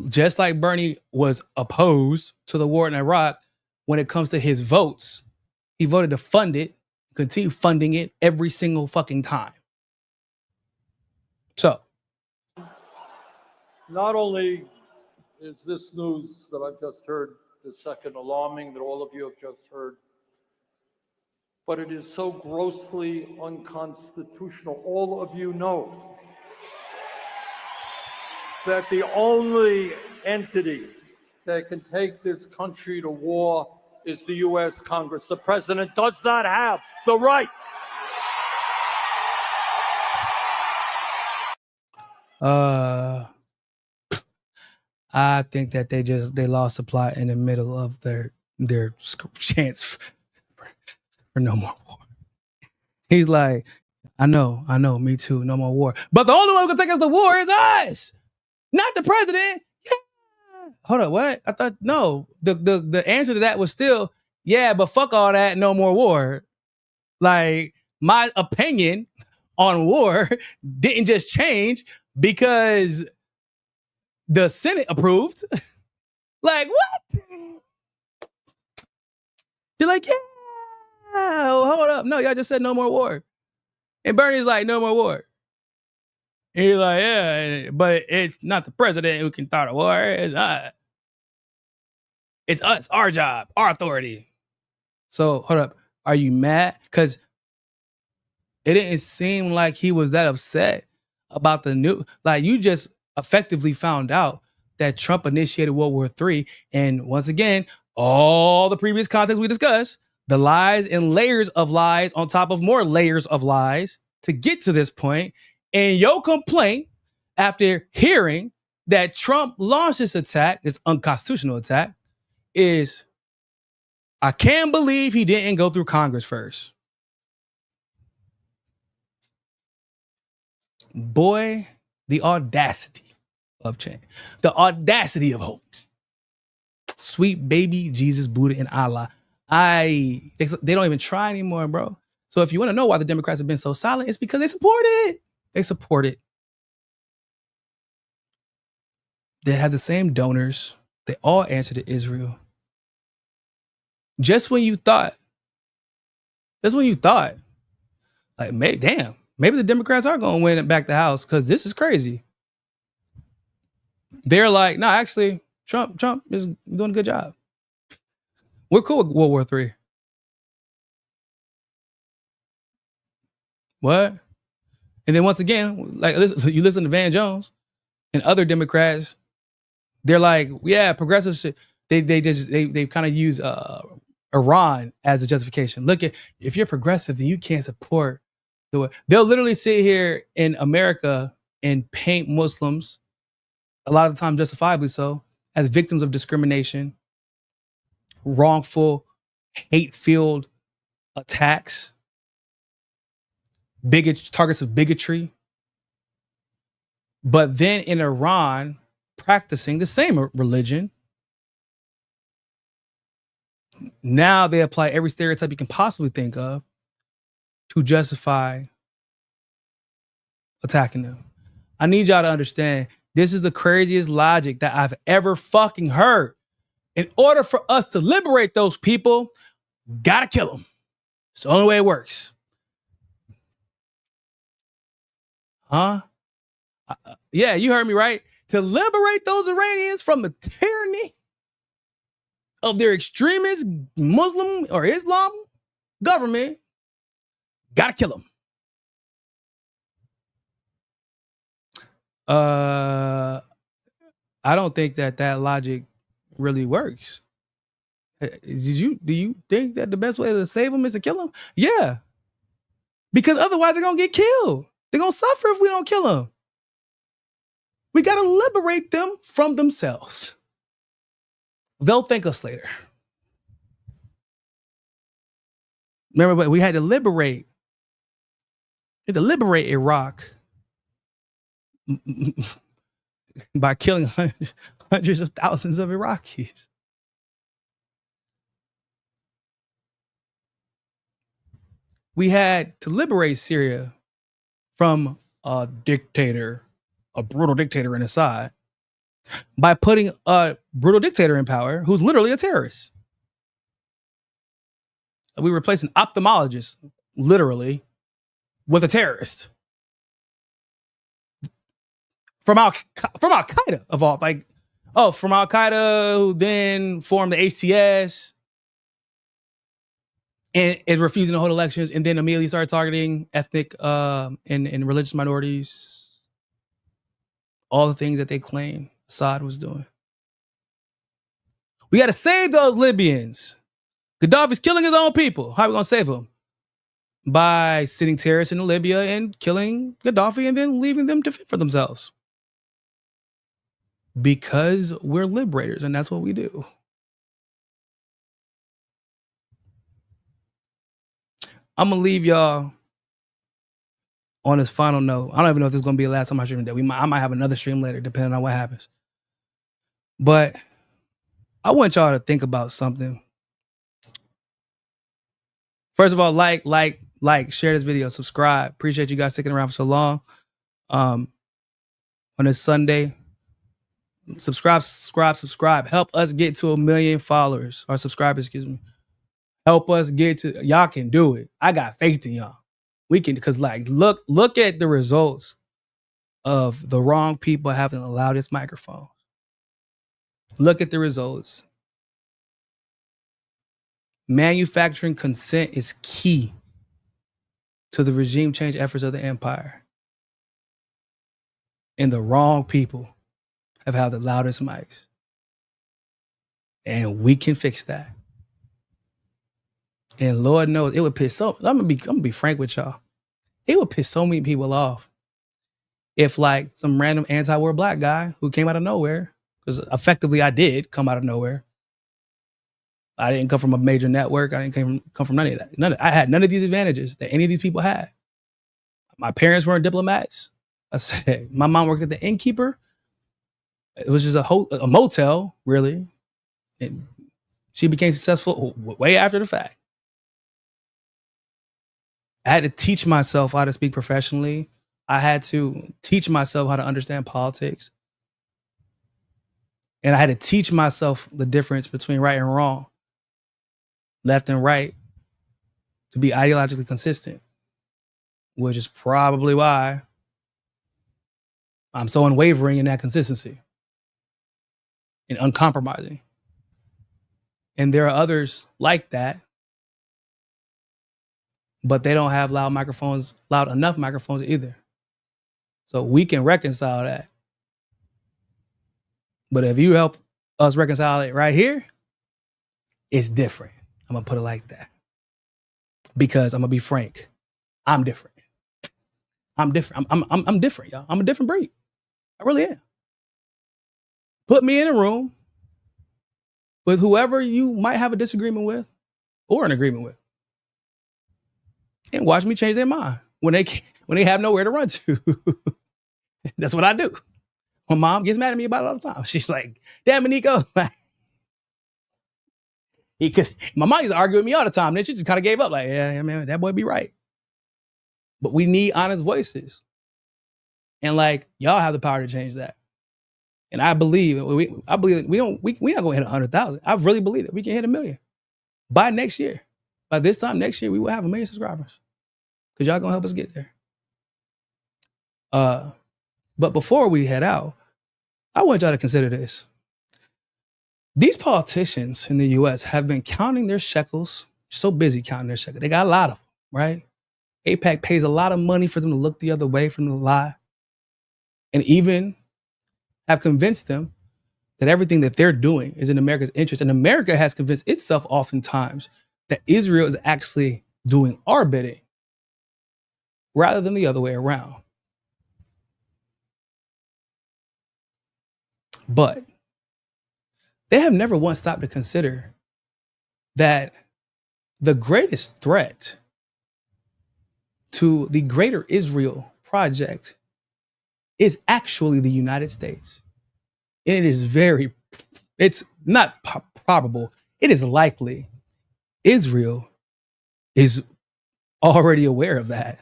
just like Bernie was opposed to the war in Iraq, when it comes to his votes, he voted to fund it, continue funding it every single fucking time. So, Not only is this news that I've just heard this second alarming, that all of you have just heard, but it is so grossly unconstitutional. All of you know that the only entity that can take this country to war is the U.S. Congress. The president does not have the right. I think that they lost the plot in the middle of their chance for no more war. He's like, I know, me too, no more war. But the only one who can take us to war is us, not the president. Yeah. Hold up, what? I thought, no, the answer to that was still, yeah, but fuck all that, no more war. Like, my opinion on war didn't just change because the Senate approved. Like, what? You're like, yeah, hold up. No, y'all just said no more war. And Bernie's like, no more war. And he's like, yeah, but it's not the president who can start a war. It's us. It's us, our job, our authority. So, hold up. Are you mad? Because it didn't seem like he was that upset about the new, like, you just effectively found out that Trump initiated World War III. And once again, all the previous context we discussed, the lies and layers of lies on top of more layers of lies to get to this point. And your complaint after hearing that Trump launched this attack, this unconstitutional attack, is, I can't believe he didn't go through Congress first. Boy, the audacity of change. The audacity of hope. Sweet baby Jesus, Buddha, and Allah. They don't even try anymore, bro. So if you want to know why the Democrats have been so silent, it's because they support it. They support it. They have the same donors. They all answer to Israel. Just when you thought, like, maybe the Democrats are going to win back the House because this is crazy. They're like, no, actually, Trump is doing a good job. We're cool with World War III. What? And then once again, like, you listen to Van Jones and other Democrats, they're like, yeah, progressive shit. They kind of use Iran as a justification. Look, if you're progressive, then you can't support the way. They'll literally sit here in America and paint Muslims, a lot of the time justifiably so, as victims of discrimination, wrongful, hate-filled attacks, targets of bigotry. But then in Iran, practicing the same religion, now they apply every stereotype you can possibly think of to justify attacking them. I need y'all to understand, this is the craziest logic that I've ever fucking heard. In order for us to liberate those people, gotta kill them. It's the only way it works. Huh? Yeah, you heard me right. To liberate those Iranians from the tyranny of their extremist Muslim or Islam government, gotta kill them. I don't think that logic really works. Do you think that the best way to save them is to kill them? Yeah. Because otherwise they're gonna get killed. They're gonna suffer if we don't kill them. We gotta liberate them from themselves. They'll thank us later. Remember, we had to liberate Iraq by killing hundreds of thousands of Iraqis. We had to liberate Syria from a brutal dictator in Assad, by putting a brutal dictator in power who's literally a terrorist. We replaced an ophthalmologist, literally, with a terrorist. From Al-Qaeda, of all, from Al-Qaeda, who then formed the HTS and is refusing to hold elections, and then immediately started targeting ethnic and religious minorities. All the things that they claim Assad was doing. We got to save those Libyans. Gaddafi's killing his own people. How are we going to save them? By sending terrorists into Libya and killing Gaddafi and then leaving them to fend for themselves. Because we're liberators and that's what we do. I'm going to leave y'all on this final note. I don't even know if this is going to be the last time I stream today. I might have another stream later, depending on what happens. But I want y'all to think about something. First of all, like, share this video, subscribe. Appreciate you guys sticking around for so long. On this Sunday, subscribe. Help us get to 1 million followers or subscribers, excuse me. Help us get to, y'all can do it. I got faith in y'all. We can, because look at the results of the wrong people having the loudest microphones. Look at the results. Manufacturing consent is key to the regime change efforts of the empire. And the wrong people have had the loudest mics. And we can fix that. And Lord knows it would piss I'm gonna be frank with y'all. It would piss so many people off if some random anti-war black guy who came out of nowhere, because effectively I did come out of nowhere. I didn't come from a major network. I didn't come from none of that. I had none of these advantages that any of these people had. My parents weren't diplomats. I said, my mom worked at the innkeeper. It was just a motel, really. And she became successful way after the fact. I had to teach myself how to speak professionally. I had to teach myself how to understand politics. And I had to teach myself the difference between right and wrong, left and right, to be ideologically consistent, which is probably why I'm so unwavering in that consistency and uncompromising. And there are others like that, but they don't have loud enough microphones either. So we can reconcile that. But if you help us reconcile it right here, it's different. I'm gonna put it like that. Because I'm gonna be frank. I'm different. I'm different, y'all. I'm a different breed. I really am. Put me in a room with whoever you might have a disagreement with or an agreement with, and watch me change their mind when they have nowhere to run to. That's what I do. My mom gets mad at me about it all the time. She's like, "Damn it, Niko." My mom used to argue with me all the time. Then she just kind of gave up. Yeah, man, that boy be right. But we need honest voices. And y'all have the power to change that. And I believe we're not gonna hit 100,000. I really believe that we can hit 1 million by next year. By this time next year, we will have 1 million subscribers. Because y'all gonna help us get there. But before we head out, I want y'all to consider this. These politicians in the US have been counting their shekels, so busy counting their shekels. They got a lot of them, right? AIPAC pays a lot of money for them to look the other way, for them to lie, and even have convinced them that everything that they're doing is in America's interest. And America has convinced itself oftentimes that Israel is actually doing our bidding rather than the other way around. But they have never once stopped to consider that the greatest threat to the greater Israel project is actually the United States. And it's not probable, it is likely Israel is already aware of that.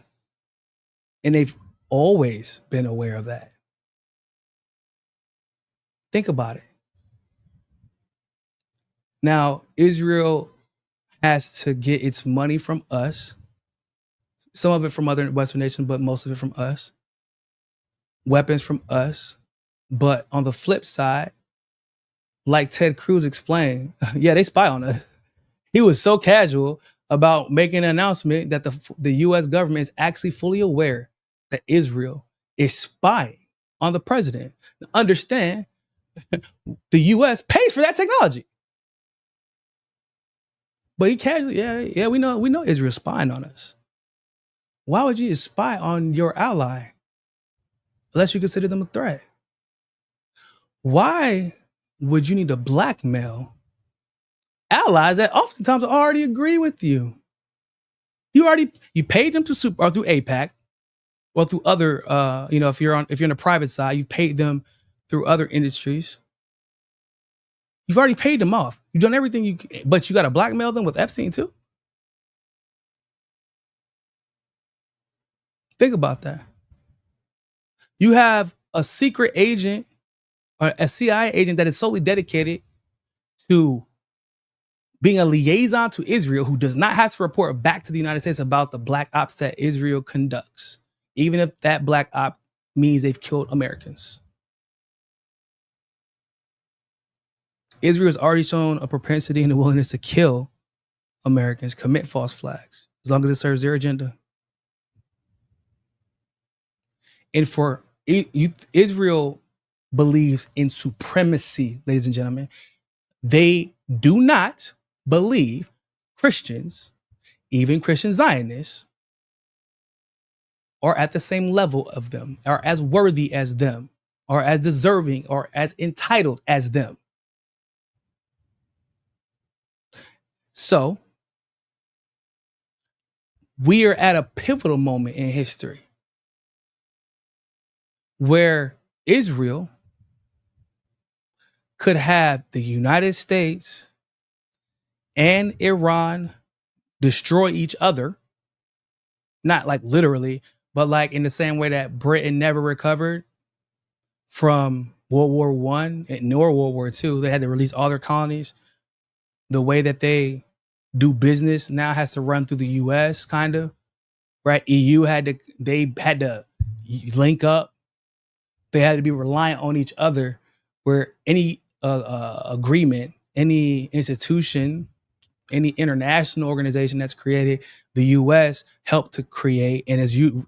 And they've always been aware of that. Think about it. Now, Israel has to get its money from us, some of it from other Western nations, but most of it from us, weapons from us. But on the flip side, like Ted Cruz explained, yeah, they spy on us. He was so casual about making an announcement that the US government is actually fully aware that Israel is spying on the president. Understand, the US pays for that technology. But he casually, yeah, we know Israel's spying on us. Why would you spy on your ally unless you consider them a threat? Why would you need to blackmail allies that oftentimes already agree with you? You paid them through AIPAC or through other, if you're on the private side, you've paid them through other industries. You've already paid them off. You've done everything but you got to blackmail them with Epstein too? Think about that. You have a secret agent or a CIA agent that is solely dedicated to being a liaison to Israel who does not have to report back to the United States about the black ops that Israel conducts, even if that black op means they've killed Americans. Israel has already shown a propensity and a willingness to kill Americans, commit false flags, as long as it serves their agenda. And for Israel believes in supremacy, ladies and gentlemen. They do not believe Christians, even Christian Zionists, are at the same level of them, are as worthy as them, are as deserving or as entitled as them. So we are at a pivotal moment in history where Israel could have the United States and Iran destroy each other, not like literally, but like in the same way that Britain never recovered from World War I nor World War II. They had to release all their colonies. The way that they do business now has to run through the US, kind of, right? EU had to link up. They had to be reliant on each other, where any agreement, any institution, any international organization that's created, the US helped to create, and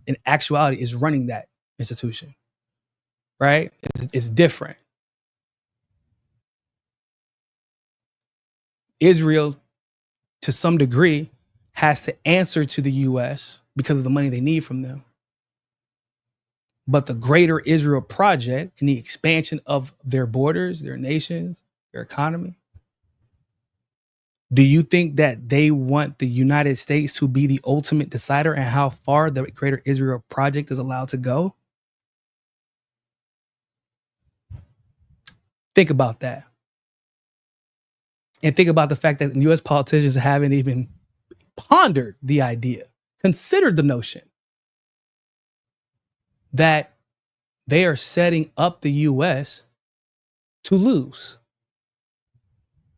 in actuality is running that institution, right? It's different. Israel, to some degree, has to answer to the US because of the money they need from them. But the greater Israel project and the expansion of their borders, their nations, their economy, do you think that they want the United States to be the ultimate decider in how far the greater Israel project is allowed to go? Think about that. And think about the fact that US politicians haven't even pondered the idea, considered the notion that they are setting up the US to lose.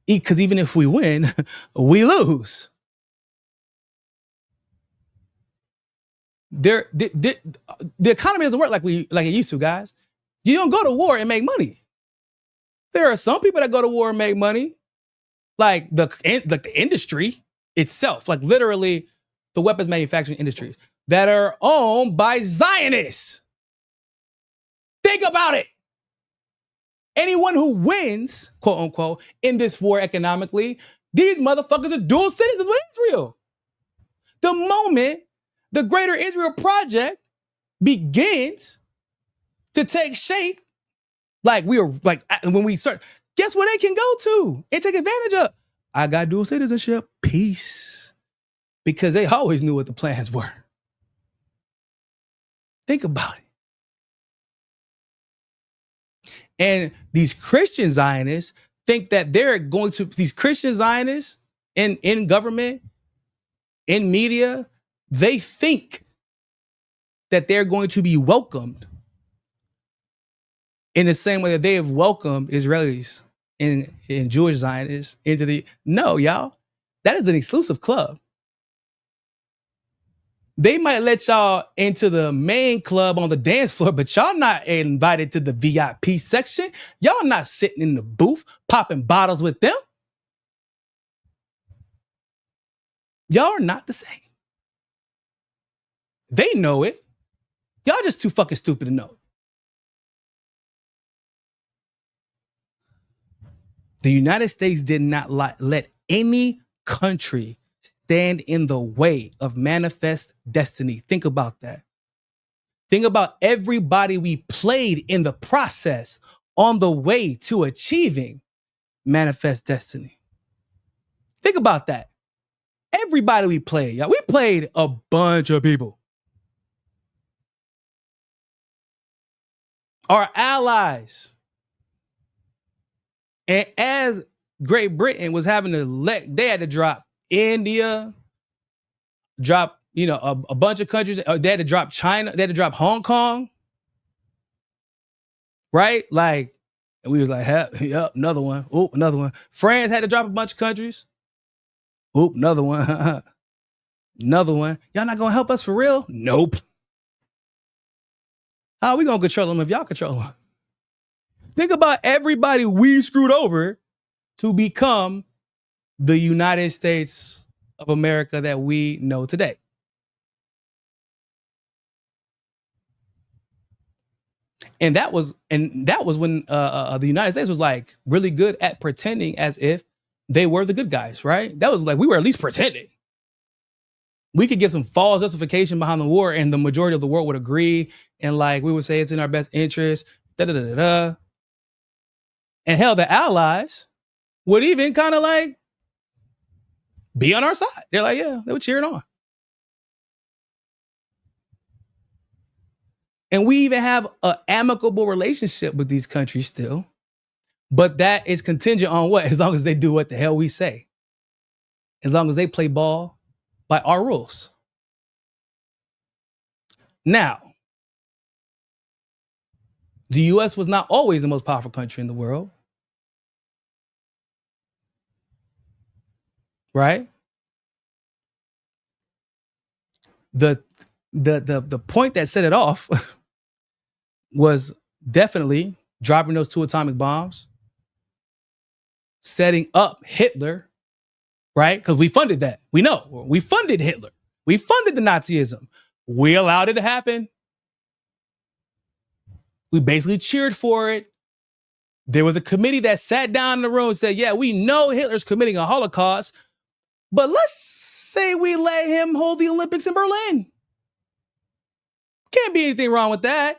Because even if we win, we lose. The economy doesn't work like it used to, guys. You don't go to war and make money. There are some people that go to war and make money, like the industry itself, like literally the weapons manufacturing industries that are owned by Zionists. Think about it. Anyone who wins, quote unquote, in this war economically, these motherfuckers are dual citizens with Israel. The moment the Greater Israel Project begins to take shape, like we are, like when we start, guess where they can go to and take advantage of? I got dual citizenship. Peace. Because they always knew what the plans were. Think about it. And these Christian Zionists think that they're going to, these Christian Zionists in government, in media, they think that they're going to be welcomed in the same way that they have welcomed Israelis and Jewish Zionists into the, no, y'all, that is an exclusive club. They might let y'all into the main club on the dance floor, but y'all not invited to the VIP section. Y'all not sitting in the booth popping bottles with them. Y'all are not the same. They know it. Y'all just too fucking stupid to know it. The United States did not let any country stand in the way of manifest destiny. Think about that. Think about everybody we played in the process on the way to achieving manifest destiny. Think about that. Everybody we played, y'all. We played a bunch of people. Our allies. And as Great Britain was having to they had to drop India, drop, a bunch of countries. They had to drop China. They had to drop Hong Kong. Right? Like, and we was like, yep, another one. Oop, another one. France had to drop a bunch of countries. Oop, another one. Another one. Y'all not gonna help us for real? Nope. How are we gonna control them if y'all control them? Think about everybody we screwed over to become the United States of America that we know today. And that was when the United States was like really good at pretending as if they were the good guys, right? That was like, we were at least pretending. We could get some false justification behind the war and the majority of the world would agree. And like, we would say it's in our best interest, And hell, the allies would even kind of like be on our side. They're like, yeah, they were cheering on. And we even have an amicable relationship with these countries still. But that is contingent on what? As long as they do what the hell we say. As long as they play ball by our rules. Now, the US was not always the most powerful country in the world. Right? The point that set it off was definitely dropping those 2 atomic bombs, setting up Hitler, right? Because we funded that. We know. We funded Hitler. We funded the Nazism. We allowed it to happen. We basically cheered for it. There was a committee that sat down in the room and said, yeah, we know Hitler's committing a Holocaust, but let's say we let him hold the Olympics in Berlin. Can't be anything wrong with that.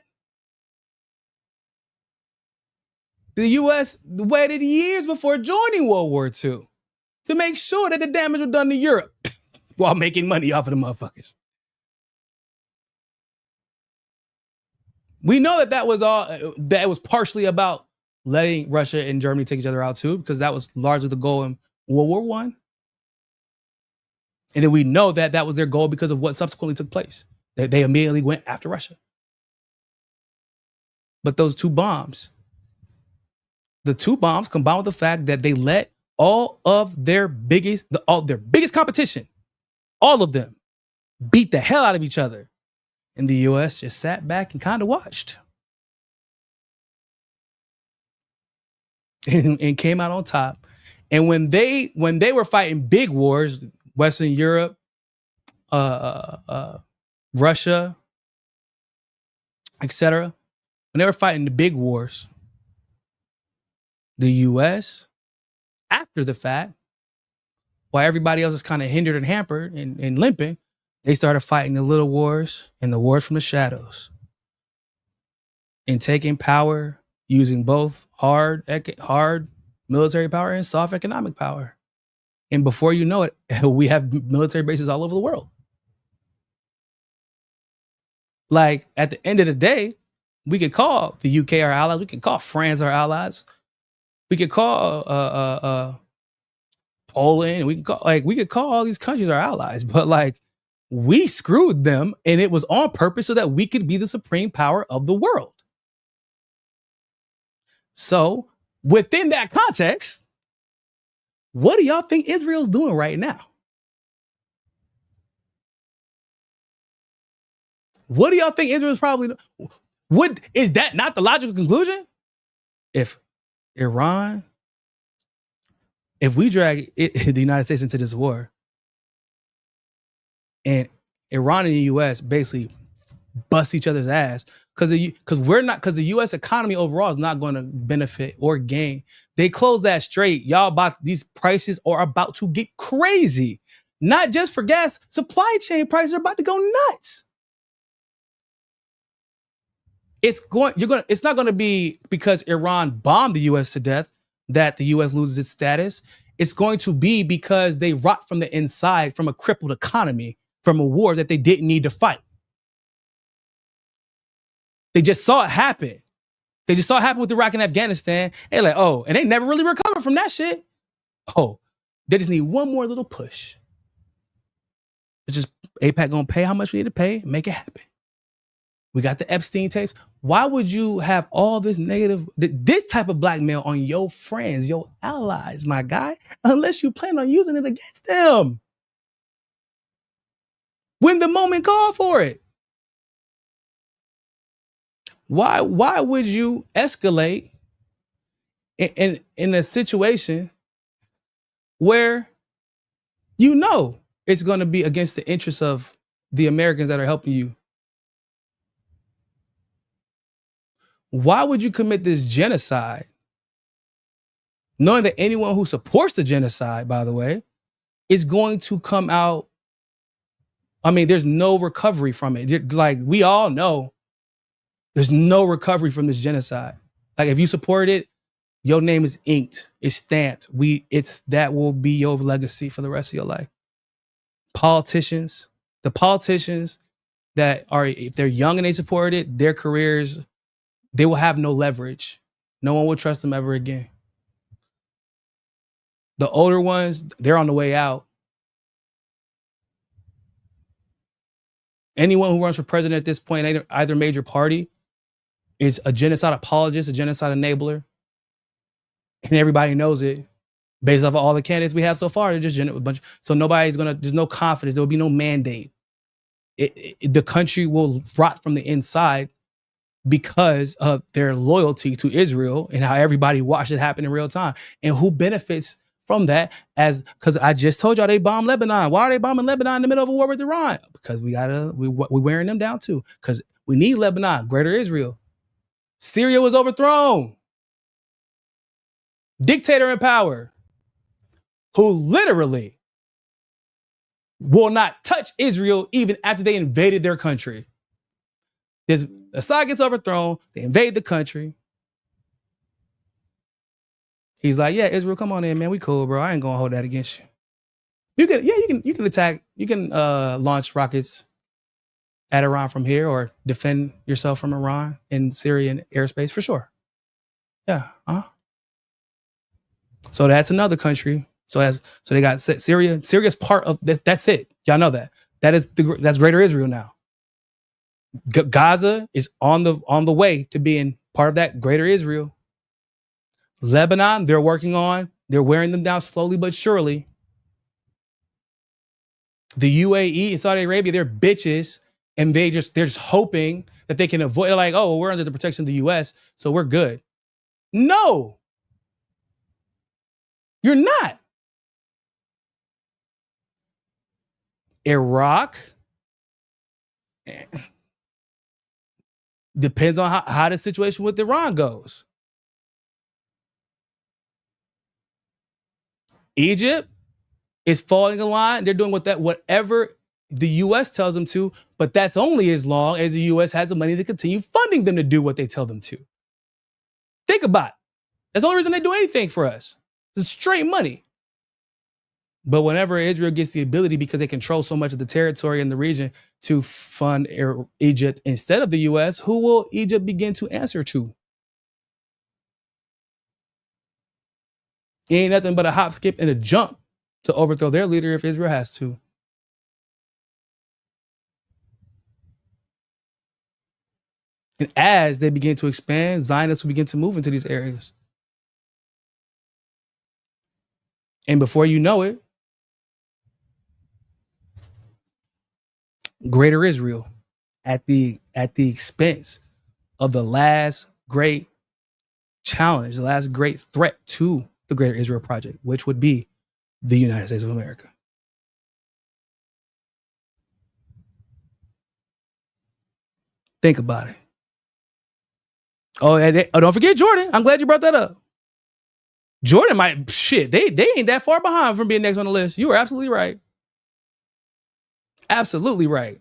The U.S. waited years before joining World War II to make sure that the damage was done to Europe while making money off of the motherfuckers. We know that it was partially about letting Russia and Germany take each other out too, because that was largely the goal in World War I. And then we know that that was their goal because of what subsequently took place. They immediately went after Russia. But those 2 bombs, the 2 bombs combined with the fact that they let all of their biggest competition, all of them, beat the hell out of each other. And the US just sat back and kind of watched. and came out on top. And when they were fighting big wars, Western Europe, Russia, etc., when they were fighting the big wars, the U.S., after the fact, while everybody else is kind of hindered and hampered and limping, they started fighting the little wars and the wars from the shadows and taking power using both hard military power and soft economic power. And before you know it, we have military bases all over the world. Like, at the end of the day, we could call the UK our allies. We could call France our allies. We could call Poland. We could call all these countries our allies. But like, we screwed them, and it was on purpose so that we could be the supreme power of the world. So within that context, what do y'all think Israel's doing right now? What do y'all think Israel's probably doing? Is that not the logical conclusion? If Iran, if we drag the United States into this war, and Iran and the U.S. basically bust each other's ass because the U.S. economy overall is not going to benefit or gain. They closed that straight. These prices are about to get crazy. Not just for gas, supply chain prices are about to go nuts. It's not going to be because Iran bombed the U.S. to death that the U.S. loses its status. It's going to be because they rot from the inside from a crippled economy, from a war that they didn't need to fight. They just saw it happen. They just saw it happen with Iraq and Afghanistan. They're like, oh, and they never really recovered from that shit. Oh, they just need one more little push. It's just AIPAC gonna pay how much we need to pay, make it happen. We got the Epstein tapes. Why would you have all this this type of blackmail on your friends, your allies, my guy, unless you plan on using it against them? When the moment called for it. Why would you escalate in a situation where you know it's going to be against the interests of the Americans that are helping you? Why would you commit this genocide, knowing that anyone who supports the genocide, by the way, is going to come out? I mean, there's no recovery from it. Like, we all know there's no recovery from this genocide. Like, if you support it, your name is inked, it's stamped. That will be your legacy for the rest of your life. The politicians that are, if they're young and they support it, their careers, they will have no leverage. No one will trust them ever again. The older ones, they're on the way out. Anyone who runs for president at this point, either major party, is a genocide apologist, a genocide enabler. And everybody knows it. Based off of all the candidates we have so far, they're just a bunch. So there's no confidence. There will be no mandate. The country will rot from the inside because of their loyalty to Israel and how everybody watched it happen in real time. And who benefits from that? Because I just told y'all they bombed Lebanon. Why are they bombing Lebanon in the middle of a war with Iran? Because we're wearing them down too. Because we need Lebanon, greater Israel. Syria was overthrown. Dictator in power who literally will not touch Israel even after they invaded their country. Assad gets overthrown. They invade the country. He's like, yeah, Israel, come on in, man. We cool, bro. I ain't gonna hold that against you. You can attack. You can launch rockets at Iran from here, or defend yourself from Iran in Syrian airspace for sure. Yeah. So that's another country. So they got Syria. Syria's part of that. That's it. Y'all know that. That's greater Israel now. Gaza is on the way to being part of that greater Israel. Lebanon, they're wearing them down slowly but surely. The UAE and Saudi Arabia, they're bitches, and they're just hoping that they can avoid. They're like, oh, well, we're under the protection of the US, so we're good. No. You're not. Iraq depends on how the situation with Iran goes. Egypt is falling in line. They're doing whatever the U.S. tells them to, but that's only as long as the U.S. has the money to continue funding them to do what they tell them to. Think about it. That's the only reason they do anything for us. It's straight money. But whenever Israel gets the ability, because they control so much of the territory in the region, to fund Egypt instead of the U.S., who will Egypt begin to answer to? It ain't nothing but a hop, skip, and a jump to overthrow their leader if Israel has to. And as they begin to expand, Zionists will begin to move into these areas. And before you know it, Greater Israel at the expense of the last great challenge, the last great threat to the Greater Israel Project, which would be the United States of America. Think about it. Oh, don't forget Jordan. I'm glad you brought that up. Jordan might, they ain't that far behind from being next on the list. You were absolutely right. Absolutely right.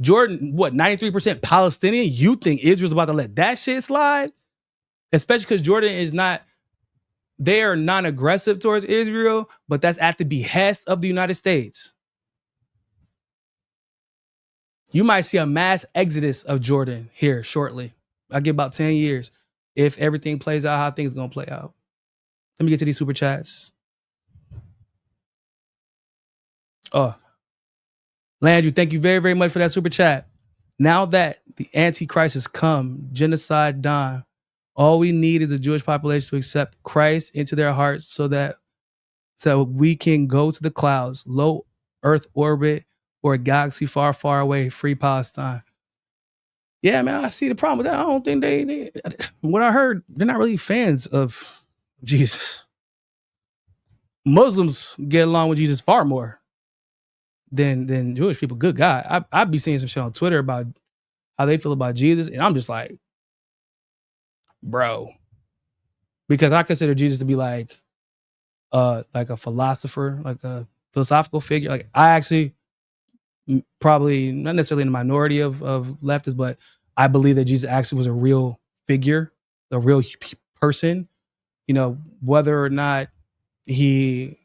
Jordan, 93% Palestinian? You think Israel's about to let that shit slide? Especially because Jordan is not, they are non-aggressive towards Israel, but that's at the behest of the United States. You might see a mass exodus of Jordan here shortly. I'll give about 10 years if everything plays out how things are going to play out. Let me get to these super chats. Oh, Landry, thank you very, very much for that super chat. Now that the Antichrist has come, genocide done, all we need is the Jewish population to accept Christ into their hearts so we can go to the clouds, low Earth orbit, or a galaxy far, far away, free Palestine. Yeah, man, I see the problem with that. I don't think they what I heard, they're not really fans of Jesus. Muslims get along with Jesus far more than Jewish people. Good God. I'd be seeing some shit on Twitter about how they feel about Jesus, and I'm just like, bro. Because I consider Jesus to be like a philosopher, like a philosophical figure. Like I actually probably not necessarily in the minority of leftists, but I believe that Jesus actually was a real figure, a real person. You know, whether or not he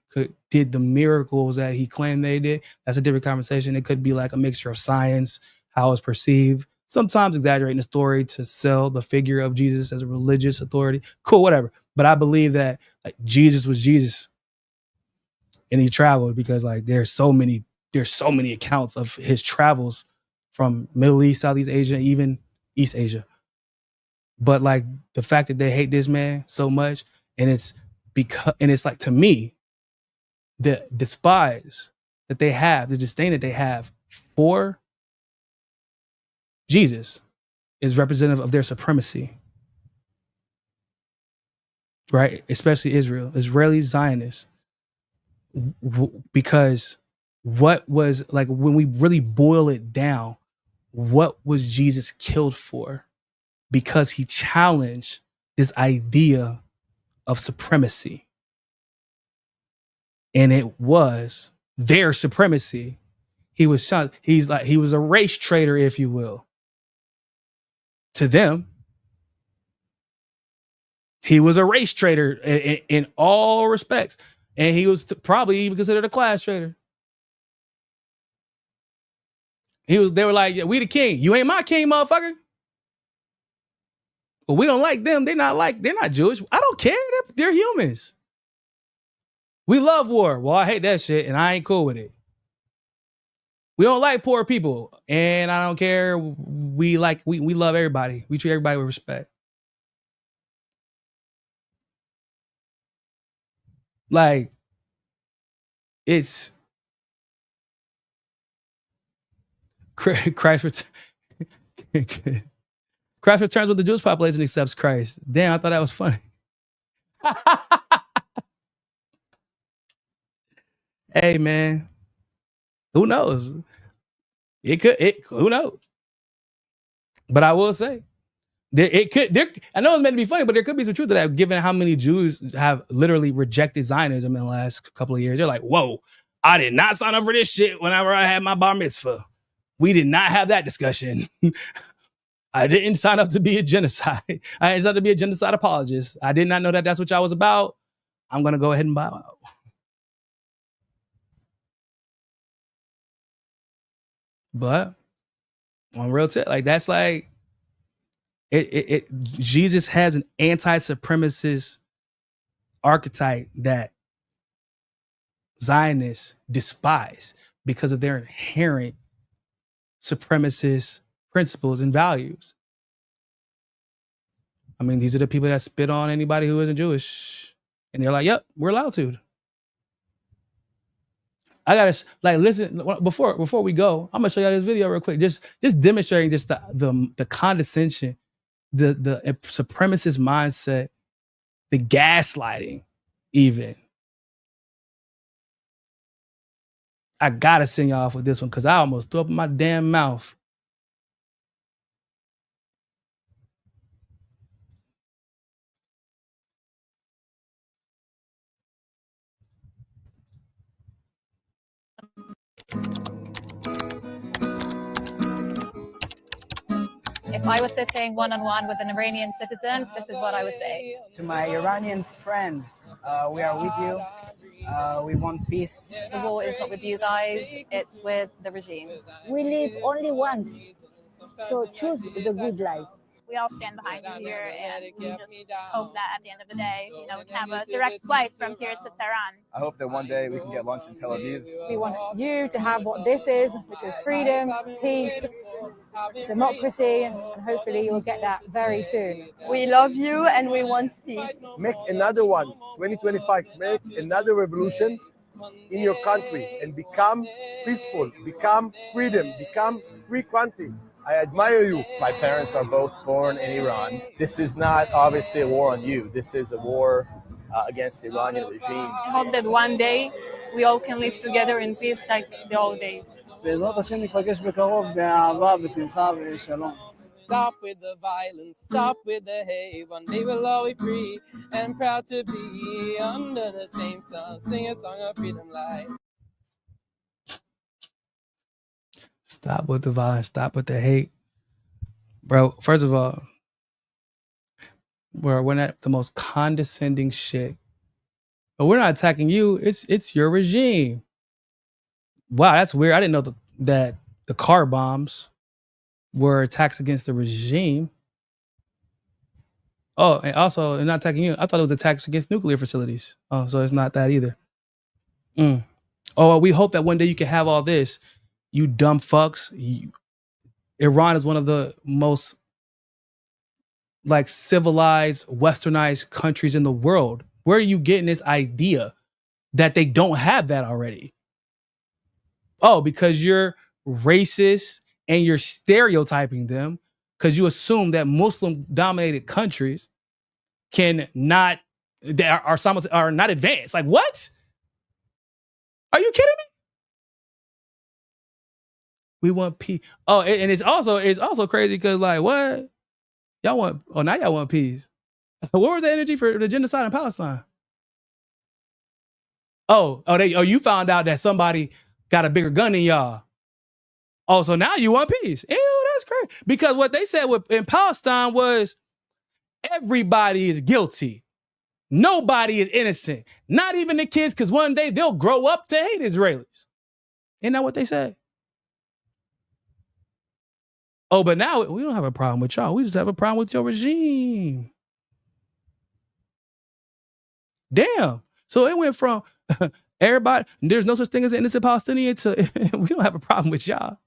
did the miracles that he claimed they did, that's a different conversation. It could be like a mixture of science, how it's perceived, sometimes exaggerating the story to sell the figure of Jesus as a religious authority. Cool, whatever. But I believe that like Jesus was Jesus, and he traveled because like there's so many accounts of his travels from Middle East, Southeast Asia, even East Asia. But like the fact that they hate this man so much, and it's like, to me, the despise that they have, the disdain that they have for Jesus is representative of their supremacy, right? Especially Israel, Israeli Zionists, because what was, like, when we really boil it down, what was Jesus killed for? Because he challenged this idea of supremacy. And it was their supremacy. He was a race traitor, if you will. To them, he was a race traitor in all respects. And he was probably even considered a class traitor. They were like, yeah, we the king. You ain't my king, motherfucker. But we don't like them. They're not Jewish. I don't care. They're humans. We love war. Well, I hate that shit, and I ain't cool with it. We don't like poor people, and I don't care. We love everybody. We treat everybody with respect. Like, it's Christ returns when the Jewish population accepts Christ. Damn, I thought that was funny. Hey, man, who knows? Who knows? But I will say, I know it's meant to be funny, but there could be some truth to that, given how many Jews have literally rejected Zionism in the last couple of years. They're like, whoa, I did not sign up for this shit whenever I had my bar mitzvah. We did not have that discussion. I didn't sign up to be a genocide. I didn't sign up to be a genocide apologist. I did not know that that's what y'all was about. I'm going to go ahead and bow out. But on real tip, like that's like, Jesus has an anti-supremacist archetype that Zionists despise because of their inherent supremacist principles and values. I mean, these are the people that spit on anybody who isn't Jewish. And they're like, yep, we're allowed to. I gotta like listen before we go. I'm gonna show you this video real quick, just demonstrating just the condescension, the supremacist mindset, the gaslighting, even. I gotta send y'all off with this one because I almost threw up in my damn mouth. If I was sitting one-on-one with an Iranian citizen, this is what I would say. To my Iranian friends, we are with you. We want peace. The war is not with you guys, it's with the regime. We live only once, so choose the good life. We all stand behind you here, and we just hope that at the end of the day, we can have a direct flight from here to Tehran. I hope that one day we can get lunch in Tel Aviv. We want you to have what this is, which is freedom, peace, democracy, and hopefully you'll get that very soon. We love you and we want peace. Make another one, 2025, make another revolution in your country and become peaceful, become freedom, become free country. I admire you. My parents are both born in Iran. This is not obviously a war on you. This is a war against the Iranian regime. I hope that one day we all can live together in peace like the old days. Stop with the violence, stop with the hate. One day we'll all be free and proud to be under the same sun. Sing a song of freedom like. Stop with the violence, stop with the hate. Bro, first of all, we're not the most condescending shit. But we're not attacking you, it's your regime. Wow, that's weird. I didn't know that the car bombs were attacks against the regime. Oh, and also, they're not attacking you. I thought it was attacks against nuclear facilities. Oh, so it's not that either. Oh, we hope that one day you can have all this. You dumb fucks. Iran is one of the most like civilized, westernized countries in the world. Where are you getting this idea that they don't have that already? Oh, because you're racist and you're stereotyping them because you assume that Muslim-dominated countries are not advanced. Like, what? Are you kidding me? We want peace. Oh, and it's also crazy because like, what? Y'all want? Oh, now y'all want peace. Where was the energy for the genocide in Palestine? You found out that somebody got a bigger gun than y'all. Oh, so now you want peace. Ew, that's crazy. Because what they said in Palestine was everybody is guilty. Nobody is innocent. Not even the kids, because one day they'll grow up to hate Israelis. Isn't that what they said? Oh, but now we don't have a problem with y'all. We just have a problem with your regime. Damn. So it went from everybody, there's no such thing as an innocent Palestinian to we don't have a problem with y'all.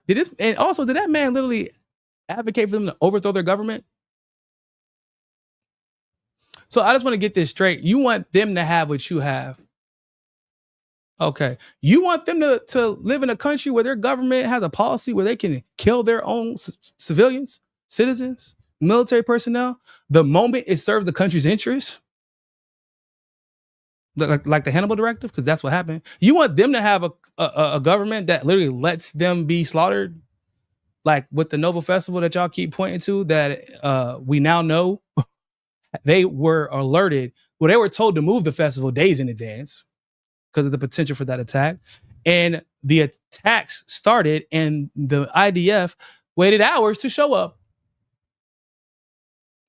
Did that man literally advocate for them to overthrow their government? So I just want to get this straight. You want them to have what you have. Okay. You want them to live in a country where their government has a policy where they can kill their own civilians, citizens, military personnel, the moment it serves the country's interests? like the Hannibal Directive, because that's what happened. You want them to have a government that literally lets them be slaughtered, like with the Nova Festival that y'all keep pointing to, that we now know they were alerted. Well, they were told to move the festival days in advance because of the potential for that attack. And the attacks started, and the IDF waited hours to show up.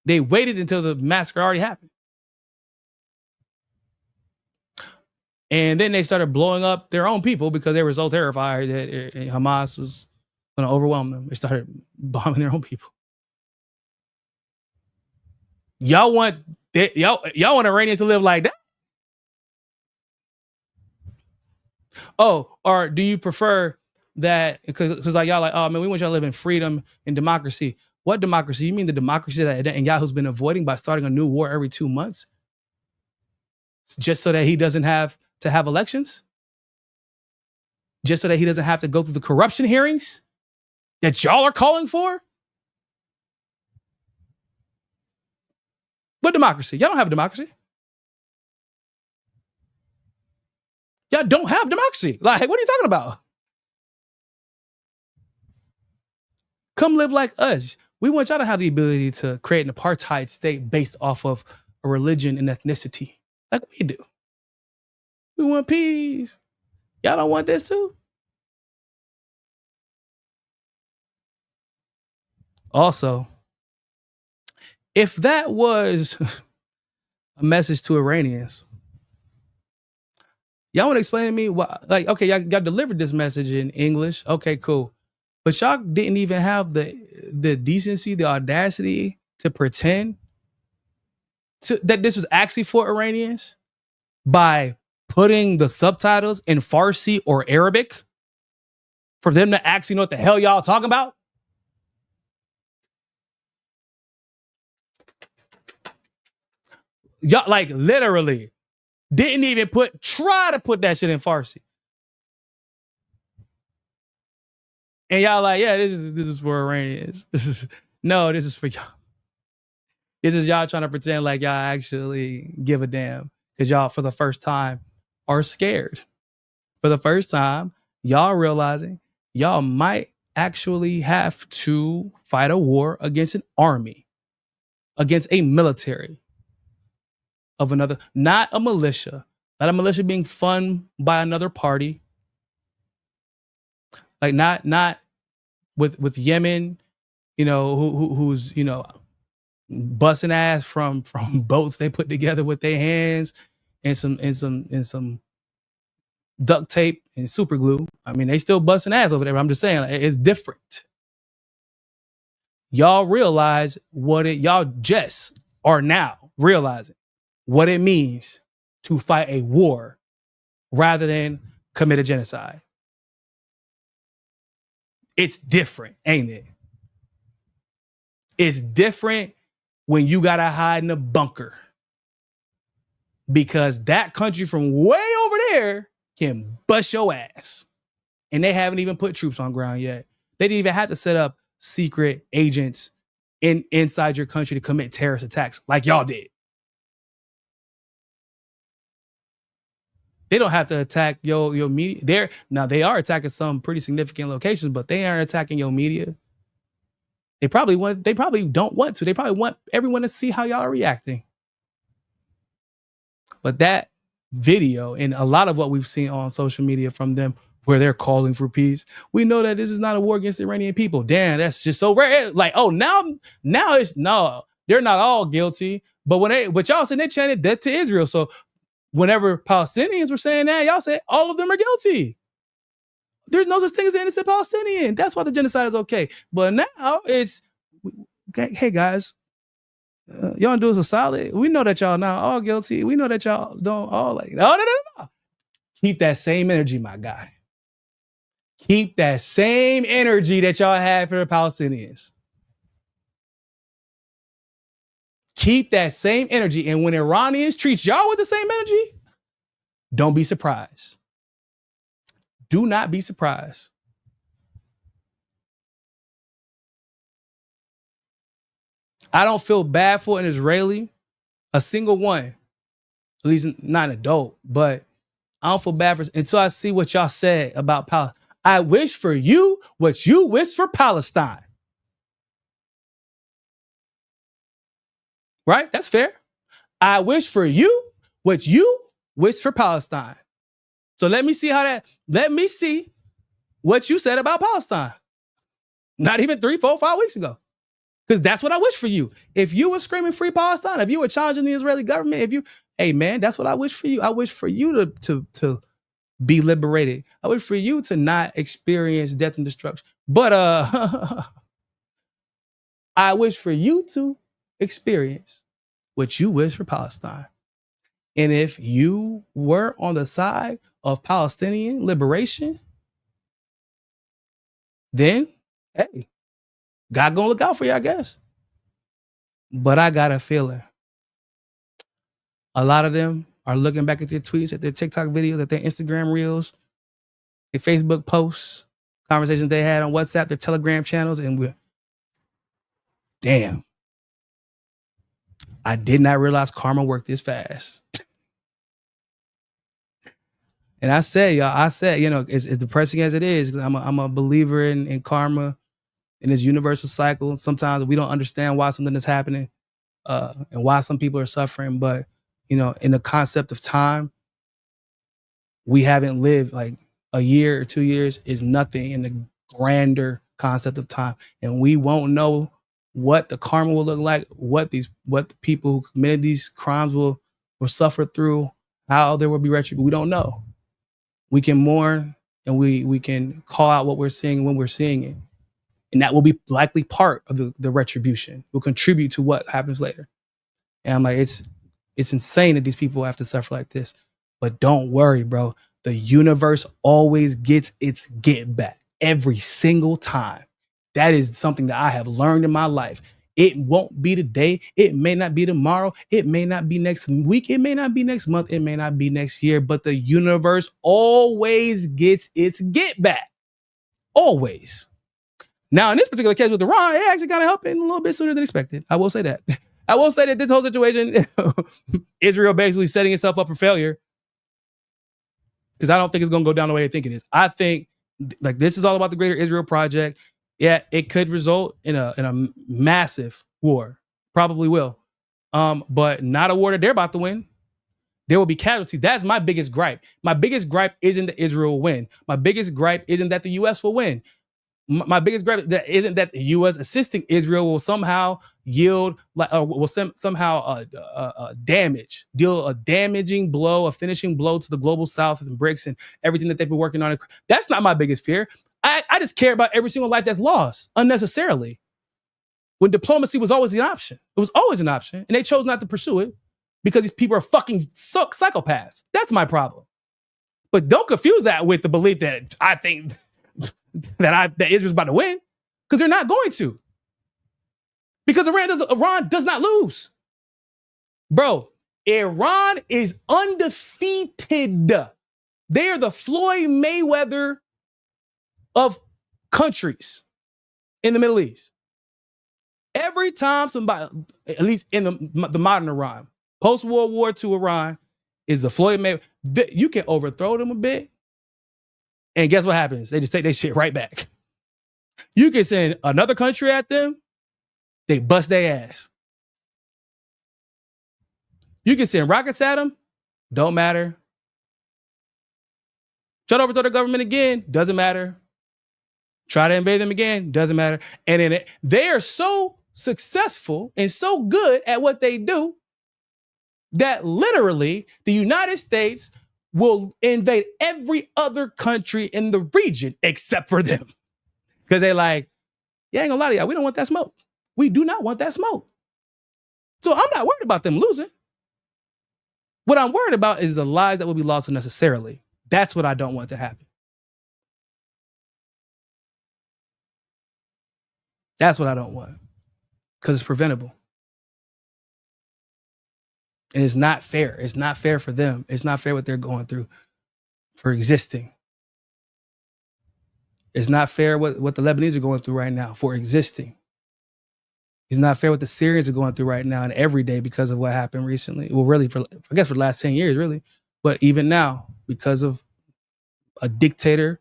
They waited until the massacre already happened. And then they started blowing up their own people because they were so terrified that Hamas was going to overwhelm them. They started bombing their own people. Y'all want Iranians to live like that? Oh, or do you prefer that? Because like y'all like, oh man, we want y'all to live in freedom and democracy. What democracy? You mean the democracy that Netanyahu's been avoiding by starting a new war every 2 months? Just so that he doesn't have to have elections? Just so that he doesn't have to go through the corruption hearings that y'all are calling for? What democracy? Y'all don't have a democracy. Y'all don't have democracy. Like, what are you talking about? Come live like us. We want y'all to have the ability to create an apartheid state based off of a religion and ethnicity, like we do. We want peace. Y'all don't want this too? Also, if that was a message to Iranians, y'all want to explain to me why? Like, okay, y'all delivered this message in English. Okay, cool. But y'all didn't even have the decency, the audacity to pretend that this was actually for Iranians by putting the subtitles in Farsi or Arabic for them to actually know what the hell y'all talking about? Y'all like literally didn't even try to put that shit in Farsi. And y'all like, yeah, this is for Iranians. This is for y'all. This is y'all trying to pretend like y'all actually give a damn. Because y'all, for the first time, are scared. For the first time, y'all realizing y'all might actually have to fight a war against an army, against a military of another, not a militia being funded by another party. Like not with Yemen, who's busting ass from boats they put together with their hands and some duct tape and super glue. I mean, they still busting ass over there, but I'm just saying, like, it's different. Y'all realize y'all just are now realizing what it means to fight a war rather than commit a genocide. It's different, ain't it? It's different when you gotta hide in a bunker because that country from way over there can bust your ass. And they haven't even put troops on ground yet. They didn't even have to set up secret agents inside your country to commit terrorist attacks like y'all did. They don't have to attack your media. They are attacking some pretty significant locations, but they aren't attacking your media. They probably don't want to. They probably want everyone to see how y'all are reacting. But that video and a lot of what we've seen on social media from them where they're calling for peace, we know that this is not a war against the Iranian people. Damn, that's just so rare. Like, oh, now it's no, they're not all guilty. But y'all said they chanted death to Israel. So whenever Palestinians were saying that, y'all said all of them are guilty. There's no such thing as an innocent Palestinian. That's why the genocide is okay. But now it's, hey guys, y'all do us a solid. We know that y'all not all guilty. We know that y'all don't all like, no. Keep that same energy, my guy. Keep that same energy that y'all had for the Palestinians. Keep that same energy. And when Iranians treat y'all with the same energy, don't be surprised. Do not be surprised. I don't feel bad for an Israeli, a single one, At least not an adult, but I don't feel bad for until I see what y'all said about Palestine. I wish for you what you wish for Palestine. Right? That's fair. I wish for you what you wish for Palestine. So let me see what you said about Palestine. Not even 3, 4, 5 weeks ago. Because that's what I wish for you. If you were screaming free Palestine, if you were challenging the Israeli government, hey man, that's what I wish for you. I wish for you to be liberated. I wish for you to not experience death and destruction. But I wish for you to experience what you wish for Palestine. And if you were on the side of Palestinian liberation, then, hey, God gonna look out for you, I guess. But I got a feeling a lot of them are looking back at their tweets, at their TikTok videos, at their Instagram reels, their Facebook posts, conversations they had on WhatsApp, their Telegram channels, and damn, I did not realize karma worked this fast. And I said, it's depressing as it is. I'm a believer in karma, in this universal cycle. Sometimes we don't understand why something is happening and why some people are suffering. But, in the concept of time, we haven't lived like a year or 2 years is nothing in the grander concept of time. And we won't know what the karma will look like, what the people who committed these crimes will suffer through, how there will be retribution. We don't know. We can mourn and we can call out what we're seeing when we're seeing it. And that will be likely part of the retribution. Will contribute to what happens later. And I'm like, it's insane that these people have to suffer like this. But don't worry, bro. The universe always gets its get back every single time. That is something that I have learned in my life. It won't be today. It may not be tomorrow. It may not be next week. It may not be next month. It may not be next year. But the universe always gets its get back. Always. Now, in this particular case with Iran, it actually kind of happened a little bit sooner than expected. I will say that. I will say that this whole situation, Israel basically setting itself up for failure, because I don't think it's going to go down the way they think it is. I think like this is all about the Greater Israel Project. Yeah, it could result in a massive war. Probably will. But not a war that they're about to win. There will be casualties. That's my biggest gripe. My biggest gripe isn't that Israel will win. My biggest gripe isn't that the U.S. will win. My biggest gripe isn't that the U.S. assisting Israel will somehow yield, will somehow deal a damaging blow, a finishing blow to the global South and BRICS and everything that they've been working on. That's not my biggest fear. I just care about every single life that's lost unnecessarily. When diplomacy was always an option. It was always an option, and they chose not to pursue it because these people are fucking psychopaths. That's my problem. But don't confuse that with the belief that I think that Israel's about to win, because they're not going to. Because Iran does not lose. Bro, Iran is undefeated. They are the Floyd Mayweather of countries in the Middle East. Every time somebody, at least in the modern Iran, post-World War II Iran, is the Floyd Mayweather. You can overthrow them a bit, and guess what happens? They just take their shit right back. You can send another country at them, they bust their ass. You can send rockets at them, don't matter. Try to overthrow the government again, doesn't matter. Try to invade them again, doesn't matter. And then they are so successful and so good at what they do that literally the United States will invade every other country in the region except for them. Because they're like, yeah, I ain't gonna lie to y'all, we don't want that smoke. We do not want that smoke. So I'm not worried about them losing. What I'm worried about is the lives that will be lost unnecessarily. That's what I don't want to happen. That's what I don't want. Because it's preventable. And it's not fair. It's not fair for them. It's not fair what they're going through for existing. It's not fair what the Lebanese are going through right now for existing. He's not fair what the Syrians are going through right now and every day because of what happened recently. Well, really, I guess for the last 10 years, really. But even now, because of a dictator,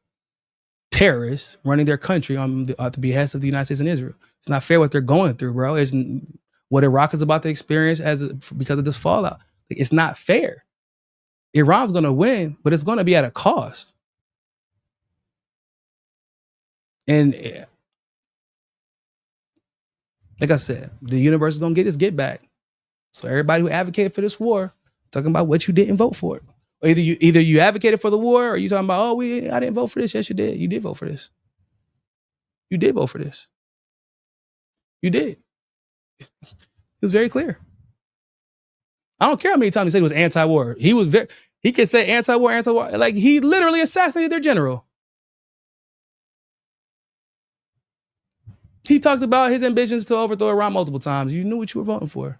terrorist running their country at the behest of the United States and Israel. It's not fair what they're going through, bro. It's what Iraq is about to experience because of this fallout. It's not fair. Iran's going to win, but it's going to be at a cost. And like I said, the universe is going to get its get back. So everybody who advocated for this war, talking about what you didn't vote for. Or either you advocated for the war, or you talking about, I didn't vote for this. Yes, you did. You did vote for this. You did vote for this. You did. It was very clear. I don't care how many times he said he was anti-war. He could say anti-war. Like, he literally assassinated their general. He talked about his ambitions to overthrow Iran multiple times. You knew what you were voting for.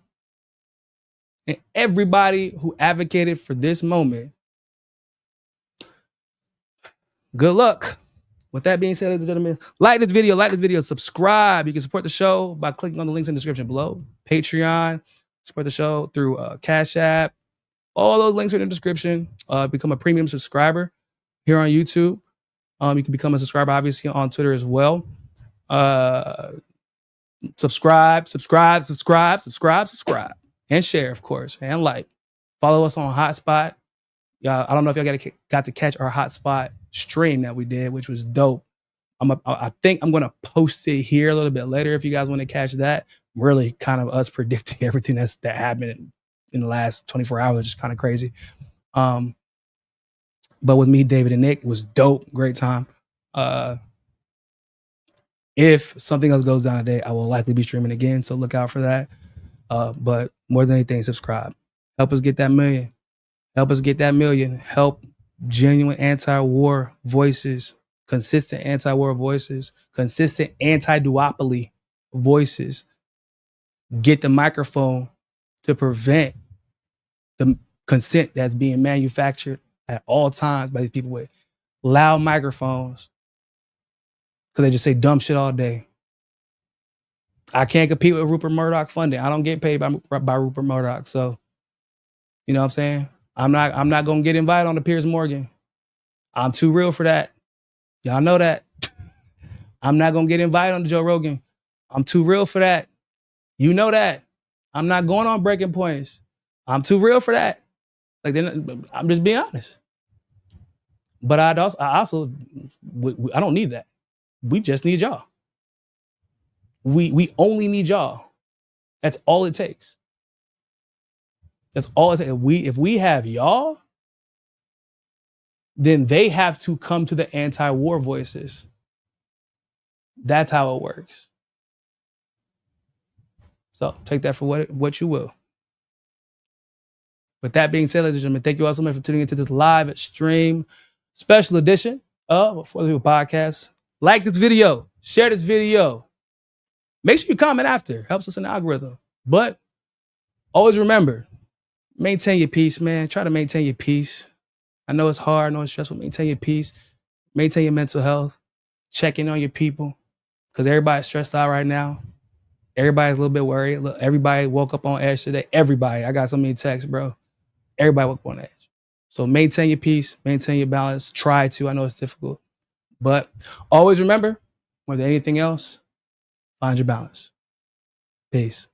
And everybody who advocated for this moment, good luck. With that being said, ladies and gentlemen, like this video, subscribe. You can support the show by clicking on the links in the description below. Patreon, support the show through Cash App. All those links are in the description. Become a premium subscriber here on YouTube. You can become a subscriber, obviously, on Twitter as well. Subscribe. And share, of course, and like. Follow us on Hotspot. I don't know if y'all got to catch our Hotspot stream that we did, which was dope. I think I'm going to post it here a little bit later if you guys want to catch that. Really kind of us predicting everything that happened in the last 24 hours, just kind of crazy. But with me, David, and Nick, it was dope. Great time. If something else goes down today, I will likely be streaming again, so look out for that. But more than anything, subscribe. Help us get that million. Help genuine anti-war voices, consistent anti-war voices, consistent anti-duopoly voices get the microphone to prevent the consent that's being manufactured at all times by these people with loud microphones because they just say dumb shit all day. I can't compete with Rupert Murdoch funding. I don't get paid by Rupert Murdoch. So, you know what I'm saying? I'm not going to get invited on the Piers Morgan. I'm too real for that. Y'all know that. I'm not going to get invited on the Joe Rogan. I'm too real for that. You know that. I'm not going on Breaking Points. I'm too real for that. Like, I'm just being honest. But I don't need that. We just need y'all. We only need y'all. That's all it takes. That's all it takes. If we have y'all, then they have to come to the anti-war voices. That's how it works. So take that for what you will. With that being said, ladies and gentlemen, thank you all so much for tuning into this live stream special edition of For the People Podcast. Like this video, share this video. Make sure you comment after. Helps us in the algorithm. But always remember, maintain your peace, man. Try to maintain your peace. I know it's hard. I know it's stressful. Maintain your peace. Maintain your mental health. Check in on your people. Because everybody's stressed out right now. Everybody's a little bit worried. Look, everybody woke up on edge today. Everybody. I got so many texts, bro. Everybody woke up on edge. So maintain your peace. Maintain your balance. Try to. I know it's difficult. But always remember, more than anything else, find your balance. Peace.